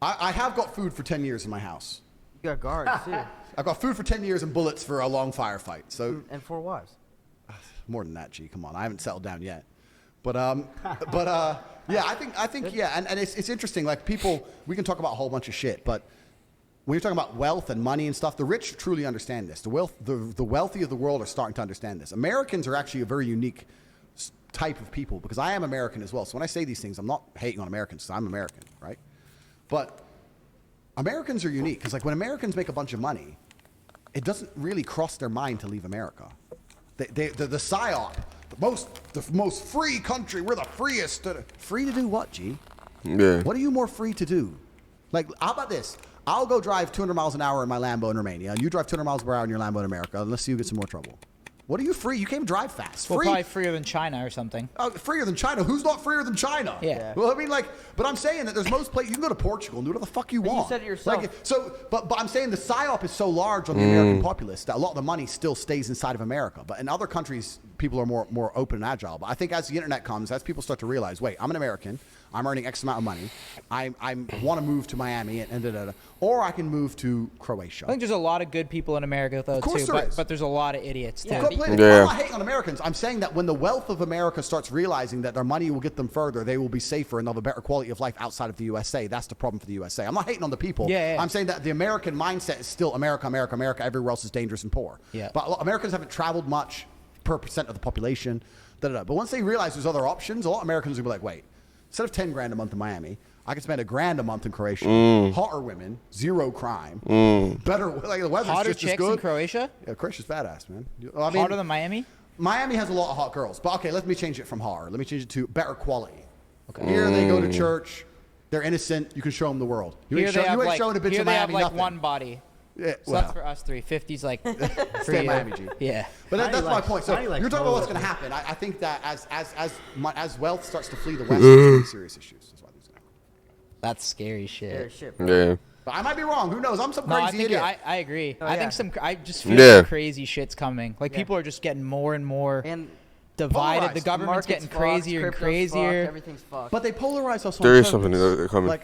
[SPEAKER 1] I have got food for 10 years in my house.
[SPEAKER 3] you got guards too?
[SPEAKER 1] I've got food for 10 years and bullets for a long firefight. So
[SPEAKER 3] And 4 wives.
[SPEAKER 1] more than that, G. Come on, I haven't settled down yet. But yeah, I think yeah, and it's interesting. Like people, we can talk about a whole bunch of shit, but when you're talking about wealth and money and stuff, the rich truly understand this. The wealthy of the world are starting to understand this. Americans are actually a very unique type of people because I am American as well. So when I say these things, I'm not hating on Americans because I'm American, right? But Americans are unique because like when Americans make a bunch of money, it doesn't really cross their mind to leave America. The PSYOP, the most free country, we're the freest. Free to do what, G?
[SPEAKER 2] Yeah.
[SPEAKER 1] What are you more free to do? Like, how about this? I'll go drive 200 miles an hour in my Lambo in Romania, and you drive 200 miles per hour in your Lambo in America, and let's see who gets in more trouble. What are you free? You can't even drive fast.
[SPEAKER 4] Well,
[SPEAKER 1] Free.
[SPEAKER 4] probably freer than China or something.
[SPEAKER 1] Freer than China? Who's not freer than China?
[SPEAKER 4] Yeah.
[SPEAKER 1] Well, I mean, like, but I'm saying that there's most places you can go to Portugal and do whatever the fuck you
[SPEAKER 3] But you
[SPEAKER 1] want.
[SPEAKER 3] said it yourself.
[SPEAKER 1] Like, so, but I'm saying the psyop is so large on the American populace that a lot of the money still stays inside of America. But in other countries, people are more open and agile. But I think as the internet comes, as people start to realize, wait, I'm an American. I'm earning X amount of money. I want to move to Miami and da-da-da. Or I can move to Croatia.
[SPEAKER 4] I think there's a lot of good people in America, though,
[SPEAKER 1] course
[SPEAKER 4] too.
[SPEAKER 1] there is.
[SPEAKER 4] But there's a lot of idiots, too.
[SPEAKER 3] Yeah.
[SPEAKER 1] Completely.
[SPEAKER 2] Yeah.
[SPEAKER 1] I'm not hating on Americans. I'm saying that when the wealth of America starts realizing that their money will get them further, they will be safer and they'll have a better quality of life outside of the USA. That's the problem for the USA. I'm not hating on the people.
[SPEAKER 4] Yeah.
[SPEAKER 1] I'm saying that the American mindset is still America, America, America. Everywhere else is dangerous and poor.
[SPEAKER 4] Yeah.
[SPEAKER 1] But Americans haven't traveled much per percent of the population. Da-da-da. But once they realize there's other options, a lot of Americans will be like, wait, instead of 10 grand a month in Miami, I can spend $1,000 a month in Croatia. Hotter women, zero crime, better. Like the weather's
[SPEAKER 4] Hotter
[SPEAKER 1] just as
[SPEAKER 4] chicks
[SPEAKER 1] good.
[SPEAKER 4] in Croatia?
[SPEAKER 1] Yeah, Croatia's badass, man. I mean,
[SPEAKER 4] Hotter than Miami?
[SPEAKER 1] Miami has a lot of hot girls, but okay, let me change it from hotter. Let me change it to better quality. Okay. Here they go to church. They're innocent. You can show them the world. You
[SPEAKER 4] Here
[SPEAKER 1] ain't,
[SPEAKER 4] they
[SPEAKER 1] show,
[SPEAKER 4] have
[SPEAKER 1] you ain't
[SPEAKER 4] like,
[SPEAKER 1] showing a bitch
[SPEAKER 4] here
[SPEAKER 1] in
[SPEAKER 4] they have
[SPEAKER 1] Miami
[SPEAKER 4] like
[SPEAKER 1] nothing.
[SPEAKER 4] one body.
[SPEAKER 1] Yeah,
[SPEAKER 4] So
[SPEAKER 1] well,
[SPEAKER 4] that's for us three. 50's like for
[SPEAKER 1] stay in
[SPEAKER 4] you.
[SPEAKER 1] Miami, G.
[SPEAKER 4] Yeah.
[SPEAKER 1] But
[SPEAKER 5] How do
[SPEAKER 1] that's
[SPEAKER 5] you
[SPEAKER 1] my
[SPEAKER 5] like-
[SPEAKER 1] point. So
[SPEAKER 5] how do you like
[SPEAKER 1] you're talking about what's
[SPEAKER 5] both?
[SPEAKER 1] going to happen. I think that as wealth starts to flee the West, there's going to be serious issues. That's why there's gonna happen.
[SPEAKER 4] That's scary shit.
[SPEAKER 3] Yeah, shit, bro.
[SPEAKER 2] Yeah.
[SPEAKER 1] But I might be wrong. Who knows? I'm some
[SPEAKER 4] No,
[SPEAKER 1] crazy
[SPEAKER 4] I think
[SPEAKER 1] idiot.
[SPEAKER 4] I agree.
[SPEAKER 3] Oh,
[SPEAKER 4] I
[SPEAKER 3] yeah.
[SPEAKER 4] think I just feel
[SPEAKER 2] Yeah.
[SPEAKER 4] some crazy shit's coming. Like
[SPEAKER 3] Yeah.
[SPEAKER 4] people are just getting more and more
[SPEAKER 3] And
[SPEAKER 4] divided.
[SPEAKER 1] Polarized.
[SPEAKER 4] The government's
[SPEAKER 3] market's
[SPEAKER 4] getting
[SPEAKER 3] fucked,
[SPEAKER 4] crazier and
[SPEAKER 3] crypto's
[SPEAKER 4] crazier.
[SPEAKER 3] Fucked, everything's fucked.
[SPEAKER 1] But they polarize us on
[SPEAKER 2] There is
[SPEAKER 1] purpose.
[SPEAKER 2] something that coming.
[SPEAKER 1] Like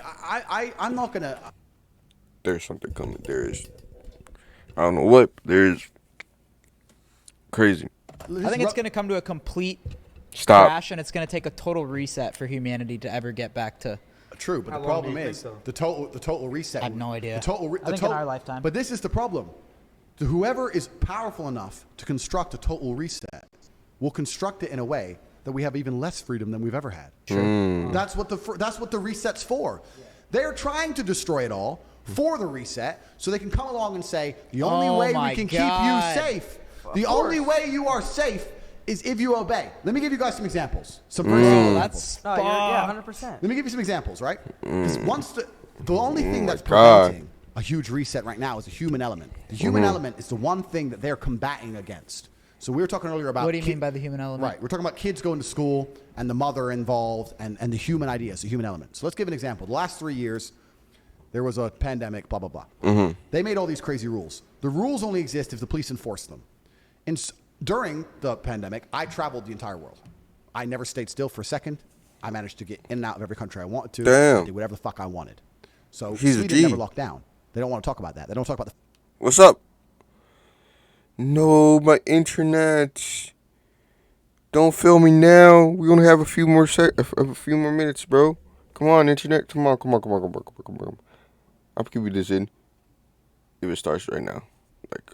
[SPEAKER 1] I'm not gonna.
[SPEAKER 2] There's something coming. There is. I don't know what. There is. Crazy.
[SPEAKER 4] I think it's going to come to a complete
[SPEAKER 2] Stop.
[SPEAKER 4] crash, and it's going to take a total reset for humanity to ever get back to.
[SPEAKER 1] True, but
[SPEAKER 5] How
[SPEAKER 1] the
[SPEAKER 5] long
[SPEAKER 1] problem
[SPEAKER 5] do you
[SPEAKER 1] is
[SPEAKER 5] think,
[SPEAKER 1] the total reset.
[SPEAKER 4] I have no idea.
[SPEAKER 1] The total.
[SPEAKER 4] I think in our lifetime.
[SPEAKER 1] But this is the problem. Whoever is powerful enough to construct a total reset will construct it in a way that we have even less freedom than we've ever had. True. That's what the reset's for. They're trying to destroy it all for the reset, so they can come along and say the only
[SPEAKER 4] Oh
[SPEAKER 1] way
[SPEAKER 4] my
[SPEAKER 1] we can
[SPEAKER 4] God.
[SPEAKER 1] keep you safe, the only way you are safe is if you obey. Let me give you guys some examples. Some very simple examples.
[SPEAKER 4] That's
[SPEAKER 3] no, yeah, 100%.
[SPEAKER 1] Let me give you some examples, right? Because once the only thing that's
[SPEAKER 2] God.
[SPEAKER 1] preventing a huge reset right now is the human element. The human element is the one thing that they're combating against. So we were talking earlier about
[SPEAKER 4] what do you mean by the human element?
[SPEAKER 1] Right, we're talking about kids going to school and the mother involved and the human ideas, the human element. So let's give an example. The last 3 years, there was a pandemic, blah, blah, blah. They made all these crazy rules. The rules only exist if the police enforce them. During the pandemic, I traveled the entire world. I never stayed still for a second. I managed to get in and out of every country I wanted to.
[SPEAKER 2] Damn.
[SPEAKER 1] I did whatever the fuck I wanted. So
[SPEAKER 2] He's a
[SPEAKER 1] Sweden
[SPEAKER 2] G.
[SPEAKER 1] never locked down. They don't want to talk about that. They don't talk about the
[SPEAKER 2] What's up? No, my internet. Don't film me now. We're gonna have a few more minutes, bro. Come on, internet. Come on. I'll keep you this in. If it starts right now, like.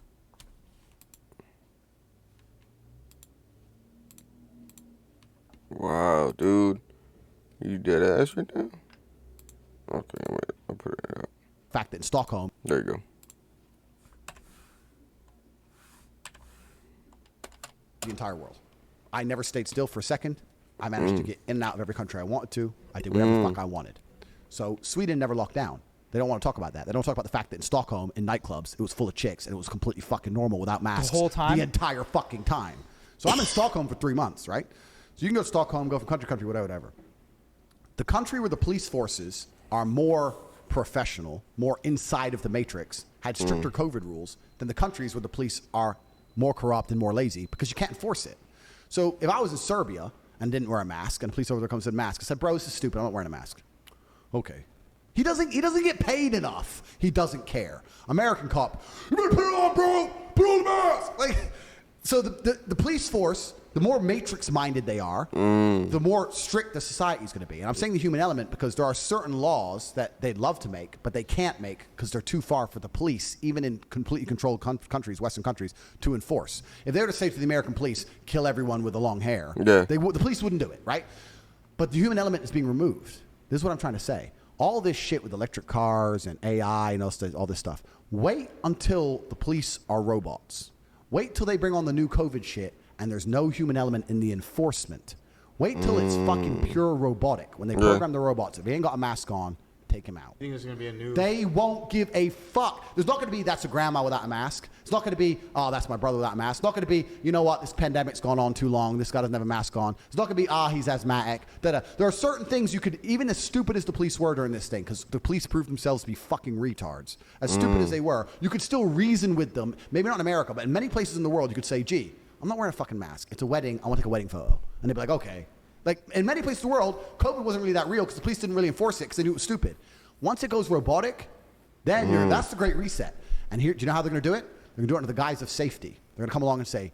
[SPEAKER 2] Wow, dude. You dead ass right now? Okay, wait. I'll put it out.
[SPEAKER 1] fact that in Stockholm,
[SPEAKER 2] There you go.
[SPEAKER 1] the entire world. I never stayed still for a second. I managed to get in and out of every country I wanted to. I did whatever the fuck I wanted. So Sweden never locked down. They don't want to talk about that. They don't talk about the fact that in Stockholm, in nightclubs, it was full of chicks and it was completely fucking normal without masks.
[SPEAKER 4] whole time?
[SPEAKER 1] The entire fucking time. So I'm in Stockholm for 3 months, right? So you can go to Stockholm, go from country to country, whatever. The country where the police forces are more professional, more inside of the matrix, had stricter COVID rules than the countries where the police are more corrupt and more lazy because you can't enforce it. So if I was in Serbia and didn't wear a mask and a police over there comes and said mask, I said, bro, this is stupid. I'm not wearing a mask. Okay. He doesn't get paid enough. He doesn't care. American cop, you better put it on, bro. Put on the mask. Like, so the police force, the more matrix-minded they are, the more strict the society is going to be. And I'm saying the human element because there are certain laws that they'd love to make, but they can't make because they're too far for the police, even in completely controlled countries, Western countries, to enforce. If they were to say to the American police, kill everyone with the long hair,
[SPEAKER 2] Yeah.
[SPEAKER 1] the police wouldn't do it, right? But the human element is being removed. This is what I'm trying to say. All this shit with electric cars and AI and all this stuff. Wait until the police are robots. Wait till they bring on the new COVID shit and there's no human element in the enforcement. Wait till it's fucking pure robotic. When they program the robots, if they ain't got a mask on, take him out.
[SPEAKER 5] I think there's going to be a new...
[SPEAKER 1] They won't give a fuck. There's not going to be, that's a grandma without a mask. It's not going to be, oh, that's my brother without a mask. It's not going to be, you know what, this pandemic's gone on too long. This guy doesn't have a mask on. It's not going to be, he's asthmatic. There are certain things you could, even as stupid as the police were during this thing, because the police proved themselves to be fucking retards. As stupid as they were, you could still reason with them. Maybe not in America, but in many places in the world, you could say, gee, I'm not wearing a fucking mask. It's a wedding. I want to take a wedding photo. And they'd be like, okay. Like, in many places in the world, COVID wasn't really that real because the police didn't really enforce it because they knew it was stupid. Once it goes robotic, then that's the great reset. And here, do you know how they're going to do it? They're going to do it under the guise of safety. They're going to come along and say,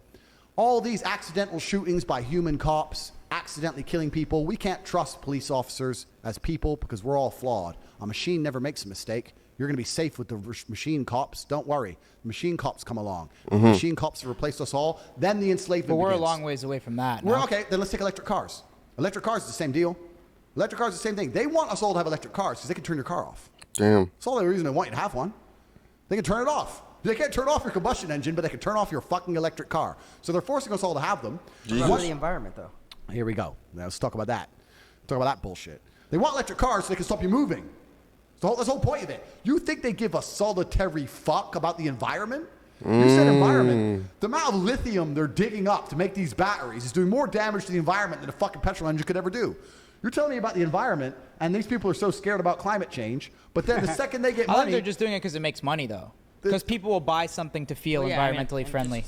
[SPEAKER 1] all these accidental shootings by human cops, accidentally killing people, we can't trust police officers as people because we're all flawed. A machine never makes a mistake. You're going to be safe with the machine cops. Don't worry. The machine cops come along. The machine cops have replaced us all. Then the enslavement
[SPEAKER 4] But we're
[SPEAKER 1] begins.
[SPEAKER 4] a long ways away from that.
[SPEAKER 1] We're
[SPEAKER 4] no?
[SPEAKER 1] okay. Then let's take electric cars. Electric cars is the same deal. Electric cars is the same thing. They want us all to have electric cars because they can turn your car off.
[SPEAKER 2] Damn.
[SPEAKER 1] That's all the reason they want you to have one. They can turn it off. They can't turn off your combustion engine, but they can turn off your fucking electric car. So they're forcing us all to have them.
[SPEAKER 3] What about the environment, though?
[SPEAKER 1] Here we go. Now let's talk about that. Talk about that bullshit. They want electric cars so they can stop you moving. That's the whole point of it. You think they give a solitary fuck about the environment? You said environment. The amount of lithium they're digging up to make these batteries is doing more damage to the environment than a fucking petrol engine could ever do. You're telling me about the environment, and these people are so scared about climate change, but then the second they get
[SPEAKER 4] I think
[SPEAKER 1] money...
[SPEAKER 4] they're just doing it because it makes money, though. Because people will buy something to feel environmentally friendly.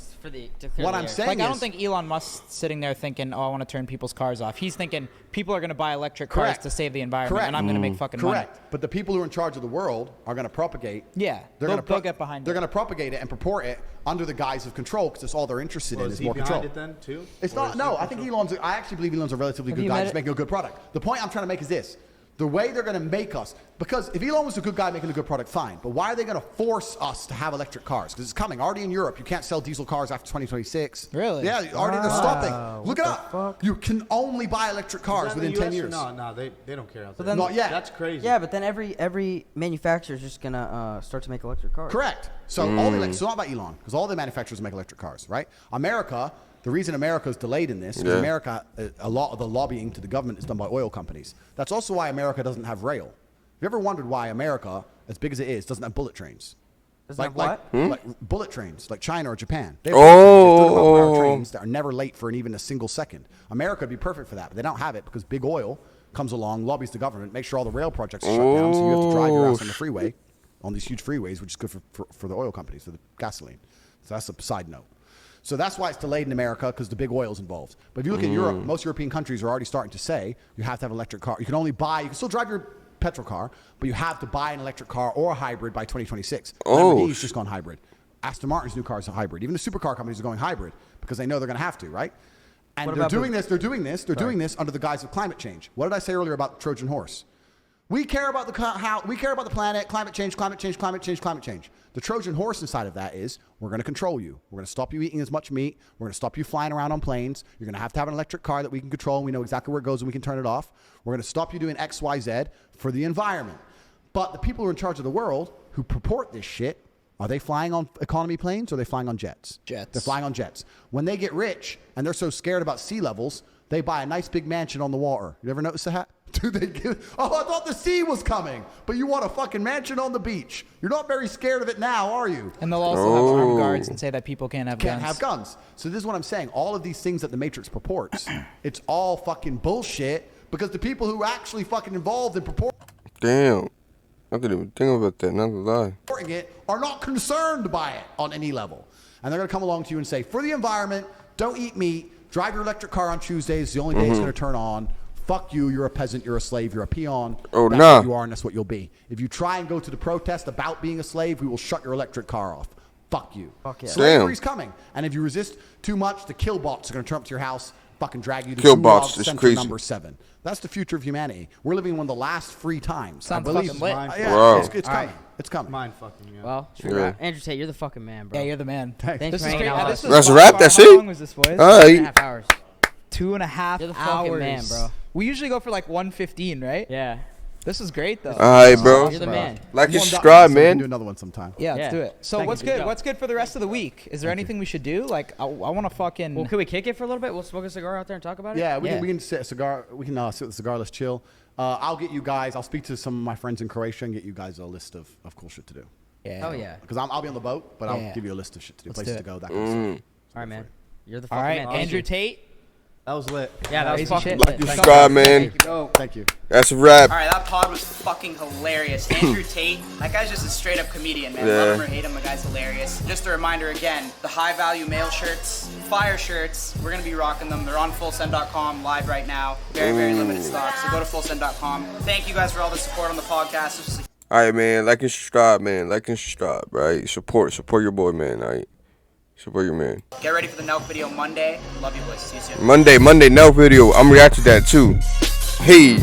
[SPEAKER 1] What I'm saying
[SPEAKER 4] Like, I don't
[SPEAKER 1] is-
[SPEAKER 4] think Elon Musk's sitting there thinking, oh, I want to turn people's cars off. He's thinking people are going to buy electric cars
[SPEAKER 1] Correct.
[SPEAKER 4] to save the environment,
[SPEAKER 1] Correct.
[SPEAKER 4] and I'm going to make fucking money.
[SPEAKER 1] Correct. But the people who are in charge of the world are going to propagate.
[SPEAKER 4] Yeah,
[SPEAKER 1] They're
[SPEAKER 4] they'll get behind
[SPEAKER 1] They're
[SPEAKER 4] it.
[SPEAKER 1] going to propagate it and purport it under the guise of control because that's all they're interested in
[SPEAKER 5] Is
[SPEAKER 1] is
[SPEAKER 5] he
[SPEAKER 1] more
[SPEAKER 5] behind
[SPEAKER 1] control.
[SPEAKER 5] it then, too?
[SPEAKER 1] It's
[SPEAKER 5] Or
[SPEAKER 1] not.
[SPEAKER 5] is
[SPEAKER 1] No,
[SPEAKER 5] he
[SPEAKER 1] I think
[SPEAKER 5] control-
[SPEAKER 1] I actually believe Elon's a relatively good
[SPEAKER 3] you
[SPEAKER 1] guy
[SPEAKER 3] met
[SPEAKER 1] who's
[SPEAKER 3] it?
[SPEAKER 1] making a good product. The point I'm trying to make is this. The way they're going to make us, because if Elon was a good guy making a good product, fine. But why are they going to force us to have electric cars? Because it's coming. Already in Europe, you can't sell diesel cars after 2026.
[SPEAKER 4] Really?
[SPEAKER 1] Yeah, already they're stopping. Look it
[SPEAKER 3] the
[SPEAKER 1] up.
[SPEAKER 3] fuck?
[SPEAKER 1] You can only buy electric
[SPEAKER 5] Is
[SPEAKER 1] cars
[SPEAKER 5] that in
[SPEAKER 1] within
[SPEAKER 5] the
[SPEAKER 1] 10
[SPEAKER 5] US or
[SPEAKER 1] years.
[SPEAKER 5] No, they don't care.
[SPEAKER 3] then-
[SPEAKER 1] Not yet.
[SPEAKER 5] That's crazy.
[SPEAKER 3] Yeah, but then every manufacturer is just gonna start to make electric cars.
[SPEAKER 1] Correct. So all the so not about Elon, because all the manufacturers make electric cars, right? America, the reason America is delayed in this is
[SPEAKER 2] Yeah.
[SPEAKER 1] America, a lot of the lobbying to the government is done by oil companies. That's also why America doesn't have rail. Have you ever wondered why America, as big as it is, doesn't have bullet trains?
[SPEAKER 3] Doesn't have what?
[SPEAKER 1] Like bullet trains, like China or Japan. They have bullet trains, they have 200-mile-per-hour trains that are never late for even a single second. America would be perfect for that, but they don't have it because big oil comes along, lobbies the government, makes sure all the rail projects are shut down, so you have to drive your ass on the freeway, on these huge freeways, which is good for the oil companies, for the gasoline. So that's a side note. So that's why it's delayed in America, because the big oil's involved. But if you look at Europe, most European countries are already starting to say you have to have an electric car. You can still drive your petrol car, but you have to buy an electric car or a hybrid by 2026. Lamborghini's just gone hybrid. Aston Martin's new car is a hybrid. Even the supercar companies are going hybrid because they know they're going to have to, right? And
[SPEAKER 3] What
[SPEAKER 1] they're
[SPEAKER 3] about
[SPEAKER 1] doing this under the guise of climate change. What did I say earlier about the Trojan horse? We care about the planet, climate change. The Trojan horse inside of that is we're going to control you. We're going to stop you eating as much meat. We're going to stop you flying around on planes. You're going to have an electric car that we can control, and we know exactly where it goes and we can turn it off. We're going to stop you doing X, Y, Z for the environment. But the people who are in charge of the world who purport this shit, are they flying on economy planes or are they flying on jets?
[SPEAKER 4] Jets.
[SPEAKER 1] They're flying on jets. When they get rich and they're so scared about sea levels, they buy a nice big mansion on the water. You ever notice that? Do they give? Oh, I thought the sea was coming, but you want a fucking mansion on the beach. You're not very scared of it now, are you?
[SPEAKER 4] And they'll also have armed guards and say that people can't have
[SPEAKER 1] Can't
[SPEAKER 4] guns.
[SPEAKER 1] have guns. So this is what I'm saying. All of these things that the Matrix purports, it's all fucking bullshit because the people who actually fucking involved in purporting
[SPEAKER 2] Damn. I couldn't even think about that, not to lie.
[SPEAKER 1] it are not concerned by it on any level. And they're going to come along to you and say, for the environment, don't eat meat, drive your electric car on Tuesdays, the only day it's going to turn on. Fuck you, you're a peasant, you're a slave, you're a peon.
[SPEAKER 2] Oh,
[SPEAKER 1] that's
[SPEAKER 2] nah.
[SPEAKER 1] what you are and that's what you'll be. If you try and go to the protest about being a slave, we will shut your electric car off. Fuck you.
[SPEAKER 3] Fuck yeah.
[SPEAKER 1] Slavery's coming. And if you resist too much, the kill bots are going to turn up to your house, fucking drag you to
[SPEAKER 2] Kill
[SPEAKER 1] Gulag
[SPEAKER 2] bots is
[SPEAKER 1] Center
[SPEAKER 2] crazy.
[SPEAKER 1] number 7. That's the future of humanity. We're living in one of the last free times.
[SPEAKER 4] Sounds
[SPEAKER 1] I believe.
[SPEAKER 4] fucking lit.
[SPEAKER 1] Yeah,
[SPEAKER 2] Wow.
[SPEAKER 1] it's
[SPEAKER 3] All
[SPEAKER 1] coming.
[SPEAKER 3] right.
[SPEAKER 1] It's coming.
[SPEAKER 5] Mind fucking me up.
[SPEAKER 3] Well, should we
[SPEAKER 2] Yeah.
[SPEAKER 3] wrap? Andrew Tate, you're the fucking man, bro.
[SPEAKER 4] Yeah, you're the man.
[SPEAKER 3] Thanks
[SPEAKER 4] This
[SPEAKER 3] for
[SPEAKER 4] is
[SPEAKER 3] hanging
[SPEAKER 4] great.
[SPEAKER 3] out.
[SPEAKER 4] This was
[SPEAKER 2] That's a
[SPEAKER 4] fun.
[SPEAKER 2] wrap, that's
[SPEAKER 4] How
[SPEAKER 2] it?
[SPEAKER 4] long was this, boys?
[SPEAKER 2] All right.
[SPEAKER 3] 2.5 hours.
[SPEAKER 4] 2.5
[SPEAKER 3] You're the
[SPEAKER 4] hours.
[SPEAKER 3] fucking man, bro.
[SPEAKER 4] We usually go for like 1:15, right?
[SPEAKER 3] Yeah.
[SPEAKER 4] This is great though.
[SPEAKER 2] All right, bro.
[SPEAKER 3] You're the man.
[SPEAKER 2] Like and
[SPEAKER 1] Well,
[SPEAKER 2] subscribe,
[SPEAKER 1] so we can
[SPEAKER 2] man.
[SPEAKER 1] do another one sometime.
[SPEAKER 4] Yeah, let's
[SPEAKER 3] Yeah.
[SPEAKER 4] do it. So
[SPEAKER 3] Thank
[SPEAKER 4] what's
[SPEAKER 3] you. Good
[SPEAKER 4] good?
[SPEAKER 3] job.
[SPEAKER 4] What's good for the rest of the week? Is there anything we should do? Like, I want to fucking.
[SPEAKER 3] Well, can we kick it for a little bit? We'll smoke a cigar out there and talk about it.
[SPEAKER 1] Yeah, we
[SPEAKER 4] Yeah.
[SPEAKER 1] can sit a cigar. We can sit with a cigar. Let's chill. I'll get you guys. I'll speak to some of my friends in Croatia and get you guys a list of cool shit to do.
[SPEAKER 4] Yeah.
[SPEAKER 3] Oh yeah.
[SPEAKER 1] Because I'll be on the boat, but
[SPEAKER 4] Yeah.
[SPEAKER 1] I'll give you a list of shit to do,
[SPEAKER 4] Let's
[SPEAKER 1] places
[SPEAKER 4] do
[SPEAKER 1] to
[SPEAKER 4] it.
[SPEAKER 1] go, that kind of stuff.
[SPEAKER 3] All right, man. You're the
[SPEAKER 4] All
[SPEAKER 3] fucking
[SPEAKER 4] right,
[SPEAKER 3] man. Thank
[SPEAKER 4] Andrew
[SPEAKER 3] you.
[SPEAKER 4] Tate.
[SPEAKER 5] That was lit.
[SPEAKER 3] Yeah, that was
[SPEAKER 4] Crazy
[SPEAKER 3] fucking
[SPEAKER 4] shit.
[SPEAKER 3] lit.
[SPEAKER 2] Like and
[SPEAKER 3] Thank
[SPEAKER 2] subscribe,
[SPEAKER 3] you.
[SPEAKER 2] man.
[SPEAKER 1] Thank you.
[SPEAKER 2] That's a wrap.
[SPEAKER 6] All right, that pod was fucking hilarious. Andrew Tate, that guy's just a straight up comedian, man.
[SPEAKER 2] Yeah.
[SPEAKER 6] Love him or hate him, the guy's hilarious. Just a reminder again, the high value male shirts, fire shirts, we're gonna be rocking them. They're on fullsend.com live right now. Very, very limited stock, so go to fullsend.com. Thank you guys for all the support on the podcast. This was a
[SPEAKER 2] All right, man. Like and subscribe, man. Like and subscribe, right? Support your boy, man. All right. Support your man.
[SPEAKER 6] Get ready for the Nelk video Monday. Love you boys. See you soon.
[SPEAKER 2] Monday, now video. I'm reacting to that too. Hey.